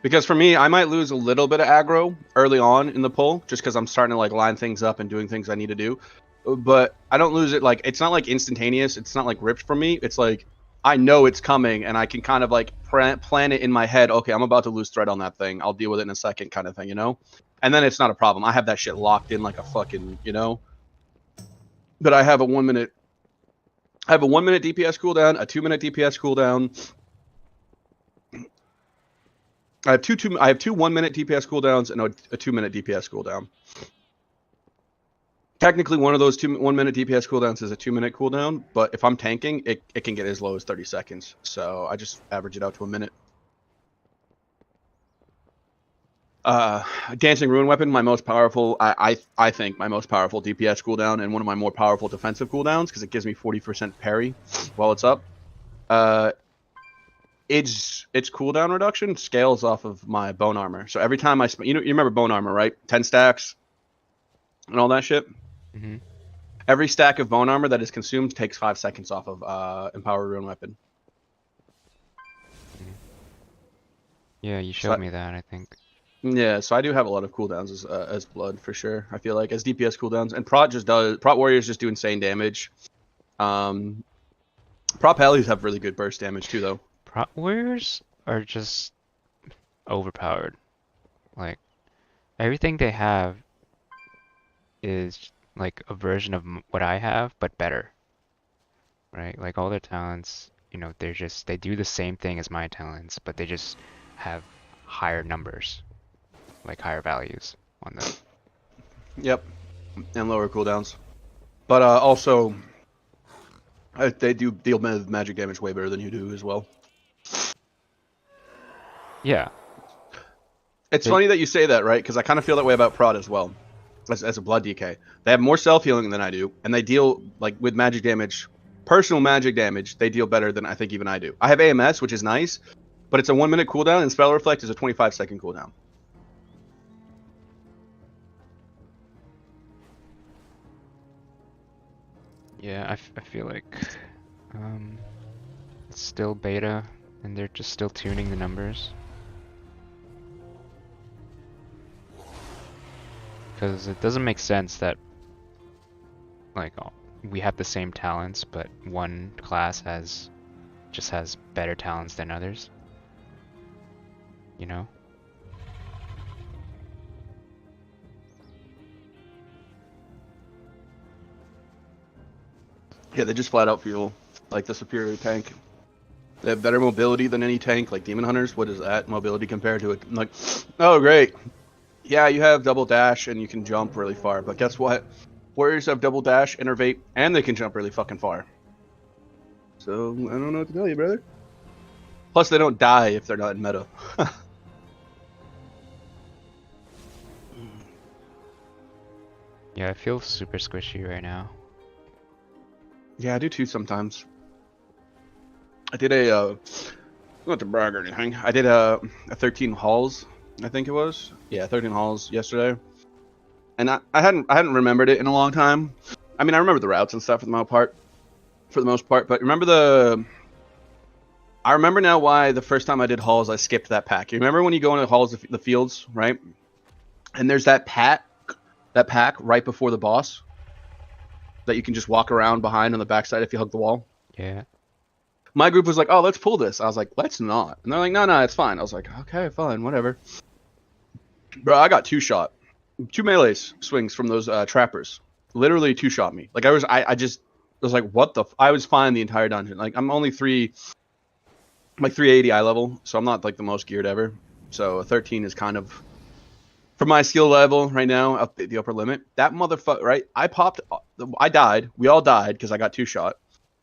[SPEAKER 10] Because for me, I might lose a little bit of aggro early on in the pull, just because I'm starting to like line things up and doing things I need to do. But I don't lose it like, it's not like instantaneous. It's not like ripped from me. It's like, I know it's coming and I can kind of like plan it in my head. Okay, I'm about to lose threat on that thing. I'll deal with it in a second kind of thing, you know? And then it's not a problem. I have that shit locked in like a fucking, you know? But I have a 1 minute, DPS cooldown, a 2 minute DPS cooldown. I have two 1 minute DPS cooldowns and a 2 minute DPS cooldown. Technically, one of those 1 minute DPS cooldowns is a 2 minute cooldown, but if I'm tanking, it can get as low as 30 seconds. So I just average it out to a minute. Dancing Ruin Weapon, my most powerful, I think my most powerful DPS cooldown and one of my more powerful defensive cooldowns because it gives me 40% parry while it's up. Its cooldown reduction scales off of my bone armor. So every time you remember bone armor, right? 10 stacks and all that shit.
[SPEAKER 4] Mm-hmm.
[SPEAKER 10] Every stack of bone armor that is consumed takes 5 seconds off of Empower Ruin Weapon.
[SPEAKER 4] Yeah, you showed me that, I think.
[SPEAKER 10] Yeah, so I do have a lot of cooldowns as blood for sure. I feel like as DPS cooldowns, and Prot Warriors just do insane damage. Prot Pallies have really good burst damage too, though.
[SPEAKER 4] Prot Warriors are just overpowered. Like everything they have is like a version of what I have, but better. Right? Like all their talents, you know, they do the same thing as my talents, but they just have higher numbers, like higher values on them.
[SPEAKER 10] Yep, and lower cooldowns. But also, they do deal magic damage way better than you do as well.
[SPEAKER 4] Yeah.
[SPEAKER 10] It's funny that you say that, right? Because I kind of feel that way about Prot as well, as a blood DK. They have more self-healing than I do, and they deal, like, with magic damage, personal magic damage, they deal better than I think even I do. I have AMS, which is nice, but it's a 1 minute cooldown, and Spell Reflect is a 25-second cooldown.
[SPEAKER 4] Yeah, I feel like it's still beta, and they're just still tuning the numbers. Because it doesn't make sense that, like, we have the same talents, but one class just has better talents than others. You know?
[SPEAKER 10] Yeah, they just flat out feel like the superior tank. They have better mobility than any tank, like Demon Hunters. What is that mobility compared to it? Like, oh great, yeah, you have double dash and you can jump really far, but guess what? Warriors have double dash, innervate, and they can jump really fucking far. So I don't know what to tell you, brother. Plus, they don't die if they're not in meta.
[SPEAKER 4] Yeah, I feel super squishy right now.
[SPEAKER 10] Yeah, I do too sometimes. I did a not to brag or anything. I did a 13 halls, I think it was. Yeah, 13 halls yesterday, and I hadn't remembered it in a long time. I mean, I remember the routes and stuff for the most part, but I remember now why the first time I did halls I skipped that pack. You remember when you go into halls, the fields, right? And there's that pack right before the boss that you can just walk around behind on the backside if you hug the wall.
[SPEAKER 4] Yeah.
[SPEAKER 10] My group was like, "Oh, let's pull this." I was like, "Let's not," and they're like, "No, it's fine." I was like, "Okay, fine, whatever." Bro, I got two melee swings from those trappers. Literally two shot me. Like I just was like, "What the?" I was fine the entire dungeon. Like I'm only 380 eye level, so I'm not like the most geared ever. So a 13 is kind of, for my skill level right now, up the upper limit. That motherfucker, right? I died. We all died because I got two shot.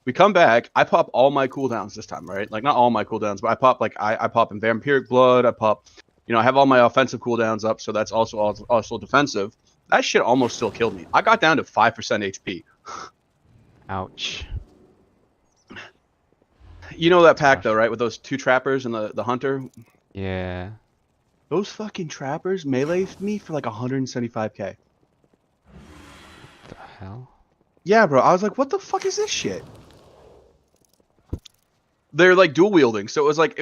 [SPEAKER 10] We come back. I pop all my cooldowns this time, right? Like not all my cooldowns, but I pop I pop in vampiric blood. I pop, I have all my offensive cooldowns up, so that's also defensive. That shit almost still killed me. I got down to 5% HP.
[SPEAKER 4] Ouch.
[SPEAKER 10] You know that pack though, right? With those two trappers and the hunter.
[SPEAKER 4] Yeah.
[SPEAKER 10] Those fucking trappers meleeed me for like 175k.
[SPEAKER 4] The hell?
[SPEAKER 10] Yeah, bro. I was like, what the fuck is this shit? They're like dual wielding, so it was like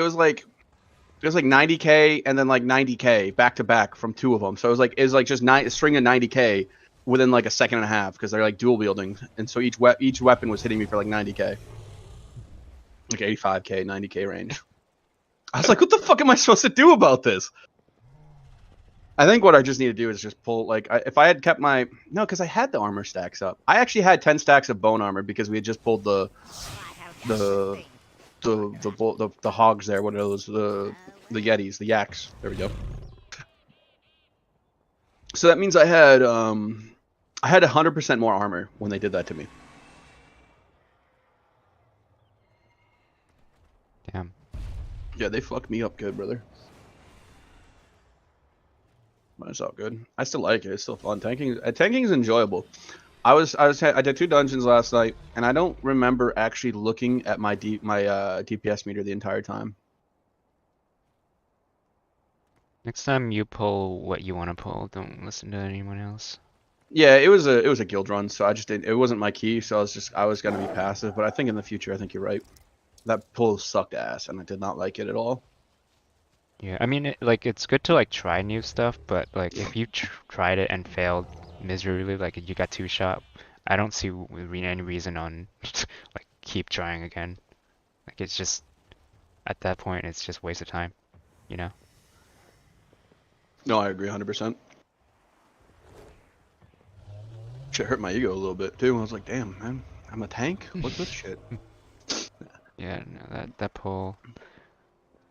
[SPEAKER 10] 90k and then like 90k back to back from two of them. So it was like just a string of 90k within like a second and a half because they're like dual wielding, and so each weapon was hitting me for like 90k, like 85k, 90k range. I was like, what the fuck am I supposed to do about this? I think what I just need to do is just pull, like, if I had kept no, because I had the armor stacks up. I actually had 10 stacks of bone armor because we had just pulled the hogs there. What are those? The yetis, the yaks. There we go. So that means I had 100% more armor when they did that to me.
[SPEAKER 4] Damn.
[SPEAKER 10] Yeah, they fucked me up good, brother. But it's all good. I still like it. It's still fun. Tanking is enjoyable. I did 2 dungeons last night, and I don't remember actually looking at my DPS meter the entire time.
[SPEAKER 4] Next time you pull what you want to pull, don't listen to anyone else.
[SPEAKER 10] Yeah, it was a guild run, so I just didn't. It wasn't my key, so I was gonna be passive. But I think in the future, I think you're right. That pull sucked ass, and I did not like it at all.
[SPEAKER 4] Yeah, I mean, it's good to like try new stuff, but like if you tried it and failed miserably, like you got 2 shot, I don't see any reason on like keep trying again. Like it's just at that point, it's just waste of time, you know?
[SPEAKER 10] No, I agree 100%. Shit hurt my ego a little bit too. I was like, damn, man, I'm a tank. What's this shit?
[SPEAKER 4] Yeah, no, that pull.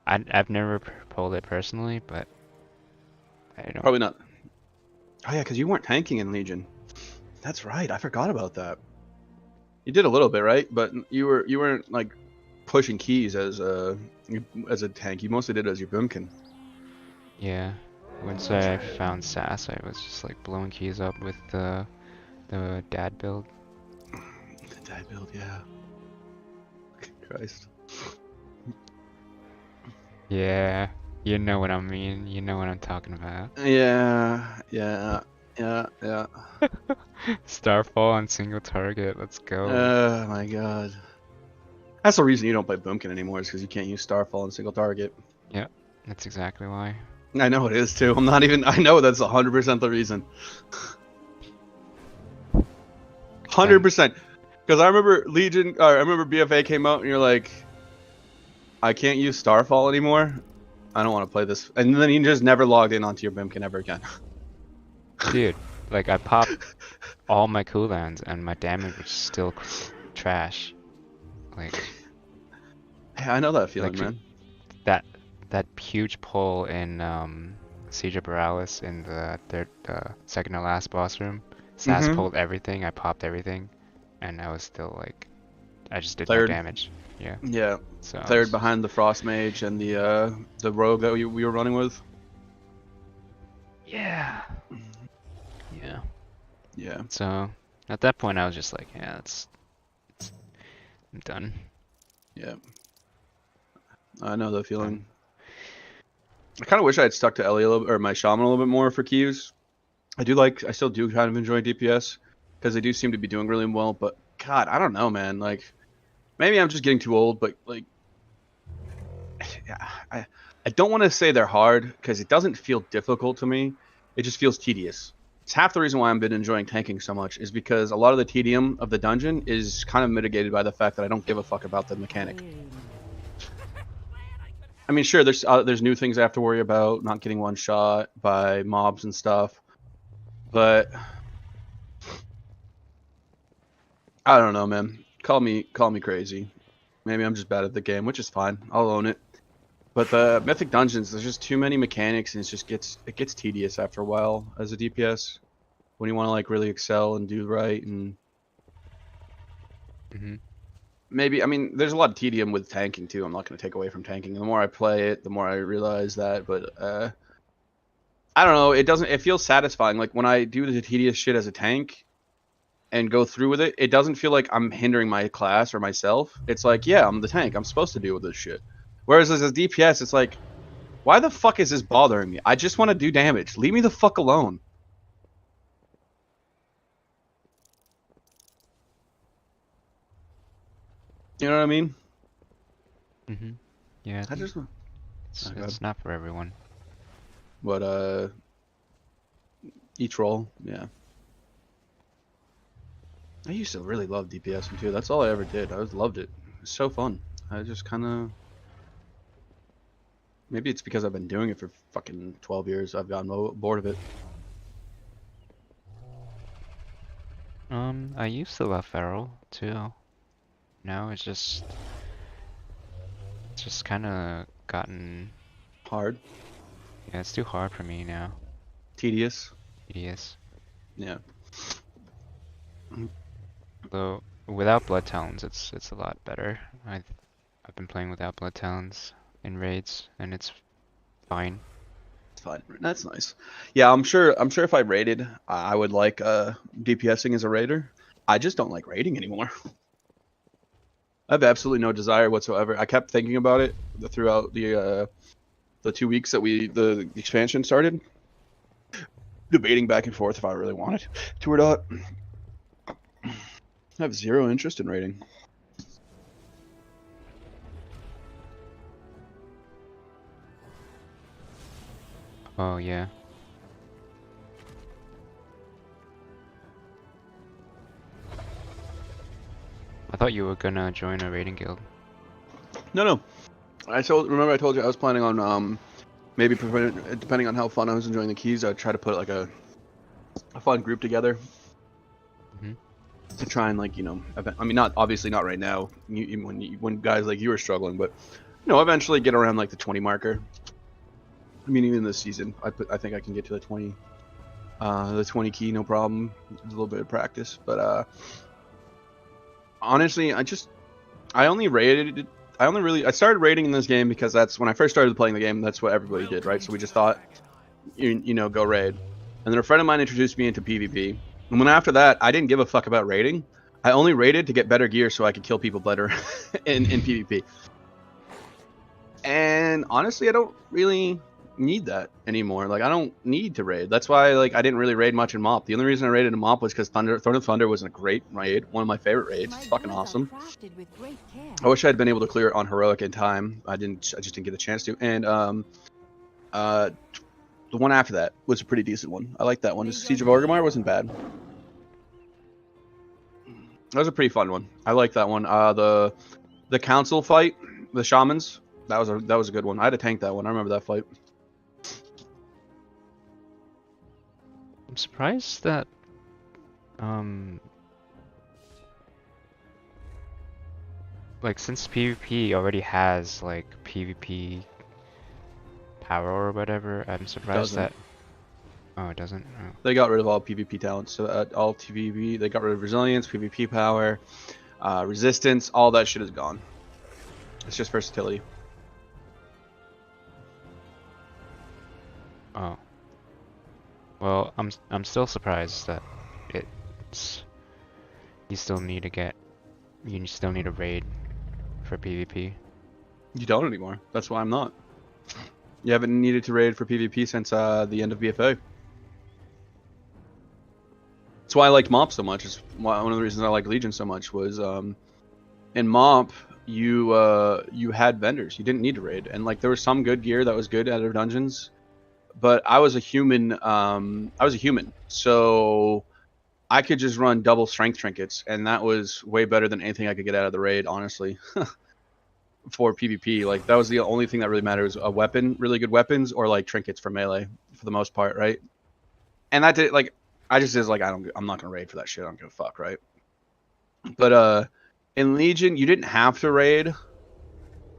[SPEAKER 4] I've never pulled it personally, but I don't.
[SPEAKER 10] Probably not. Oh yeah, because you weren't tanking in Legion. That's right. I forgot about that. You did a little bit, right? But you weren't like pushing keys as a tank. You mostly did it as your boomkin.
[SPEAKER 4] Yeah. Once I found SAS, I was just like blowing keys up with the dad build.
[SPEAKER 10] The dad build, yeah. Christ.
[SPEAKER 4] Yeah, you know what I mean. You know what I'm talking about.
[SPEAKER 10] Yeah.
[SPEAKER 4] Starfall on single target. Let's go.
[SPEAKER 10] Oh my god. That's the reason you don't play Boomkin anymore, is because you can't use Starfall on single target.
[SPEAKER 4] Yep, that's exactly why.
[SPEAKER 10] I know it is too. I know that's 100% the reason. 100%. Because I remember I remember BFA came out and you're like, I can't use Starfall anymore. I don't want to play this. And then you just never logged in onto your Boomkin ever again.
[SPEAKER 4] Dude, like I popped all my cooldowns and my damage was still trash. Like,
[SPEAKER 10] hey, I know that feeling,
[SPEAKER 4] like,
[SPEAKER 10] man.
[SPEAKER 4] That huge pull in Siege of Borealis in the second to last boss room. SAS pulled everything, I popped everything, and I was still like, I just did no damage. Yeah.
[SPEAKER 10] Yeah.
[SPEAKER 4] So
[SPEAKER 10] third behind the Frost Mage and the rogue that we were running with.
[SPEAKER 4] Yeah. Yeah.
[SPEAKER 10] Yeah.
[SPEAKER 4] So at that point, I was just like, yeah, I'm done.
[SPEAKER 10] Yeah. I know the feeling. I kind of wish I had stuck to Ellie a little, or my shaman a little bit more for Qs. I still do kind of enjoy DPS because they do seem to be doing really well. But God, I don't know, man. Like, maybe I'm just getting too old. But like, yeah, I don't want to say they're hard because it doesn't feel difficult to me. It just feels tedious. It's half the reason why I've been enjoying tanking so much is because a lot of the tedium of the dungeon is kind of mitigated by the fact that I don't give a fuck about the mechanic. I mean, sure, there's new things I have to worry about, not getting one shot by mobs and stuff, but I don't know, man. Call me crazy. Maybe I'm just bad at the game, which is fine. I'll own it. But the Mythic dungeons, there's just too many mechanics, and it gets tedious after a while as a DPS when you want to like really excel and do right and maybe, I mean, there's a lot of tedium with tanking too. I'm not going to take away from tanking. The more I play it, the more I realize that. But I don't know. It feels satisfying. Like when I do the tedious shit as a tank and go through with it, it doesn't feel like I'm hindering my class or myself. It's like, yeah, I'm the tank. I'm supposed to deal with this shit. Whereas as a DPS, it's like, why the fuck is this bothering me? I just want to do damage. Leave me the fuck alone. You know what I mean?
[SPEAKER 4] Yeah.
[SPEAKER 10] I just.
[SPEAKER 4] It's not for everyone.
[SPEAKER 10] But each role, yeah. I used to really love DPSing too. That's all I ever did. I loved it. It's so fun. I just kind of. Maybe it's because I've been doing it for fucking 12 years. I've gotten bored of it.
[SPEAKER 4] I used to love Feral too. Now it's just kind of gotten
[SPEAKER 10] hard.
[SPEAKER 4] Yeah, it's too hard for me now.
[SPEAKER 10] Tedious. Yeah.
[SPEAKER 4] Though without Blood Talons, it's a lot better. I've been playing without Blood Talons in raids, and it's fine.
[SPEAKER 10] It's fine. That's nice. Yeah, I'm sure if I raided, I would like DPSing as a raider. I just don't like raiding anymore. I have absolutely no desire whatsoever. I kept thinking about it throughout the 2 weeks that the expansion started, debating back and forth if I really wanted to or not. I have zero interest in raiding.
[SPEAKER 4] Oh yeah. I thought you were gonna join a raiding guild.
[SPEAKER 10] No. Remember I told you I was planning on maybe depending on how fun I was enjoying the keys, I'd try to put like a fun group together to try and like, you know, I mean, not obviously not right now when guys like you are struggling, but you know, eventually get around like the 20 marker. I mean, even this season, I think I can get to the 20 key, no problem. A little bit of practice, but honestly, I started raiding in this game because that's when I first started playing the game. That's what everybody did, right? So we just thought, you know, go raid. And then a friend of mine introduced me into PvP. And then after that, I didn't give a fuck about raiding. I only raided to get better gear so I could kill people better in PvP. And honestly, I don't really need that anymore. Like, I don't need to raid. That's why like I didn't really raid much in MoP. The only reason I raided in MoP was because Throne of Thunder was a great raid, one of my favorite raids. It's fucking awesome. I wish I had been able to clear it on heroic in time. I just didn't get the chance to. And the one after that was a pretty decent one. I like that one. Siege of Orgrimmar wasn't bad. That was a pretty fun one. I like that one. The council fight, the shamans, that was a good one. I had to tank that one. I remember that fight.
[SPEAKER 4] I'm surprised that like since PvP already has like PvP power or whatever, I'm surprised that it doesn't. Oh.
[SPEAKER 10] They got rid of all PvP talents. So all PvP, they got rid of resilience, PvP power, resistance, all that shit is gone. It's just versatility.
[SPEAKER 4] Oh. Well, I'm still surprised that it's you still need to get you still need a raid for PvP.
[SPEAKER 10] You don't anymore. That's why I'm not. You haven't needed to raid for PvP since the end of BFA. That's why I liked MOP so much. Is why one of the reasons I liked Legion so much was in MOP you had vendors. You didn't need to raid, and like there was some good gear that was good out of dungeons, but I was a human. So I could just run double strength trinkets, and that was way better than anything I could get out of the raid, honestly. For PvP, like that was the only thing that really mattered, was a weapon, really good weapons, or like trinkets for melee for the most part, right? And that did like I just is like I'm not gonna raid for that shit. I don't give a fuck, right? But in Legion, you didn't have to raid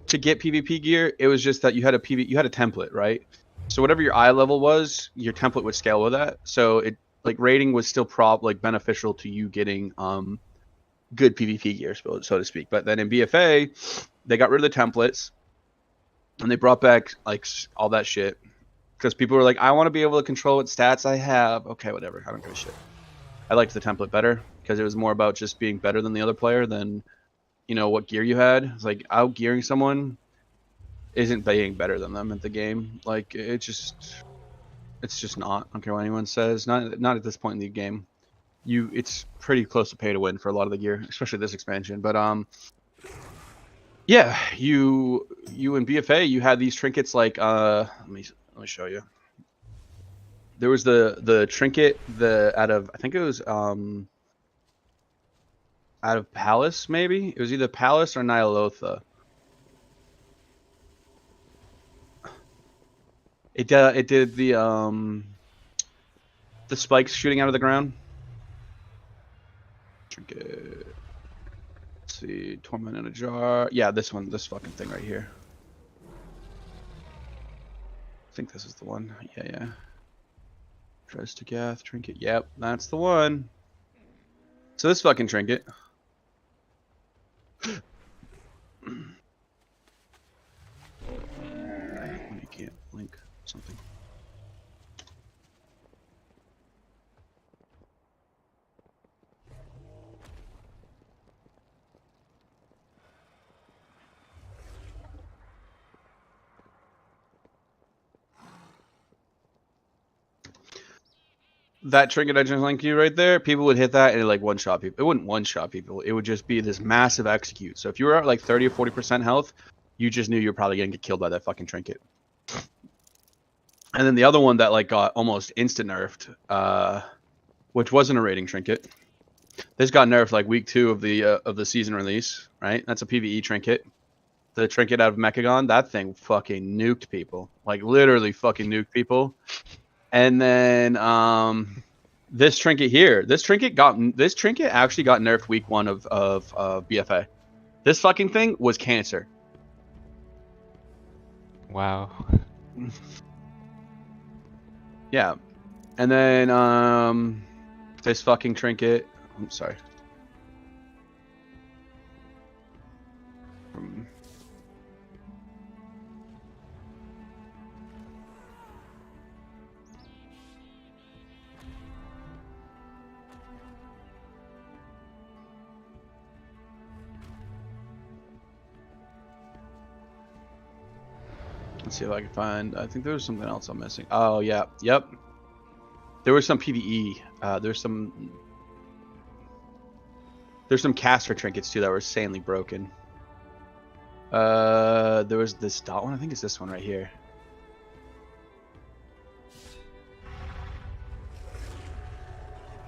[SPEAKER 10] to get PvP gear. It was just that you had a template, right? So whatever your eye level was, your template would scale with that. So it like raiding was still beneficial to you getting good PvP gear, so to speak. But then in BFA, they got rid of the templates, and they brought back like all that shit because people were like, I want to be able to control what stats I have. Okay, whatever. I don't give a shit. I liked the template better because it was more about just being better than the other player than, you know, what gear you had. It's like out gearing someone isn't being better than them at the game. Like it's just not. I don't care what anyone says. Not at this point in the game. It's pretty close to pay to win for a lot of the gear, especially this expansion. But yeah, you in BFA you had these trinkets like let me show you. There was the trinket out of I think it was out of Palace, maybe it was either Palace or Nyalotha. It did the spikes shooting out of the ground. Trinket. Let's see, Torment in a Jar. Yeah, this fucking thing right here. I think this is the one. Yeah. Tries to Gath trinket. Yep, that's the one. So this fucking trinket. You can't link something. That trinket I just linked you right there, people would hit that and it like one-shot people. It wouldn't one-shot people. It would just be this massive execute. So if you were at like 30 or 40% health, you just knew you were probably going to get killed by that fucking trinket. And then the other one that like got almost instant nerfed, which wasn't a rating trinket. This got nerfed like week 2 of the season release, right? That's a PvE trinket. The trinket out of Mechagon, that thing fucking nuked people. Like literally fucking nuked people. And then this trinket here, this trinket actually got nerfed week 1 of BFA. This fucking thing was cancer.
[SPEAKER 4] Wow.
[SPEAKER 10] Yeah. And then this fucking trinket, I'm sorry. Let's see if I can find. I think there was something else I'm missing. Oh yeah, yep. There was some PVE. There's some caster trinkets too that were insanely broken. There was this dot one. I think it's this one right here.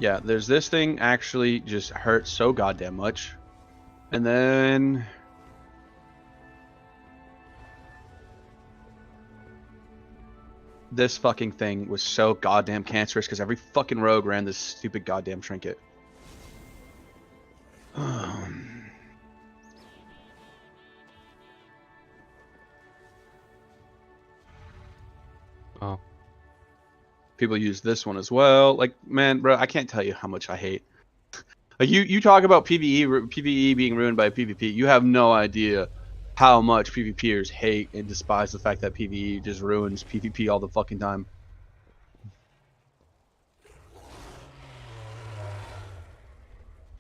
[SPEAKER 10] Yeah, there's this thing actually just hurts so goddamn much, and then. This fucking thing was so goddamn cancerous because every fucking rogue ran this stupid goddamn trinket.
[SPEAKER 4] Oh.
[SPEAKER 10] People use this one as well. Like, man, bro, I can't tell you how much I hate. Like, you talk about PvE being ruined by PvP. You have no idea how much PvPers hate and despise the fact that PvE just ruins PvP all the fucking time.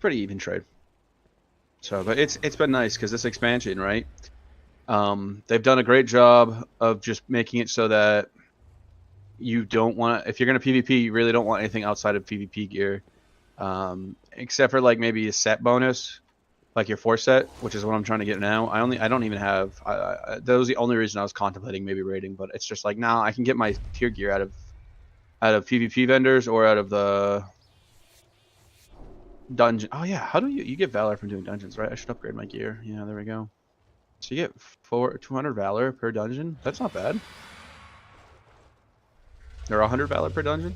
[SPEAKER 10] pretty even trade. So, but it's been nice because this expansion, right? They've done a great job of just making it so that you don't want to, if you're going to PvP, you really don't want anything outside of PvP gear, except for like maybe a set bonus, like your 4-set, which is what I'm trying to get now. I don't even have. That was the only reason I was contemplating maybe raiding, but it's just like now I can get my tier gear out of PvP vendors or out of the dungeon. Oh yeah, how do you get valor from doing dungeons, right? I should upgrade my gear. Yeah, there we go. So you get 200 valor per dungeon. That's not bad. There are 100 valor per dungeon.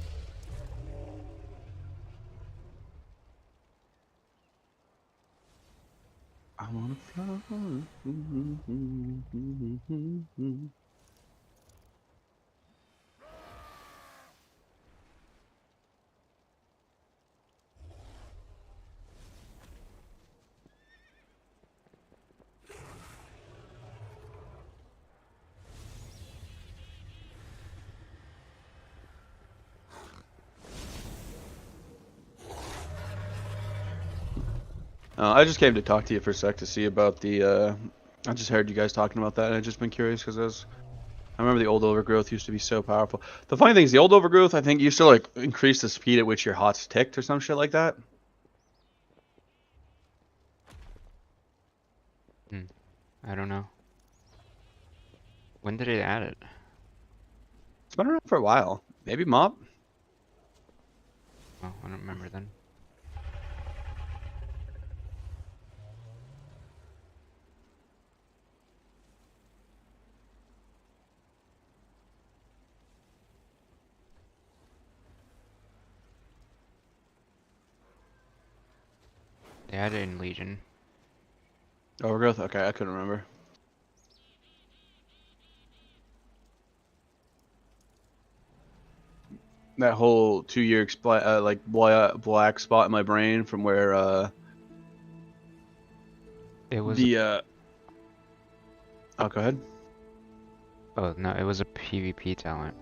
[SPEAKER 10] I wanna fly. I just came to talk to you for a sec to see about the. I just heard you guys talking about that, and I've just been curious because I remember the old overgrowth used to be so powerful. The funny thing is, the old overgrowth I think used to like increase the speed at which your hots ticked or some shit like that.
[SPEAKER 4] I don't know. When did it add it?
[SPEAKER 10] It's been around for a while. Maybe Mob.
[SPEAKER 4] Oh, I don't remember then. They had it in Legion.
[SPEAKER 10] Overgrowth? Okay, I couldn't remember. That whole 2-year like black spot in my brain from where
[SPEAKER 4] it was
[SPEAKER 10] the oh, go ahead.
[SPEAKER 4] Oh no, it was a PvP talent.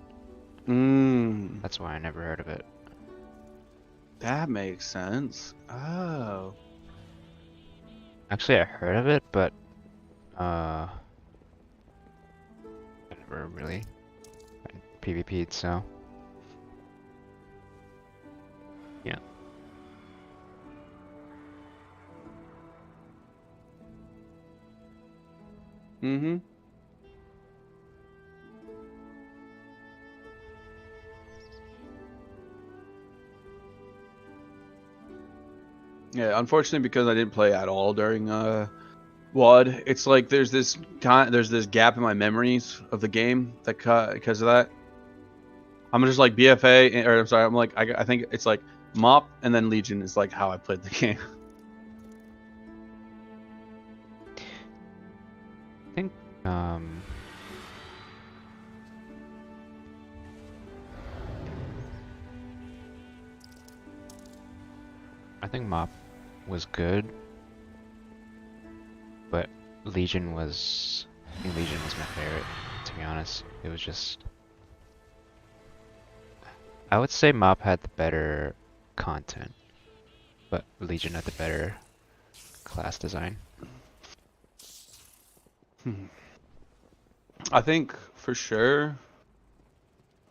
[SPEAKER 4] That's why I never heard of it.
[SPEAKER 10] That makes sense. Oh.
[SPEAKER 4] Actually, I heard of it, but I never really PvP'd, so yeah.
[SPEAKER 10] Yeah, unfortunately, because I didn't play at all during WOD, it's like there's this gap in my memories of the game that because of that. I'm just like BFA, or I'm sorry, I'm like I think it's like MOP and then Legion is like how I played the game.
[SPEAKER 4] I think I think MOP was good, but Legion was I think Legion was my favorite, to be honest. It was just I would say MOP had the better content, but Legion had the better class design.
[SPEAKER 10] I think for sure.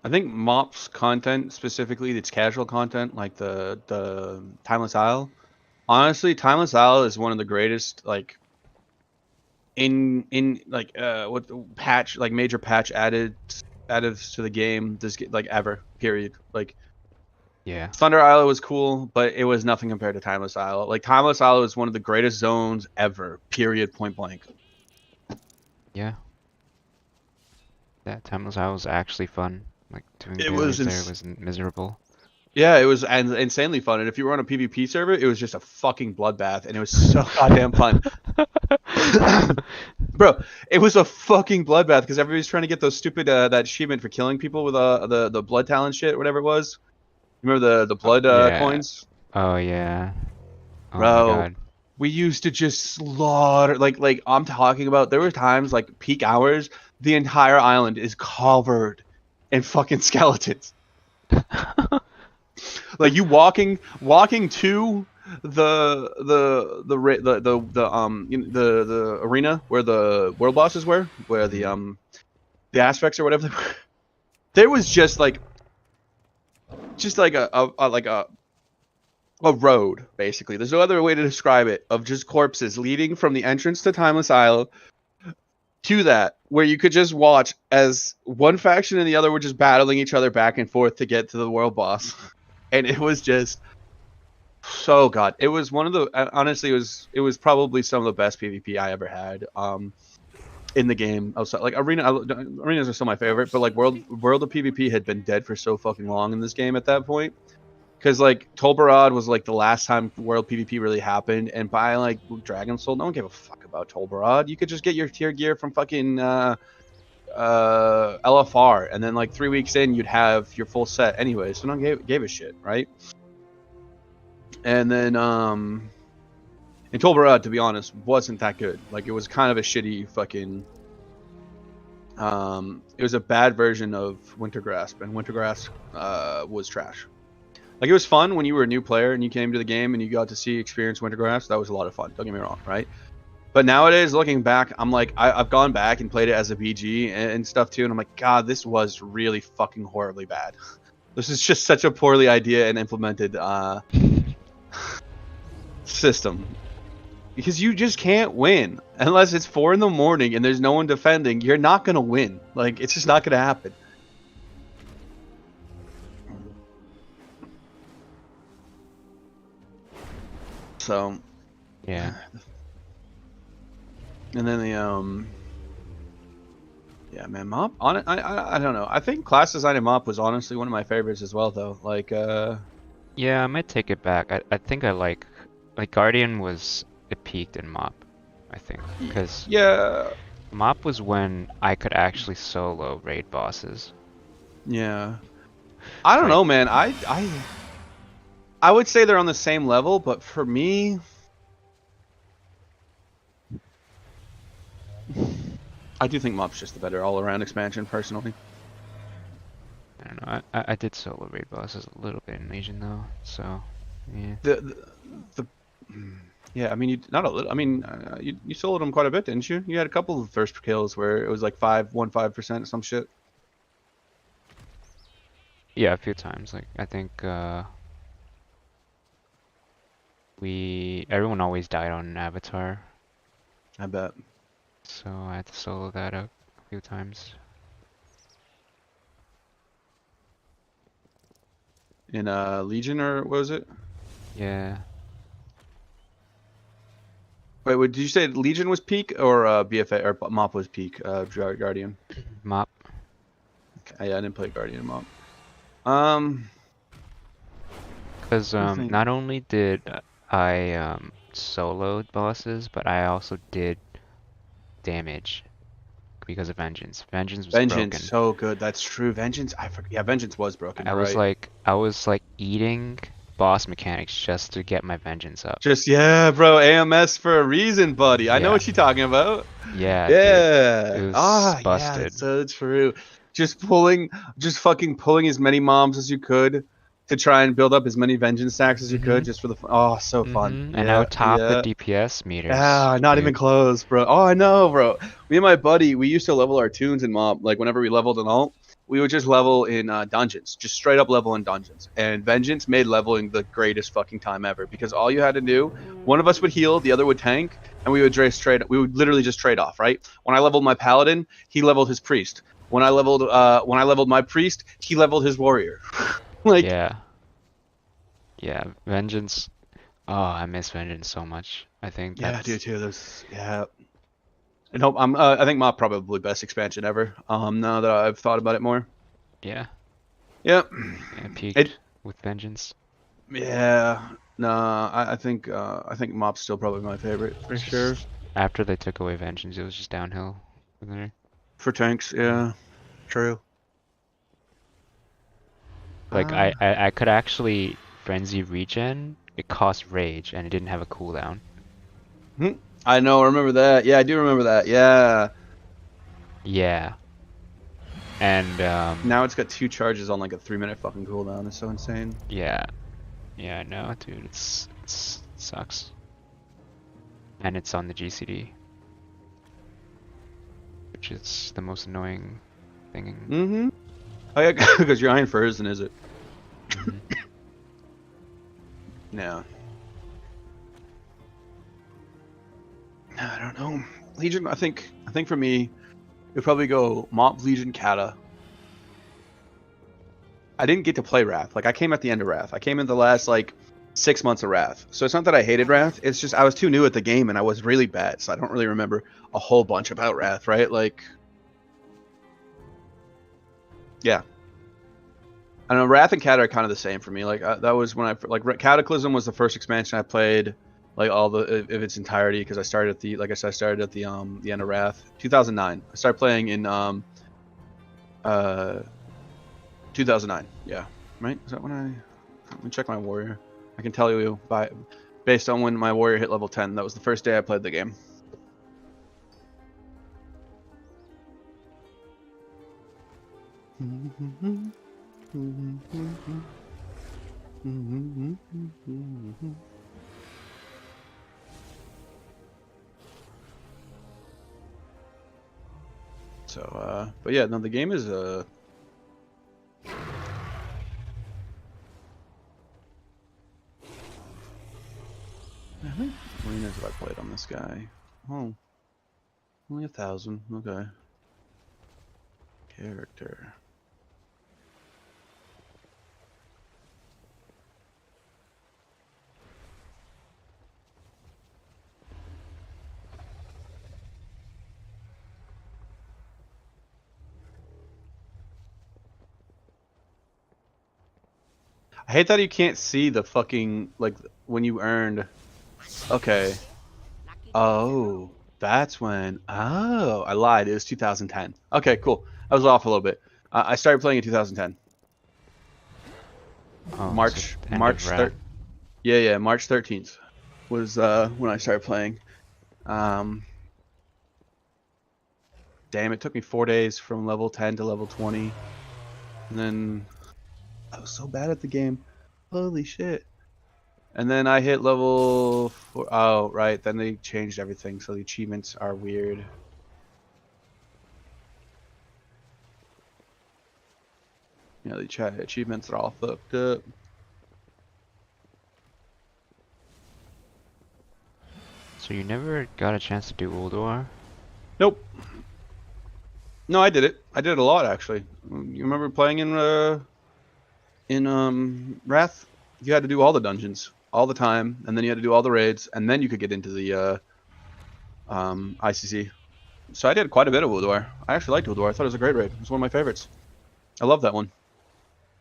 [SPEAKER 10] I think MOP's content, specifically its casual content, like the Timeless Isle. Honestly, Timeless Isle is one of the greatest like in like what patch like major patch additives to the game like ever. Period. Like
[SPEAKER 4] Yeah.
[SPEAKER 10] Thunder Isle was cool, but it was nothing compared to Timeless Isle. Like Timeless Isle is one of the greatest zones ever. Period. Point blank.
[SPEAKER 4] Yeah. That Timeless Isle was actually fun. Like doing
[SPEAKER 10] It
[SPEAKER 4] dailies
[SPEAKER 10] was
[SPEAKER 4] there was miserable.
[SPEAKER 10] Yeah, it was insanely fun. And if you were on a PvP server, it was just a fucking bloodbath, and it was so goddamn fun. Bro, it was a fucking bloodbath because everybody's trying to get those stupid that achievement for killing people with the blood talent shit, whatever it was. Remember the blood
[SPEAKER 4] Yeah.
[SPEAKER 10] coins?
[SPEAKER 4] Oh yeah. Oh
[SPEAKER 10] Bro,
[SPEAKER 4] my god.
[SPEAKER 10] we used to just slaughter like I'm talking about. There were times like peak hours, the entire island is covered in fucking skeletons. Like you walking to the arena where the world bosses were, where the aspects or whatever they were, there was just like a road, basically. There's no other way to describe it, of just corpses leading from the entrance to Timeless Isle to that, where you could just watch as one faction and the other were just battling each other back and forth to get to the world boss. And it was just so god. It was one of the honestly it was probably some of the best PvP I ever had in the game. Outside, like arenas are still my favorite, but like world of PvP had been dead for so fucking long in this game at that point. Because, like, Tolbarad was, like, the last time World PvP really happened, and by, like, Dragon Soul, no one gave a fuck about Tolbarad. You could just get your tier gear from fucking LFR, and then, like, 3 weeks in, you'd have your full set anyway, so no one gave a shit, right? And then, and Tolbarad, to be honest, wasn't that good. Like, it was kind of a shitty fucking... it was a bad version of Wintergrasp, and Wintergrasp was trash. Like, it was fun when you were a new player and you came to the game and you got to experience Wintergrasp. That was a lot of fun. Don't get me wrong, right? But nowadays, looking back, I'm like, I've gone back and played it as a BG and stuff too, and I'm like, God, this was really fucking horribly bad. This is just such a poorly idea and implemented system. Because you just can't win. Unless it's 4 in the morning and there's no one defending, you're not going to win. Like, it's just not going to happen. So,
[SPEAKER 4] yeah.
[SPEAKER 10] And then the yeah, man, Mop. I don't know. I think class design in Mop was honestly one of my favorites as well, though. Like,
[SPEAKER 4] yeah, I might take it back. I think I like Guardian it peaked in Mop, I think, because
[SPEAKER 10] yeah,
[SPEAKER 4] Mop was when I could actually solo raid bosses.
[SPEAKER 10] Yeah, I don't know, man. I would say they're on the same level, but for me, I do think Mop's just the better all-around expansion, personally.
[SPEAKER 4] I don't know. I did solo raid bosses a little bit in Legion though, so yeah.
[SPEAKER 10] Yeah, I mean, you soloed them quite a bit, didn't you? You had a couple of first kills where it was like 15% some shit.
[SPEAKER 4] Yeah, a few times. Like, I think everyone always died on an avatar.
[SPEAKER 10] I bet.
[SPEAKER 4] So I had to solo that a few times.
[SPEAKER 10] In Legion, or what was it?
[SPEAKER 4] Yeah.
[SPEAKER 10] Wait, did you say Legion was peak or BFA or Mop was peak? Guardian.
[SPEAKER 4] Mop.
[SPEAKER 10] Okay, yeah, I didn't play Guardian Mop.
[SPEAKER 4] Because not only did I solo bosses, but I also did damage because of Vengeance. Vengeance was broken.
[SPEAKER 10] So good. That's true. Vengeance. I forgot. Yeah, Vengeance was broken.
[SPEAKER 4] I was like eating boss mechanics just to get my Vengeance up.
[SPEAKER 10] Yeah, bro. AMS for a reason, buddy. I know what you're talking about.
[SPEAKER 4] Yeah.
[SPEAKER 10] Yeah.
[SPEAKER 4] Dude, it was busted.
[SPEAKER 10] Yeah, so true. Just fucking pulling as many mobs as you could to try and build up as many Vengeance stacks as you could, just for the so fun.
[SPEAKER 4] And I would top the DPS meters.
[SPEAKER 10] Yeah, not even close, bro. Oh, I know, bro. Me and my buddy, we used to level our tunes in Mob. Like, whenever we leveled an alt, we would just level in dungeons. Just straight up level in dungeons. And Vengeance made leveling the greatest fucking time ever, because all you had to do, one of us would heal, the other would tank, and we would literally just trade off, right? When I leveled my Paladin, he leveled his Priest. When I leveled my Priest, he leveled his Warrior. Like,
[SPEAKER 4] yeah, Vengeance. Oh, I miss Vengeance so much. I think.
[SPEAKER 10] Yeah, I do too. And I think Mop probably best expansion ever. Now that I've thought about it more.
[SPEAKER 4] Yeah.
[SPEAKER 10] Yep.
[SPEAKER 4] Yeah, peaked with Vengeance.
[SPEAKER 10] Yeah. No, I think Mop's still probably my favorite for sure.
[SPEAKER 4] After they took away Vengeance, it was just downhill from there.
[SPEAKER 10] For tanks, yeah. True.
[SPEAKER 4] Like I could actually Frenzy regen. It cost Rage and it didn't have a cooldown.
[SPEAKER 10] I know. I remember that. Yeah, I do remember that. Yeah.
[SPEAKER 4] Yeah. And
[SPEAKER 10] now it's got 2 charges on like a 3-minute fucking cooldown. It's so insane.
[SPEAKER 4] Yeah. Yeah, I know, dude. It's sucks. And it's on the GCD, which is the most annoying thing.
[SPEAKER 10] Mm-hmm. Oh yeah, because you're Iron Furs, is it? No. I don't know. Legion, I think for me, it'd probably go Mop, Legion, Kata. I didn't get to play Wrath. Like, I came at the end of Wrath. I came in the last, like, 6 months of Wrath. So it's not that I hated Wrath. It's just I was too new at the game, and I was really bad. So I don't really remember a whole bunch about Wrath, right? Like, yeah. I don't know, Wrath and Kata are kind of the same for me. Like, that was when Cataclysm was the first expansion I played, like, all of its entirety, because I started at the, like I said, I started at the end of Wrath. 2009. I started playing in 2009. Yeah, right. Is that when let me check my warrior. I can tell you based on when my warrior hit level 10. That was the first day I played the game. So, but yeah, no, the game is how many arenas have I played on this guy? Oh, only 1,000. Okay. Character. I hate that you can't see the fucking, like, when you earned. Okay. Oh, that's when. Oh, I lied. It was 2010. Okay, cool. I was off a little bit. I started playing in 2010.
[SPEAKER 4] Oh,
[SPEAKER 10] March.
[SPEAKER 4] so
[SPEAKER 10] March 3rd. Yeah, March 13th was when I started playing. Damn, it took me 4 days from level 10 to level 20, and then I was so bad at the game. Holy shit. And then I hit level 4. Oh, right. Then they changed everything, so the achievements are weird. Yeah, the achievements are all fucked up.
[SPEAKER 4] So you never got a chance to do Ulduar?
[SPEAKER 10] Nope. No, I did it. I did it a lot, actually. You remember playing in Wrath? You had to do all the dungeons all the time, and then you had to do all the raids, and then you could get into the ICC. So I did quite a bit of Ulduar. I actually liked Ulduar. I thought it was a great raid. It was one of my favorites. I love that one.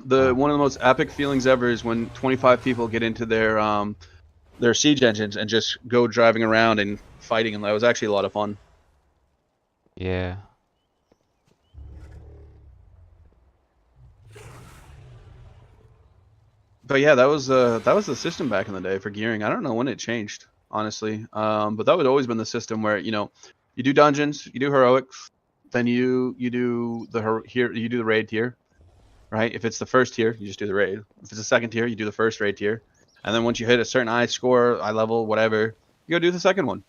[SPEAKER 10] One of the most epic feelings ever is when 25 people get into their siege engines and just go driving around and fighting, and that was actually a lot of fun.
[SPEAKER 4] Yeah.
[SPEAKER 10] But yeah, that was the system back in the day for gearing. I don't know when it changed, honestly. But that would always been the system where, you know, you do dungeons, you do heroics, then you do the raid tier, right? If it's the first tier, you just do the raid. If it's the second tier, you do the first raid tier, and then once you hit a certain eye score, eye level, whatever, you go do the second one.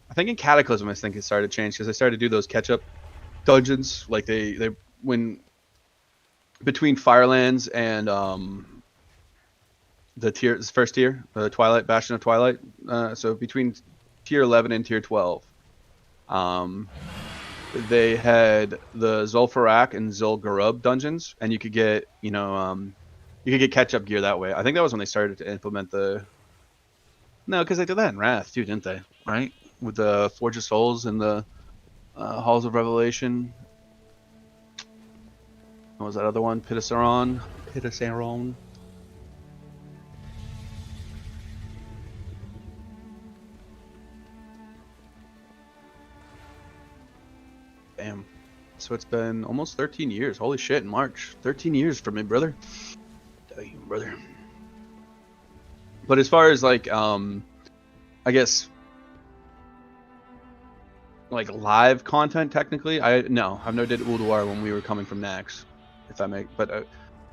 [SPEAKER 10] I think in Cataclysm, it started to change because they started to do those catch-up dungeons, like they when between Firelands and the first tier, the Twilight, Bastion of Twilight. So between tier 11 and tier 12, they had the Zul'Farrak and Zul'Gurub dungeons, and you could get, you could get catch-up gear that way. I think that was when they started to implement the. No, because they did that in Wrath too, didn't they? Right, with the Forge of Souls and the Halls of Revelation. What was that other one? Pitasaron. Damn. So it's been almost 13 years. Holy shit, in March. 13 years for me, brother. Damn, brother. But as far as, like, I guess, like, live content, technically, I've never did Ulduar when we were coming from Nax. If that make, but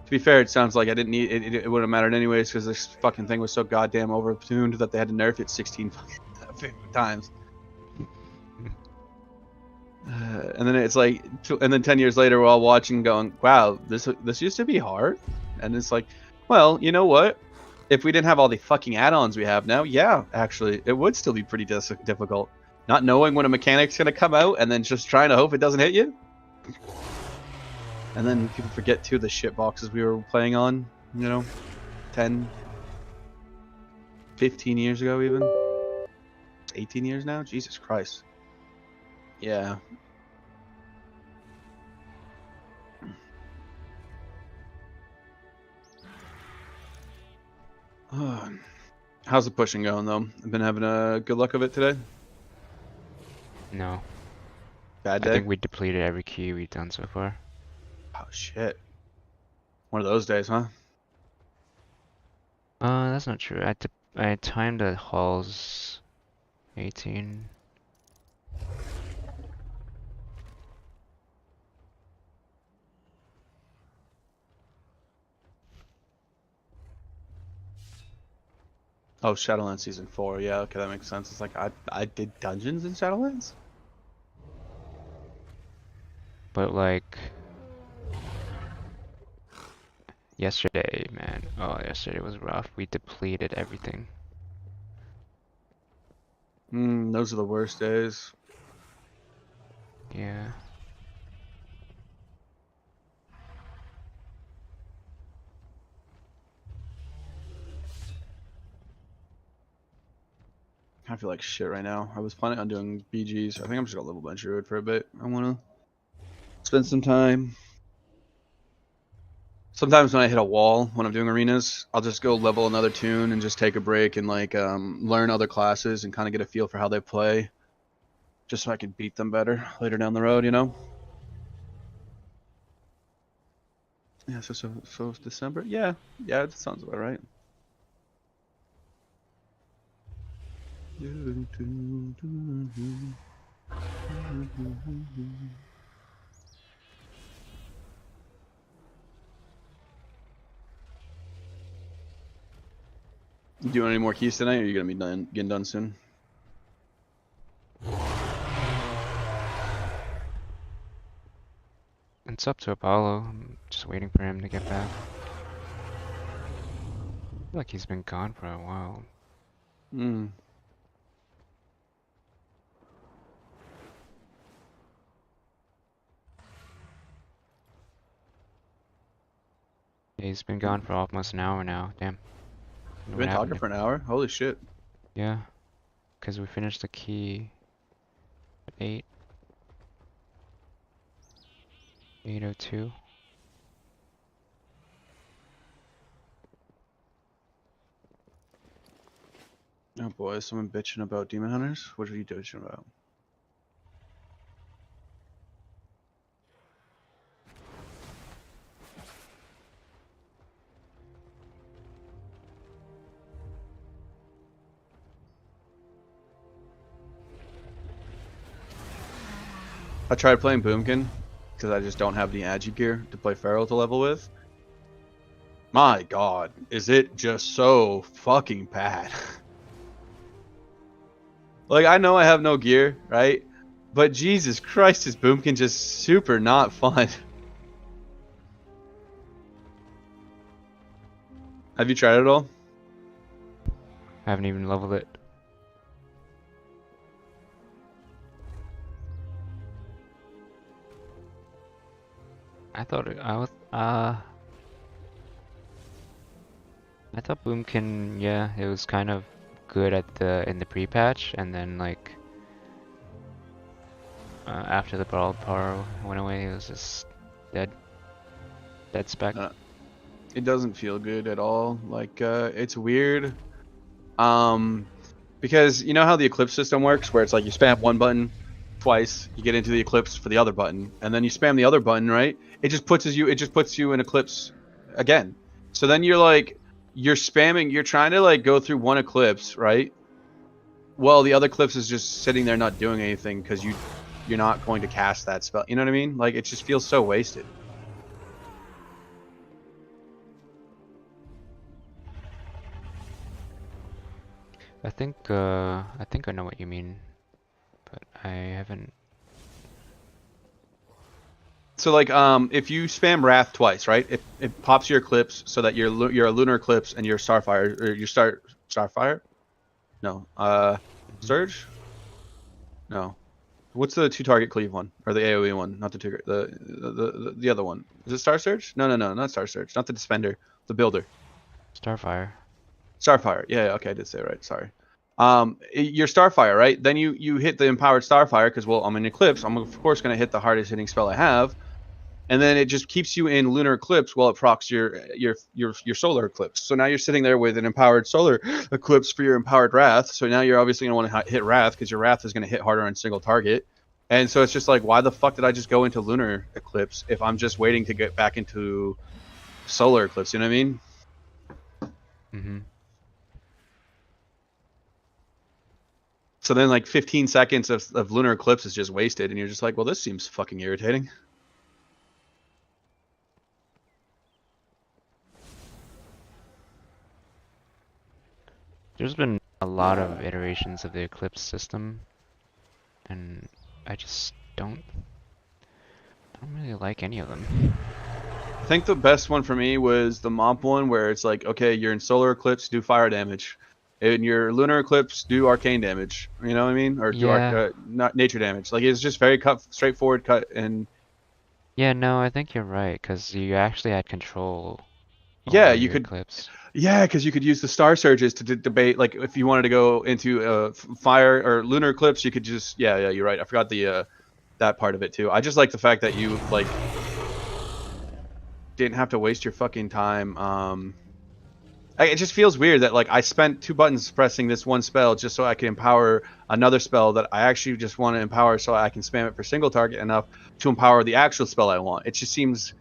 [SPEAKER 10] To be fair, it sounds like I didn't need it. It wouldn't have mattered anyways because this fucking thing was so goddamn overtuned that they had to nerf it 16 fucking times. And then it's like, and then 10 years later, we're all watching, going, "Wow, this used to be hard." And it's like, well, you know what? If we didn't have all the fucking add-ons we have now, yeah, actually, it would still be pretty difficult. Not knowing when a mechanic's gonna come out, and then just trying to hope it doesn't hit you. And then people forget too the shit boxes we were playing on, you know, 10, 15 years ago even. 18 years now? Jesus Christ. Yeah. How's the pushing going though? I've been having a good luck of it today.
[SPEAKER 4] No.
[SPEAKER 10] Bad day?
[SPEAKER 4] I think we depleted every key we've done so far.
[SPEAKER 10] Oh shit. One of those days, huh?
[SPEAKER 4] That's not true. I timed the halls 18.
[SPEAKER 10] Oh, Shadowlands Season 4. Yeah, okay, that makes sense. It's like I did dungeons in Shadowlands?
[SPEAKER 4] But like yesterday, man. Oh, yesterday was rough. We depleted everything.
[SPEAKER 10] Those are the worst days.
[SPEAKER 4] Yeah.
[SPEAKER 10] I feel like shit right now. I was planning on doing BGs. I think I'm just gonna level my Druid for a bit. I wanna spend some time. Sometimes when I hit a wall when I'm doing arenas, I'll just go level another tune and just take a break and like learn other classes and kind of get a feel for how they play, just so I can beat them better later down the road, you know. Yeah, so it's December. Yeah, that sounds about right. You doing any more keys tonight, or are you gonna be getting done soon?
[SPEAKER 4] It's up to Apollo. I'm just waiting for him to get back. I feel like he's been gone for a while. Yeah, he's been gone for almost an hour now. Damn.
[SPEAKER 10] You've been talking for an hour? Holy shit.
[SPEAKER 4] Yeah. Because we finished the key at 8. 8:02.
[SPEAKER 10] Oh boy, is someone bitching about Demon Hunters? What are you bitching about? I tried playing Boomkin because I just don't have the Agi gear to play Feral to level with. My god, is it just so fucking bad. Like, I know I have no gear, right? But Jesus Christ, is Boomkin just super not fun. Have you tried it at all?
[SPEAKER 4] I haven't even leveled it. I thought Boomkin, yeah, it was kind of good in the pre-patch, and then like after the Brawl power went away, it was just dead spec.
[SPEAKER 10] It doesn't feel good at all. Like it's weird. Because you know how the Eclipse system works, where it's like you spam one button twice, you get into the Eclipse for the other button, and then you spam the other button, right? It just puts you in Eclipse again. So then you're spamming, you're trying to like go through one Eclipse, right? Well, the other Eclipse is just sitting there not doing anything because you're not going to cast that spell. You know what I mean? Like, it just feels so wasted.
[SPEAKER 4] I think I know what you mean, but I haven't.
[SPEAKER 10] So like if you spam Wrath twice, right? It pops your Eclipse so that you're a Lunar Eclipse and your Starfire or your Starfire? No. Surge? No. What's the 2-target cleave one or the AoE one? Not the two. The other one. Is it Star Surge? No, not Star Surge. Not the Defender. The Builder.
[SPEAKER 4] Starfire.
[SPEAKER 10] Starfire. Yeah, okay, I did say it right. Sorry. Your Starfire, right? Then you hit the empowered Starfire because, well, I'm in Eclipse. I'm of course going to hit the hardest hitting spell I have, and then it just keeps you in Lunar Eclipse while it procs your Solar Eclipse. So now you're sitting there with an empowered Solar Eclipse for your empowered Wrath. So now you're obviously going to want to hit Wrath because your Wrath is going to hit harder on single target. And so it's just like, why the fuck did I just go into Lunar Eclipse if I'm just waiting to get back into Solar Eclipse? You know what I mean?
[SPEAKER 4] Mm-hmm.
[SPEAKER 10] So then like 15 seconds of Lunar Eclipse is just wasted, and you're just like, well, this seems fucking irritating.
[SPEAKER 4] There's been a lot of iterations of the Eclipse system, and I just don't really like any of them.
[SPEAKER 10] I think the best one for me was the Mop one, where it's like, okay, you're in Solar Eclipse, do fire damage. In your Lunar Eclipse, do arcane damage. You know what I mean? Or do not nature damage. Like, it's just very straightforward cut. And
[SPEAKER 4] yeah, no, I think you're right, because you actually had control.
[SPEAKER 10] Yeah,
[SPEAKER 4] over
[SPEAKER 10] you
[SPEAKER 4] your
[SPEAKER 10] could.
[SPEAKER 4] Eclipse.
[SPEAKER 10] Yeah, because you could use the Star Surges to debate. Like, if you wanted to go into fire or Lunar Eclipse, you could just. Yeah, you're right. I forgot the that part of it too. I just like the fact that you like didn't have to waste your fucking time. It just feels weird that like I spent 2 buttons pressing this one spell just so I can empower another spell that I actually just want to empower so I can spam it for single target enough to empower the actual spell I want. It just seems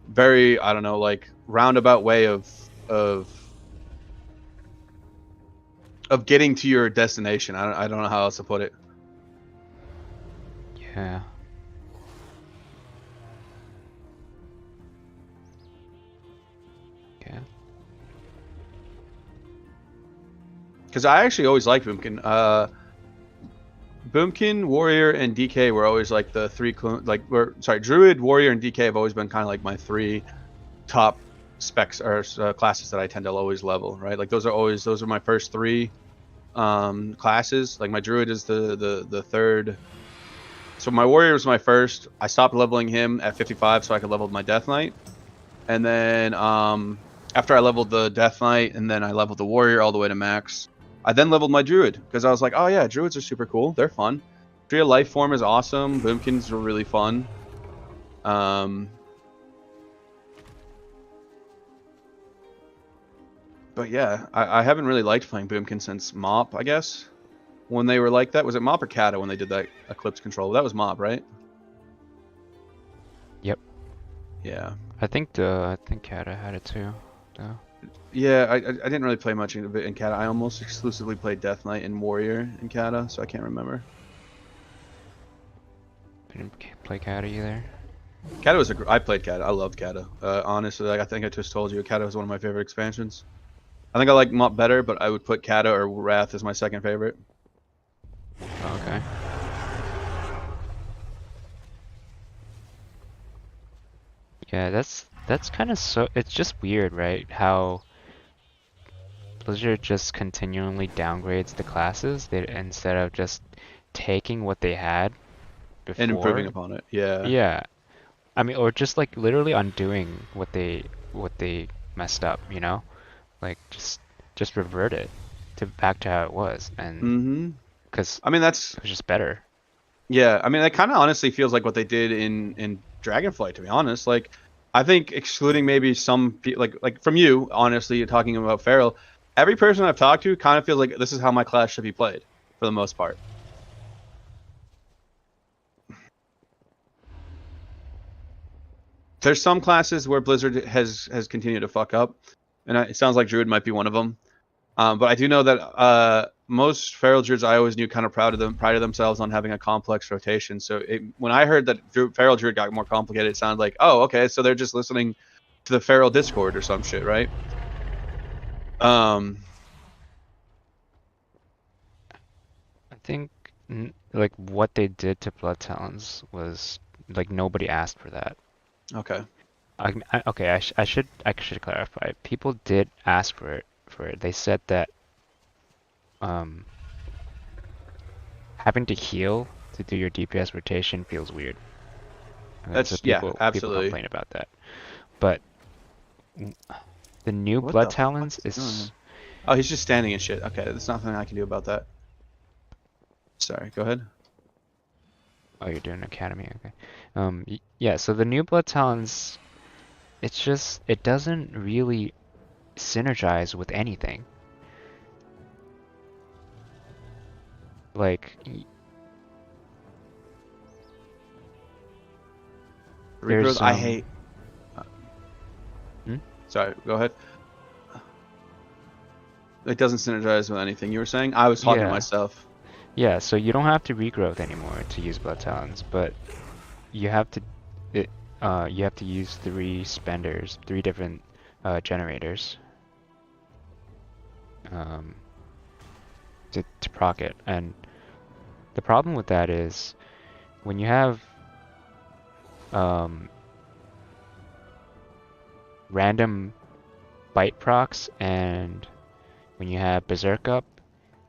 [SPEAKER 10] very, I don't know, like roundabout way of getting to your destination. I don't know how else to put it.
[SPEAKER 4] Yeah. Okay.
[SPEAKER 10] Because I actually always liked Boomkin. Boomkin, Warrior, and DK were always like the three, Druid, Warrior, and DK have always been kind of like my 3 top specs or classes that I tend to always level, right? Like those are my first 3 classes. Like my Druid is the third. So my Warrior was my first. I stopped leveling him at 55 so I could level my Death Knight. And then after I leveled the Death Knight and then I leveled the Warrior all the way to max, I then leveled my Druid because I was like, oh yeah, Druids are super cool. They're fun. Tree of Life Form is awesome. Boomkins are really fun. But yeah, I haven't really liked playing Boomkin since Mop, I guess. When they were like that, was it Mop or Kata when they did that Eclipse control? That was Mop, right?
[SPEAKER 4] Yep.
[SPEAKER 10] Yeah.
[SPEAKER 4] I think Kata had it too, though.
[SPEAKER 10] Yeah, I didn't really play much of it in Kata. I almost exclusively played Death Knight and Warrior in Kata, so I can't remember.
[SPEAKER 4] I didn't play Kata either.
[SPEAKER 10] Kata was I played Kata. I loved Kata. Honestly, like, I think I just told you, Kata was one of my favorite expansions. I think I like Mop better, but I would put Kata or Wrath as my second favorite.
[SPEAKER 4] Okay. Yeah, that's kind of it's just weird, right? How Blizzard just continually downgrades the classes instead of just taking what they had before
[SPEAKER 10] And improving upon it. Yeah.
[SPEAKER 4] Yeah. I mean, or just like literally undoing what they messed up, you know? Like just revert it back to how it was, and because
[SPEAKER 10] I mean that's
[SPEAKER 4] it was just better.
[SPEAKER 10] Yeah, I mean that kind of honestly feels like what they did in Dragonflight, to be honest. Like, I think excluding maybe some like from you, honestly, talking about Feral, every person I've talked to kind of feels like this is how my class should be played for the most part. There's some classes where Blizzard has continued to fuck up, and it sounds like Druid might be one of them. But I do know that most Feral Druids I always knew kind of prided themselves on having a complex rotation. So when I heard that Feral Druid got more complicated, it sounded like, oh, okay, so they're just listening to the Feral Discord or some shit, right?
[SPEAKER 4] think like what they did to Blood Talons was like nobody asked for that.
[SPEAKER 10] Okay.
[SPEAKER 4] Okay, I should clarify. People did ask for it. They said that um having to heal to do your DPS rotation feels weird. Okay, so
[SPEAKER 10] That's yeah,
[SPEAKER 4] people
[SPEAKER 10] absolutely.
[SPEAKER 4] complain about that. But the new
[SPEAKER 10] What
[SPEAKER 4] Blood
[SPEAKER 10] the fuck
[SPEAKER 4] Talons
[SPEAKER 10] is he doing?
[SPEAKER 4] is
[SPEAKER 10] Oh, he's just standing and shit. Okay, there's nothing I can do about that. Sorry, go ahead.
[SPEAKER 4] oh, you're doing Academy, okay. Yeah, so the new Blood Talons, it's just it doesn't really synergize with anything. Like
[SPEAKER 10] Regrowth,
[SPEAKER 4] there's
[SPEAKER 10] I hate.
[SPEAKER 4] hmm?
[SPEAKER 10] Sorry, go ahead. It doesn't synergize with anything you were saying. I was talking to
[SPEAKER 4] Yeah.
[SPEAKER 10] myself.
[SPEAKER 4] Yeah, so you don't have to regrowth anymore to use Blood Talons, but you have to you have to use three different generators to proc it. And the problem with that is when you have random bite procs and when you have Berserk up,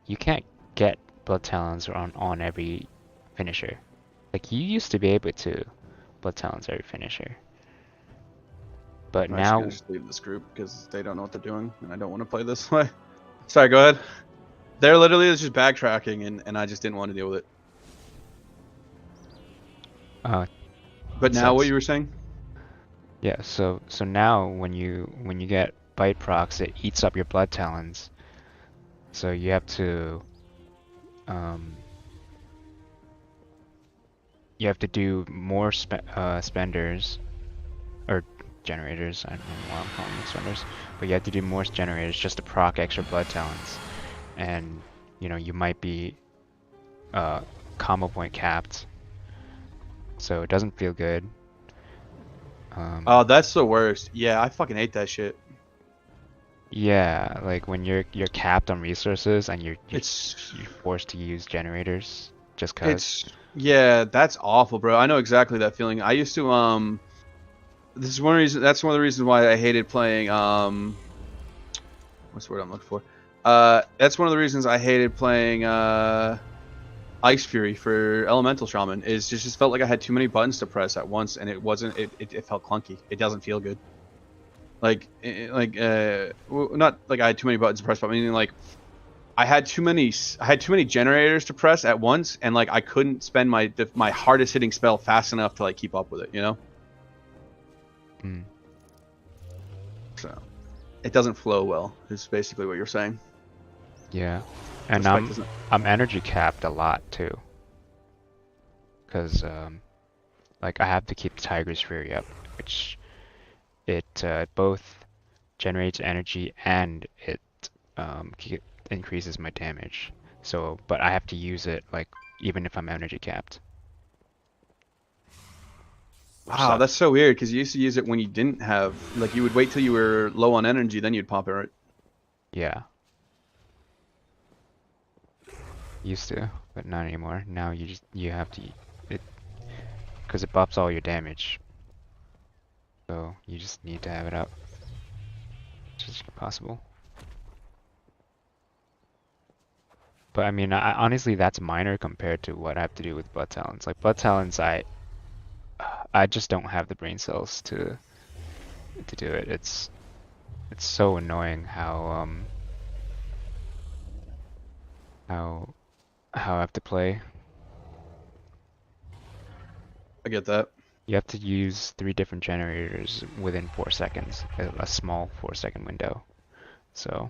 [SPEAKER 4] you can't get Blood Talons on every finisher. Like you used to be able to Blood Talons every finisher. But
[SPEAKER 10] I'm actually gonna
[SPEAKER 4] now
[SPEAKER 10] just leave this group because they don't know what they're doing, and I don't want to play this way. Sorry, go ahead. They're literally just backtracking, and I just didn't want to deal with it. But now, what
[SPEAKER 4] sucks.
[SPEAKER 10] you were saying?
[SPEAKER 4] Yeah, so now when you get bite procs, it eats up your Blood Talons. So you have to do more spenders or generators. I don't know why I'm calling them spenders, but you have to do more generators just to proc extra Blood Talons, and you know you might be combo point capped, so it doesn't feel good.
[SPEAKER 10] Oh, that's the worst. Yeah, I fucking hate that shit.
[SPEAKER 4] Yeah, like when you're capped on resources and you're
[SPEAKER 10] It's
[SPEAKER 4] forced to use generators just cause.
[SPEAKER 10] yeah, that's awful, bro. I know exactly that feeling. I used to this is one reason. That's one of the reasons why I hated playing what's the word I'm looking for? That's one of the reasons I hated playing Ice Fury for Elemental Shaman. Is just felt like I had too many buttons to press at once, and it wasn't. It felt clunky. It doesn't feel good. Like not like I had too many buttons to press, but I mean like I had too many generators to press at once, and like I couldn't spend my hardest hitting spell fast enough to like keep up with it, you know. So it doesn't flow well. Is basically what you're saying.
[SPEAKER 4] Yeah, and
[SPEAKER 10] Respect
[SPEAKER 4] I'm energy capped a lot too, cause like I have to keep Tiger's Fury up, which it both generates energy and it increases my damage. So, but I have to use it like even if I'm energy capped.
[SPEAKER 10] Wow, that's so weird because you used to use it when you didn't have like you would wait till you were low on energy, then you'd pop it, right?
[SPEAKER 4] Yeah. Used to, but not anymore. Now you have to it because it buffs all your damage. So you just need to have it up. It's just impossible. But I mean, honestly, that's minor compared to what I have to do with Blood Talons. Like Blood Talons, I just don't have the brain cells to do it. It's so annoying how I have to play.
[SPEAKER 10] I get that.
[SPEAKER 4] You have to use 3 different generators within 4 seconds, a small 4-second window. So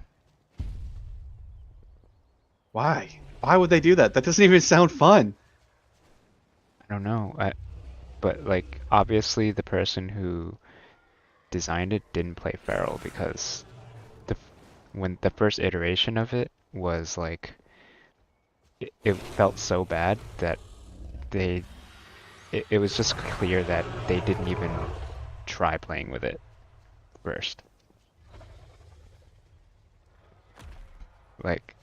[SPEAKER 10] Why? Why would they do that? That doesn't even sound fun.
[SPEAKER 4] I don't know. But like obviously the person who designed it didn't play Feral because when the first iteration of it was like it felt so bad that it was just clear that they didn't even try playing with it first. Like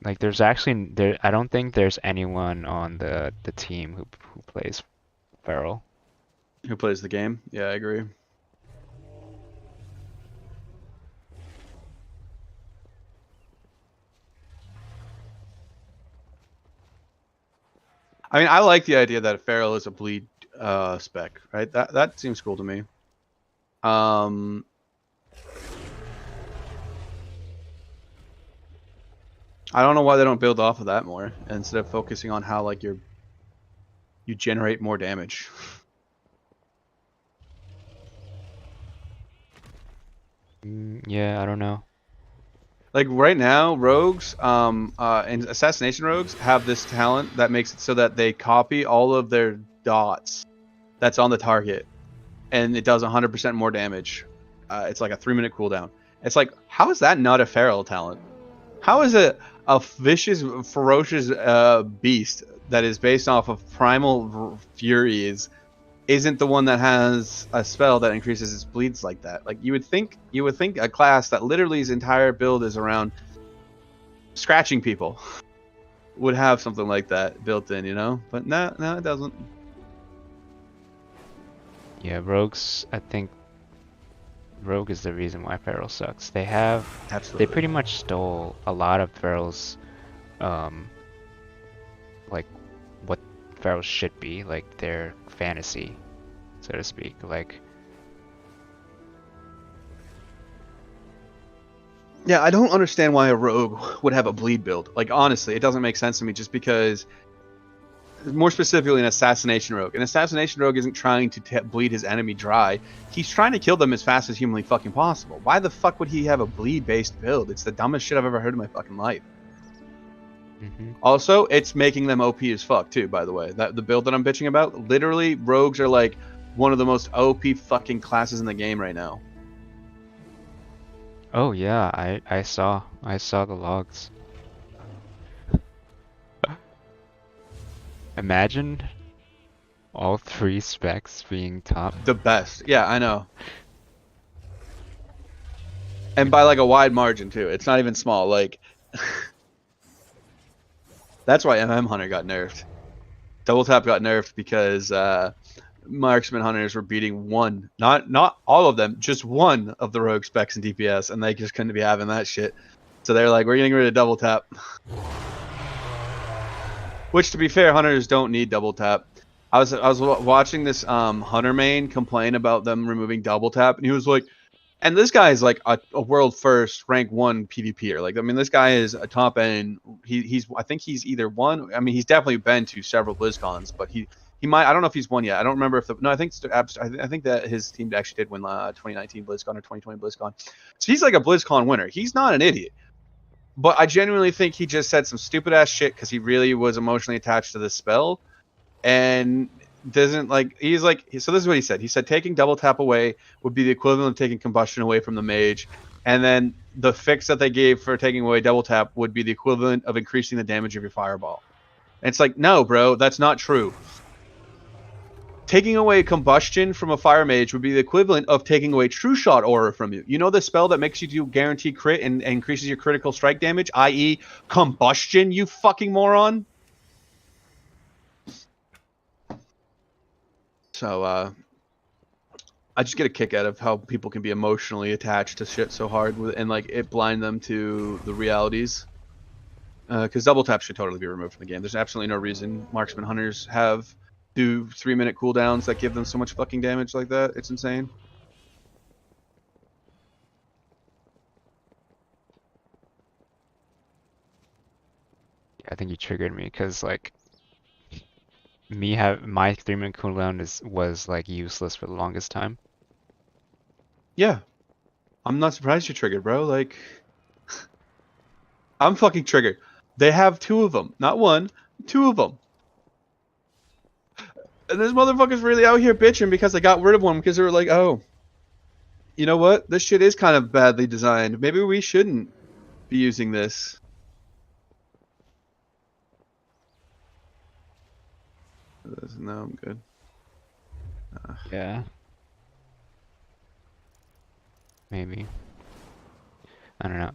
[SPEAKER 4] Like there's actually there I don't think there's anyone on the team who plays Feral.
[SPEAKER 10] Who plays the game? Yeah, I agree. I mean, I like the idea that Feral is a bleed spec, right? That seems cool to me. Um, I don't know why they don't build off of that more instead of focusing on how like you generate more damage.
[SPEAKER 4] Yeah, I don't know.
[SPEAKER 10] Like right now, rogues, and assassination rogues have this talent that makes it so that they copy all of their dots that's on the target, and it does 100% more damage. It's like a 3-minute cooldown. It's like, how is that not a feral talent? How is it a vicious, ferocious beast that is based off of primal furies isn't the one that has a spell that increases its bleeds like that? Like you would think a class that literally its entire build is around scratching people would have something like that built in, you know? But no, it doesn't.
[SPEAKER 4] Yeah, rogues. I think rogue is the reason why Feral sucks. They have
[SPEAKER 10] Absolutely.
[SPEAKER 4] they pretty much stole a lot of Feral's, like what Ferals should be, like their fantasy, so to speak. Like,
[SPEAKER 10] yeah, I don't understand why a rogue would have a bleed build. Like honestly, it doesn't make sense to me. Just because, more specifically, an assassination rogue. An assassination rogue isn't trying to bleed his enemy dry. He's trying to kill them as fast as humanly fucking possible. Why the fuck would he have a bleed-based build? It's the dumbest shit I've ever heard in my fucking life. Also, it's making them OP as fuck too, by the way. The build that I'm bitching about, literally, rogues are like one of the most OP fucking classes in the game right now.
[SPEAKER 4] oh yeah, I saw the logs. Imagine all 3 specs being top.
[SPEAKER 10] The best. Yeah, I know. And by like a wide margin too. It's not even small. Like that's why Hunter got nerfed. Double tap got nerfed because marksman hunters were beating one, not all of them, just one of the rogue specs in DPS, and they just couldn't be having that shit. So they're like, we're getting rid of double tap. Which, to be fair, hunters don't need double tap. I was watching this hunter main complain about them removing double tap, and he was like, and this guy is like a world first rank 1 PvPer. Like, I mean, this guy is a top end. He's I think he's either won. I mean, he's definitely been to several BlizzCons, but he might. I don't know if he's won yet. I don't remember if no. I think that his team actually did win 2019 BlizzCon or 2020 BlizzCon. So he's like a BlizzCon winner. He's not an idiot. But I genuinely think he just said some stupid ass shit because he really was emotionally attached to this spell, and doesn't like. He's like, so this is what he said. He said taking double tap away would be the equivalent of taking combustion away from the mage, and then the fix that they gave for taking away double tap would be the equivalent of increasing the damage of your fireball. And it's like, no, bro, that's not true. Taking away combustion from a fire mage would be the equivalent of taking away true shot aura from you. You know the spell that makes you do guaranteed crit and increases your critical strike damage, i.e. combustion, you fucking moron? So, I just get a kick out of how people can be emotionally attached to shit so hard and like it blind them to the realities. Because double tap should totally be removed from the game. There's absolutely no reason marksman hunters do 3-minute cooldowns that give them so much fucking damage like that. It's insane.
[SPEAKER 4] I think you triggered me because like my 3-minute cooldown was like useless for the longest time.
[SPEAKER 10] Yeah. I'm not surprised you're triggered, bro. Like, I'm fucking triggered. They have 2 of them. Not 1, 2 of them. And this motherfucker's really out here bitching because they got rid of one because they were like, oh, you know what? This shit is kind of badly designed. Maybe we shouldn't be using this. No, I'm good.
[SPEAKER 4] Yeah. Maybe. I don't know.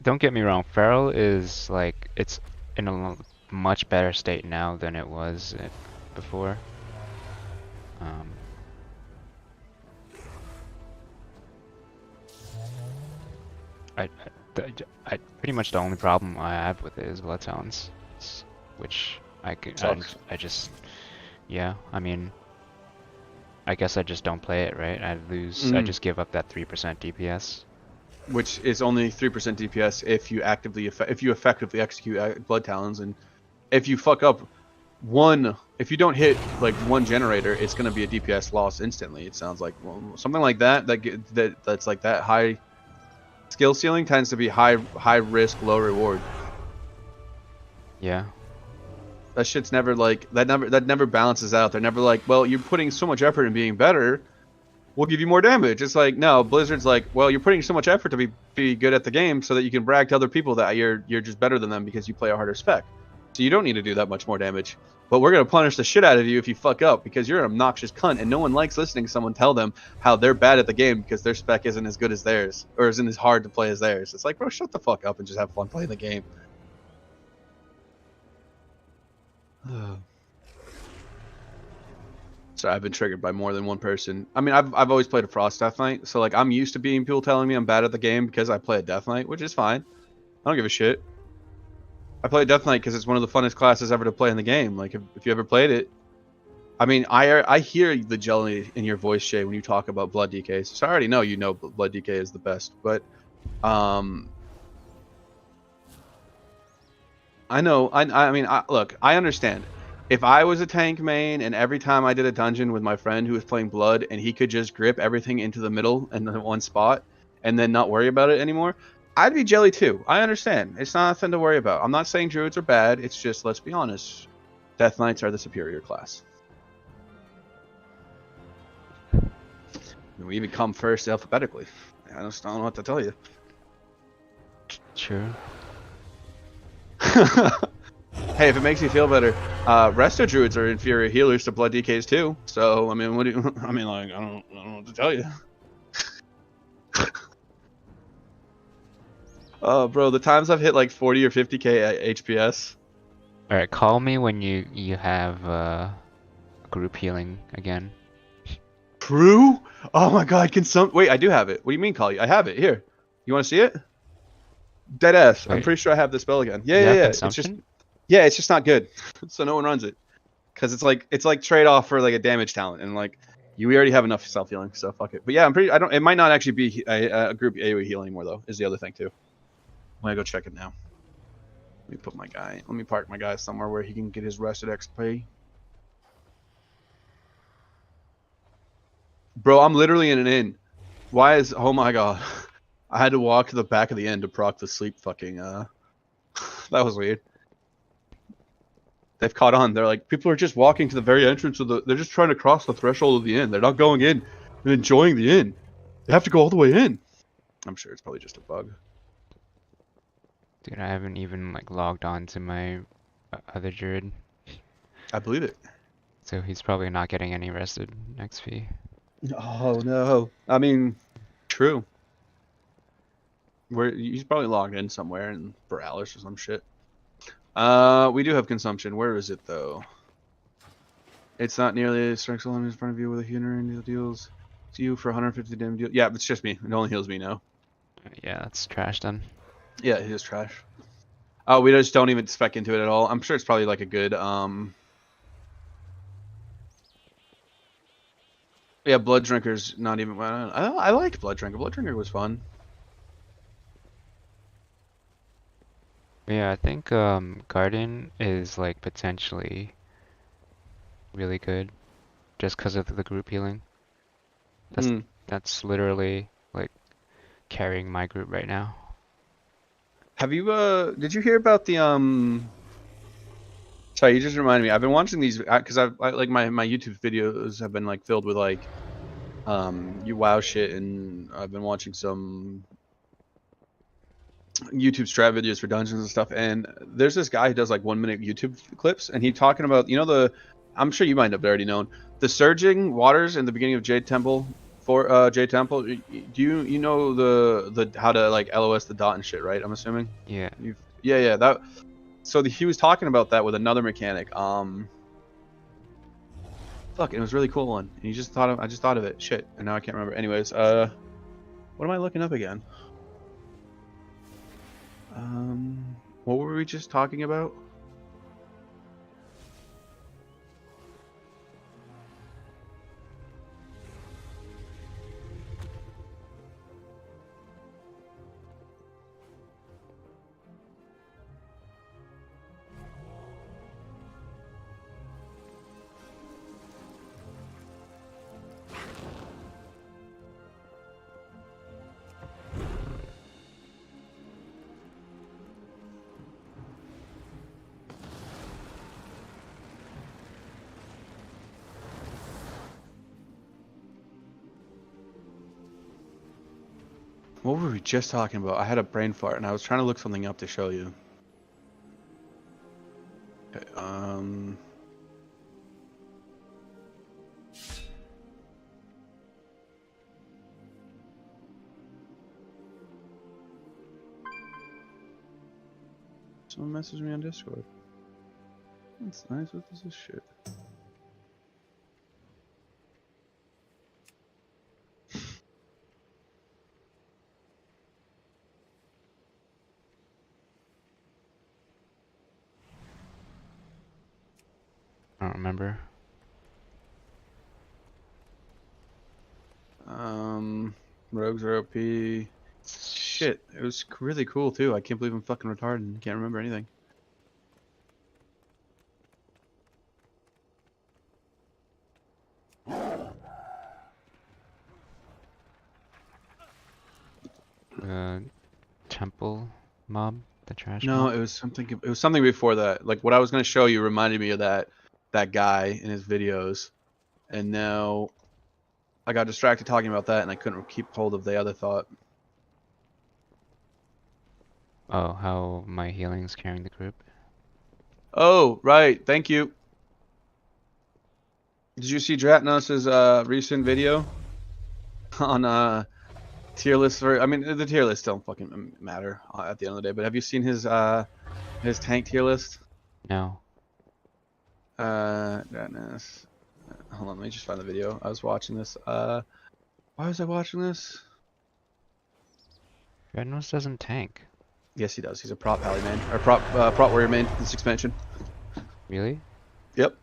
[SPEAKER 4] don't get me wrong, Feral is like it's in a much better state now than it was before. Um, I, I pretty much the only problem I have with it is Bloodhounds, which I just yeah. I mean, I guess I just don't play it, right? I lose. I just give up that 3% DPS.
[SPEAKER 10] Which is only 3% DPS if you effectively execute Blood Talons, and if you fuck up if you don't hit like one generator, it's gonna be a DPS loss instantly. It sounds like something like that. That's like that high skill ceiling tends to be high risk, low reward.
[SPEAKER 4] Yeah.
[SPEAKER 10] That shit's never like that never balances out. They're never like, well, you're putting so much effort in being better, we'll give you more damage. It's like, no, Blizzard's like, well, you're putting so much effort to be good at the game so that you can brag to other people that you're just better than them because you play a harder spec. So you don't need to do that much more damage. But we're gonna punish the shit out of you if you fuck up because you're an obnoxious cunt, and no one likes listening to someone tell them how they're bad at the game because their spec isn't as good as theirs or isn't as hard to play as theirs. It's like, bro, shut the fuck up and just have fun playing the game. So I've been triggered by more than one person. I mean, I've always played a Frost Death Knight, so like I'm used to being people telling me I'm bad at the game because I play a Death Knight, which is fine. I don't give a shit. I play Death Knight because it's one of the funnest classes ever to play in the game. Like if you ever played it, I mean, I hear the jelly in your voice, Shay, when you talk about Blood DK. So I already know you know Blood DK is the best, but I know. I mean, look, I understand. If I was a tank main and every time I did a dungeon with my friend who was playing Blood and he could just grip everything into the middle and the one spot and then not worry about it anymore, I'd be jelly too. I understand. It's nothing to worry about. I'm not saying Druids are bad. It's just, let's be honest, Death Knights are the superior class. We even come first alphabetically. I just don't know what to tell you.
[SPEAKER 4] True.
[SPEAKER 10] Hey, if it makes you feel better, Resto Druids are inferior healers to Blood DKs too. So I mean, what do you? I mean, like, I don't know what to tell you. Oh, bro, the times I've hit like 40 or 50k HPS.
[SPEAKER 4] All right, call me when you have group healing again.
[SPEAKER 10] True? Oh my God, can some? Wait, I do have it. What do you mean call you? I have it here. You want to see it? Deadass. I'm pretty sure I have the spell again. Yeah. It's just. Yeah, it's just not good, so no one runs it, because it's like trade off for like a damage talent, and like we already have enough self healing, so fuck it. But yeah, it might not actually be a group AoE heal anymore though. Is the other thing too. I'm gonna go check it now. Let me park my guy somewhere where he can get his rested XP. Bro, I'm literally in an inn. Oh my God, I had to walk to the back of the inn to proc the sleep fucking. That was weird. They've caught on. They're like, people are just walking to the very entrance they're just trying to cross the threshold of the inn. They're not going in and enjoying the inn. They have to go all the way in. I'm sure it's probably just a bug.
[SPEAKER 4] Dude, I haven't even like logged on to my other Druid.
[SPEAKER 10] I believe it.
[SPEAKER 4] So he's probably not getting any rested XP.
[SPEAKER 10] Oh no. I mean, true. He's probably logged in somewhere in Borealis or some shit. We do have consumption. Where is it though? It's not nearly as strength in front of you with a healer and deals to you for 150 damn deal. Yeah, it's just me. It only heals me now.
[SPEAKER 4] Yeah, that's trash then.
[SPEAKER 10] Yeah, it is trash. Oh, we just don't even spec into it at all. I'm sure it's probably like a good yeah, Blood Drinker's not even. I like Blood Drinker. Blood Drinker was fun.
[SPEAKER 4] Yeah, I think Guardian is like potentially really good just because of the group healing. That's literally like carrying my group right now.
[SPEAKER 10] Have you did you hear about the Sorry, you just reminded me. I've been watching these because I like my YouTube videos have been like filled with like WoW shit, and I've been watching some YouTube strat videos for dungeons and stuff, and there's this guy who does like 1 minute YouTube clips, and he's talking about, I'm sure you might have already known, the surging waters in the beginning of Jade Temple for J Temple, do you know the how to like LOS the dot and shit, right? I'm assuming.
[SPEAKER 4] Yeah.
[SPEAKER 10] Yeah. That. So he was talking about that with another mechanic. Fuck, it was a really cool one. And I just thought of it. Shit, and now I can't remember. Anyways, what am I looking up again? What were we just talking about? What were we just talking about? I had a brain fart and I was trying to look something up to show you. Okay, someone messaged me on Discord. That's nice. What is this shit?
[SPEAKER 4] I don't remember.
[SPEAKER 10] Rogues are OP. Shit, it was really cool too. I can't believe I'm fucking retarded and can't remember anything.
[SPEAKER 4] Temple mob, the trash
[SPEAKER 10] No,
[SPEAKER 4] mob?
[SPEAKER 10] it was something. It was something before that. Like what I was gonna show you reminded me of that guy in his videos, and now I got distracted talking about that, and I couldn't keep hold of the other thought.
[SPEAKER 4] Oh, how my healing's carrying the group.
[SPEAKER 10] Oh, right. Thank you. Did you see Dratnos' recent video on tier list? I mean, the tier list don't fucking matter at the end of the day. But have you seen his tank tier list?
[SPEAKER 4] No.
[SPEAKER 10] Dratnos. Hold on, let me just find the video. I was watching this. Why was I watching this?
[SPEAKER 4] Rednose doesn't tank.
[SPEAKER 10] Yes, he does. He's a prop pally main or prop warrior main this expansion.
[SPEAKER 4] Really?
[SPEAKER 10] Yep.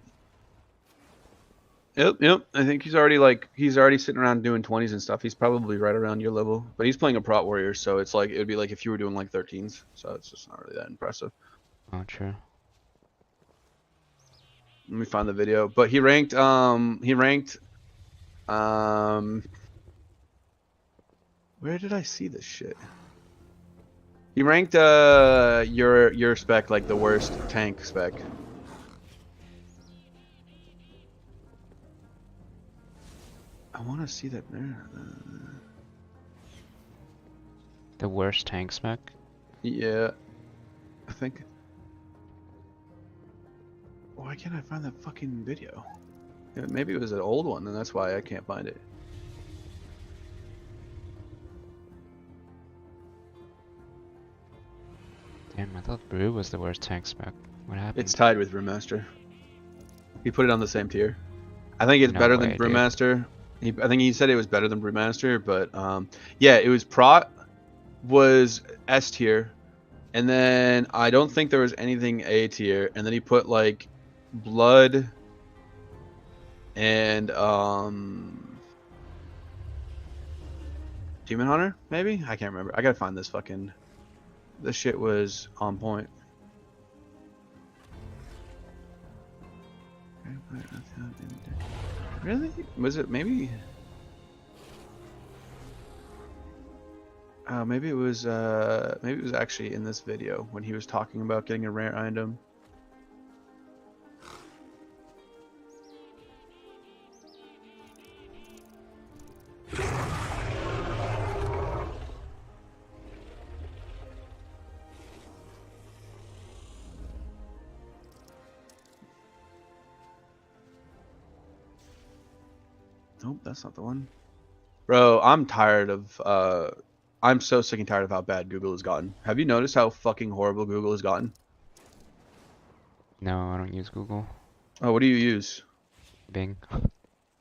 [SPEAKER 10] Yep. I think he's already sitting around doing 20s and stuff. He's probably right around your level, but he's playing a prop warrior, so it's like it would be like if you were doing like 13s. So it's just not really that impressive.
[SPEAKER 4] Oh, true.
[SPEAKER 10] Let me find the video. But he ranked where did I see this shit? He ranked your spec like the worst tank spec. I want to see that there.
[SPEAKER 4] The worst tank spec?
[SPEAKER 10] Yeah, I think. Why can't I find that fucking video? Yeah, maybe it was an old one, and that's why I can't find it.
[SPEAKER 4] Damn, I thought Brew was the worst tank spec. What happened?
[SPEAKER 10] It's tied with Brewmaster. He put it on the same tier. I think it's
[SPEAKER 4] No
[SPEAKER 10] better
[SPEAKER 4] way,
[SPEAKER 10] than
[SPEAKER 4] dude.
[SPEAKER 10] Brewmaster. I think he said it was better than Brewmaster, but yeah, it was Prot was S tier, and then I don't think there was anything A tier, and then he put like Blood and Demon Hunter, maybe? I can't remember. I gotta find this fucking. This shit was on point. Really? Was it maybe? Maybe it was actually in this video when he was talking about getting a rare item. Nope, that's not the one. Bro, I'm tired of I'm so sick and tired of how bad Google has gotten. Have you noticed how fucking horrible Google has gotten?
[SPEAKER 4] No, I don't use Google.
[SPEAKER 10] Oh, what do you use?
[SPEAKER 4] Bing.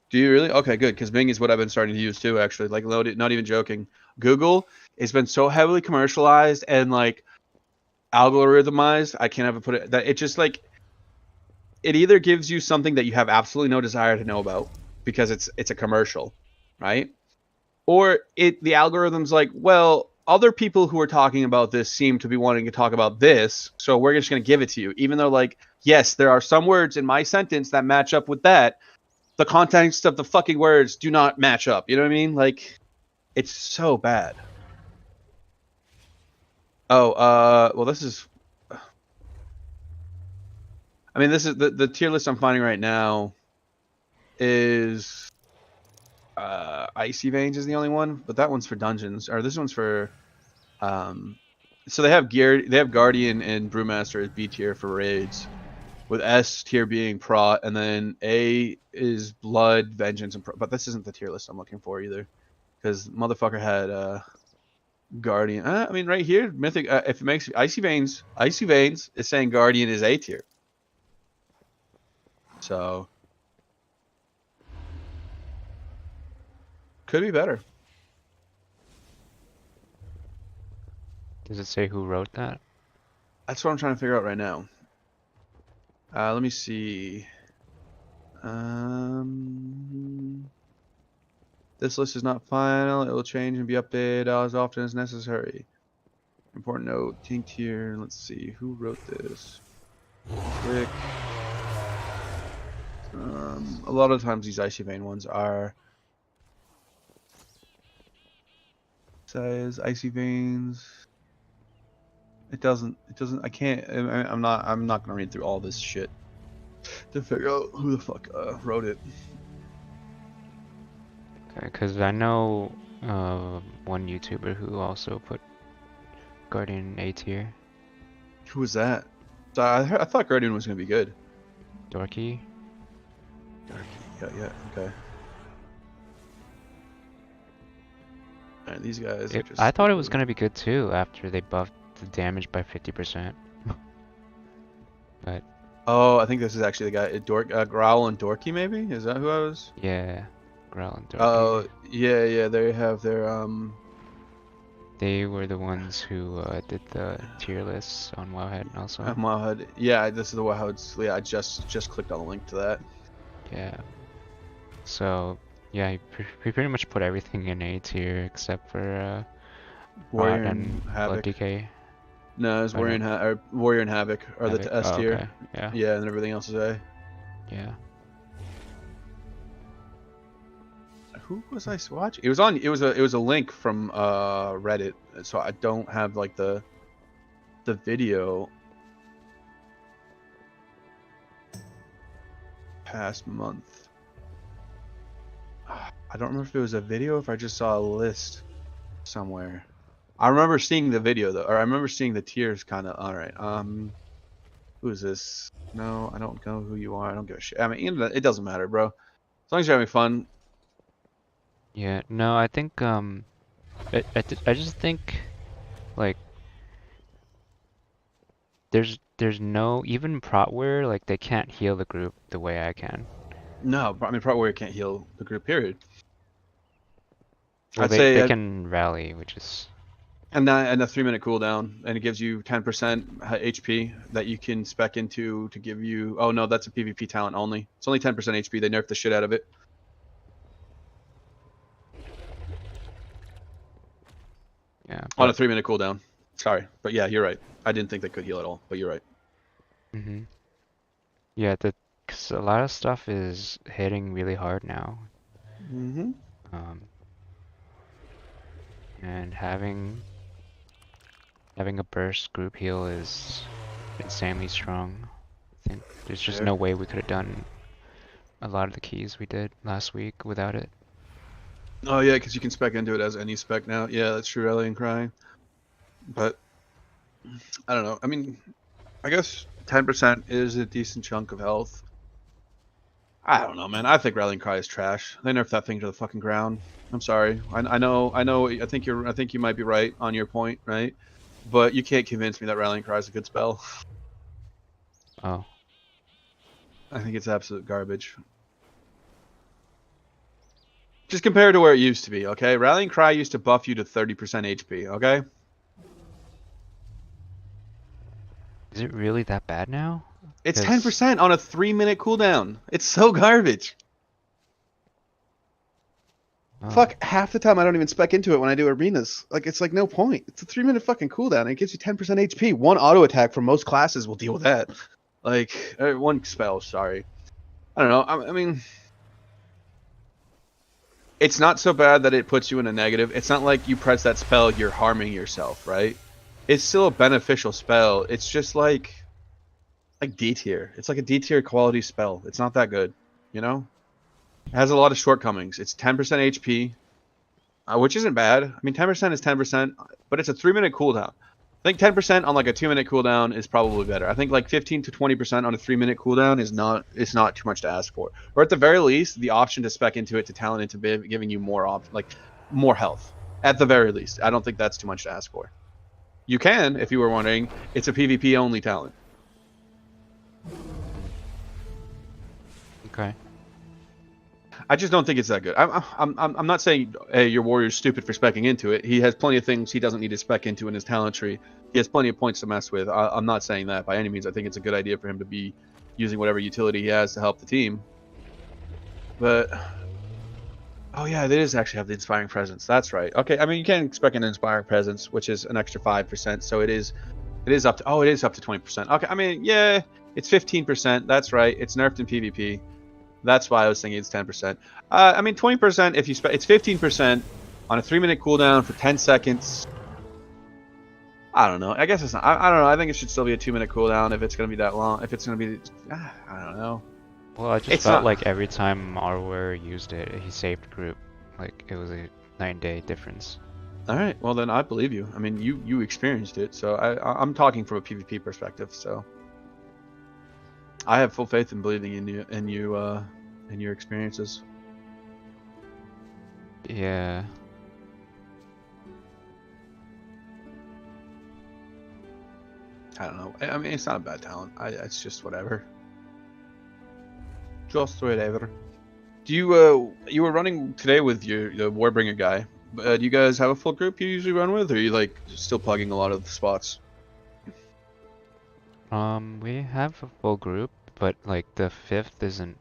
[SPEAKER 10] Do you really? Okay, good. Because Bing is what I've been starting to use too, actually. Like, not even joking. Google has been so heavily commercialized and like algorithmized. I can't ever put it that it just like it either gives you something that you have absolutely no desire to know about because it's a commercial, right? Or the algorithm's like, well, other people who are talking about this seem to be wanting to talk about this, so we're just going to give it to you, even though like, yes, there are some words in my sentence that match up with that. The context of the fucking words do not match up. You know what I mean? Like, it's so bad. Oh, well, this is. I mean, this is the tier list I'm finding right now. Is Icy Veins is the only one, but that one's for dungeons, or this one's for. So they have Guardian and Brewmaster as B tier for raids, with S tier being Prot, and then A is Blood, Vengeance, and but this isn't the tier list I'm looking for either, because motherfucker had Guardian. I mean, right here, Mythic. If it makes Icy Veins is saying Guardian is A tier. So could be better.
[SPEAKER 4] Does it say who wrote that?
[SPEAKER 10] That's what I'm trying to figure out right now. Let me see. This list is not final. It will change and be updated as often as necessary. Important note, Tink tier. Let's see who wrote this. Quick. A lot of times these Icy Vein ones are. Says Icy Veins. It doesn't. I can't. I'm not gonna read through all this shit to figure out who the fuck wrote it.
[SPEAKER 4] Okay, because I know one YouTuber who also put Guardian A tier.
[SPEAKER 10] Who was that? So I thought Guardian was gonna be good.
[SPEAKER 4] Dorky.
[SPEAKER 10] Yeah. Okay. Alright, these guys.
[SPEAKER 4] I thought it was gonna be good too after they buffed the damage by 50%. But
[SPEAKER 10] oh, I think this is actually the guy. Growl and Dorky, maybe? Is that who I was?
[SPEAKER 4] yeah, Growl and Dorky.
[SPEAKER 10] Oh, yeah. They have their
[SPEAKER 4] They were the ones who did the tier lists on Wowhead also.
[SPEAKER 10] Wowhead. Yeah, this is the Wowheads. Yeah, I just clicked on the link to that.
[SPEAKER 4] Yeah. So yeah, he pretty much put everything in A tier except for
[SPEAKER 10] Warrior
[SPEAKER 4] Rod
[SPEAKER 10] and Havoc.
[SPEAKER 4] Blood DK.
[SPEAKER 10] No, it's Warrior and Havoc are
[SPEAKER 4] Havoc.
[SPEAKER 10] the S
[SPEAKER 4] Oh,
[SPEAKER 10] tier.
[SPEAKER 4] okay. Yeah.
[SPEAKER 10] Yeah, and everything else is A.
[SPEAKER 4] Yeah.
[SPEAKER 10] Who was I watching? It was on. It was a link from Reddit, so I don't have like the video. Past month. I don't remember if it was a video or if I just saw a list somewhere. I remember seeing the video though, or I remember seeing the tiers kind of. All right. Who is this? No, I don't know who you are. I don't give a shit. I mean, it doesn't matter, bro. As long as you're having fun.
[SPEAKER 4] Yeah. No, I think I just think like there's no even Protware, like they can't heal the group the way I can.
[SPEAKER 10] No, I mean, Pro Warrior can't heal the group. Period.
[SPEAKER 4] Well,
[SPEAKER 10] I'd say
[SPEAKER 4] they can rally, which is.
[SPEAKER 10] And a 3-minute cooldown, and it gives you 10% HP that you can spec into to give you. Oh no, that's a PvP talent only. It's only 10% HP. They nerfed the shit out of it.
[SPEAKER 4] Yeah.
[SPEAKER 10] On a 3-minute cooldown. Sorry, but yeah, you're right. I didn't think they could heal at all, but you're right.
[SPEAKER 4] Mhm. Yeah, cause a lot of stuff is hitting really hard now.
[SPEAKER 10] Mm-hmm.
[SPEAKER 4] And having a burst group heal is insanely strong. I think there's just no way we could have done a lot of the keys we did last week without it.
[SPEAKER 10] Oh yeah, because you can spec into it as any spec now. Yeah, that's true, Rallying Cry. But I don't know. I mean, I guess 10% is a decent chunk of health. I don't know, man. I think Rallying Cry is trash. They nerfed that thing to the fucking ground. I'm sorry. I know. I think you might be right on your point, right? But you can't convince me that Rallying Cry is a good spell.
[SPEAKER 4] Oh.
[SPEAKER 10] I think it's absolute garbage. Just compared to where it used to be, okay? Rallying Cry used to buff you to 30% HP, okay?
[SPEAKER 4] Is it really that bad now?
[SPEAKER 10] It's
[SPEAKER 4] 'Cause-
[SPEAKER 10] 10% on a 3-minute cooldown. It's so garbage.
[SPEAKER 4] Oh.
[SPEAKER 10] Fuck, half the time I don't even spec into it when I do arenas. Like, it's like no point. It's a 3-minute fucking cooldown and it gives you 10% HP. One auto attack from most classes will deal with that. Like, one spell, sorry. I don't know. I mean, it's not so bad that it puts you in a negative. It's not like you press that spell, you're harming yourself, right? It's still a beneficial spell. It's just like D tier. It's like a D tier quality spell. It's not that good, you know? It has a lot of shortcomings. It's 10% HP, which isn't bad. I mean, 10% is 10%, but it's a 3-minute cooldown. I think 10% on like a 2-minute cooldown is probably better. I think like 15 to 20% on a 3-minute cooldown is not too much to ask for. Or at the very least, the option to spec into it to talent into giving you more more health. At the very least, I don't think that's too much to ask for. You can, if you were wondering, it's a PvP only talent.
[SPEAKER 4] Okay.
[SPEAKER 10] I just don't think it's that good. I'm not saying, hey, your warrior's stupid for specking into it. He has plenty of things he doesn't need to spec into in his talent tree. He has plenty of points to mess with. I'm not saying that by any means. I think it's a good idea for him to be using whatever utility he has to help the team. But oh yeah, they does actually have the Inspiring Presence. That's right. Okay, I mean you can spec an Inspiring Presence, which is an extra 5%. So it is up to 20%. Okay, I mean yeah, it's 15%. That's right. It's nerfed in PvP. That's why I was thinking it's 10%. I mean, 20% if you it's 15% on a 3-minute cooldown for 10 seconds. I don't know. I guess it's not. I don't know. I think it should still be a 2-minute cooldown if it's going to be that long. If it's going to be, I don't know.
[SPEAKER 4] Well, I just felt like every time our warrior used it, he saved group. Like it was a 9-day difference.
[SPEAKER 10] All right. Well, then I believe you. I mean, you experienced it, so I'm talking from a PvP perspective. So I have full faith in believing in you and your experiences.
[SPEAKER 4] Yeah.
[SPEAKER 10] I don't know. I mean, it's not a bad talent. It's just whatever. Just whatever. Do you were running today with the Warbringer guy? Do you guys have a full group you usually run with, or are you like still plugging a lot of the spots?
[SPEAKER 4] We have a full group, but like the 5th isn't.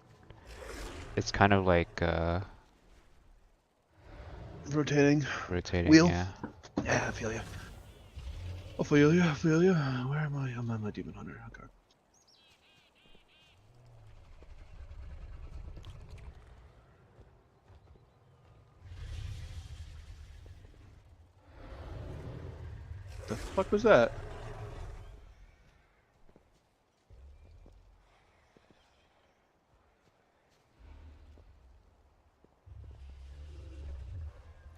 [SPEAKER 4] It's kind of like
[SPEAKER 10] Rotating
[SPEAKER 4] wheel.
[SPEAKER 10] Yeah, I feel you. I feel you. Where am I? I'm on my Demon Hunter. Okay. The fuck was that?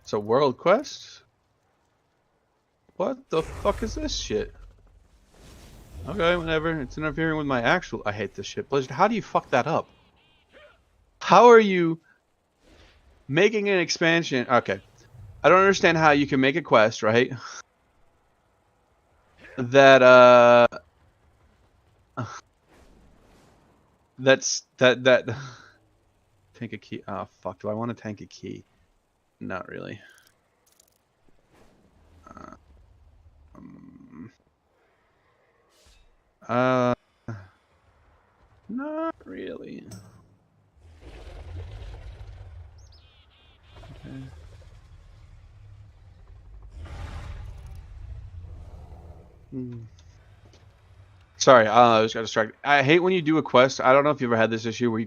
[SPEAKER 10] It's a world quest? What the fuck is this shit? Okay, whatever. It's interfering with my actual... I hate this shit. Blizzard, how do you fuck that up? How are you making an expansion? Okay. I don't understand how you can make a quest, right? That, that... Tank a key. Oh, fuck. Do I want to tank a key? Not really. Not really. Okay. Sorry, I just got distracted. I hate when you do a quest. I don't know if you ever had this issue where you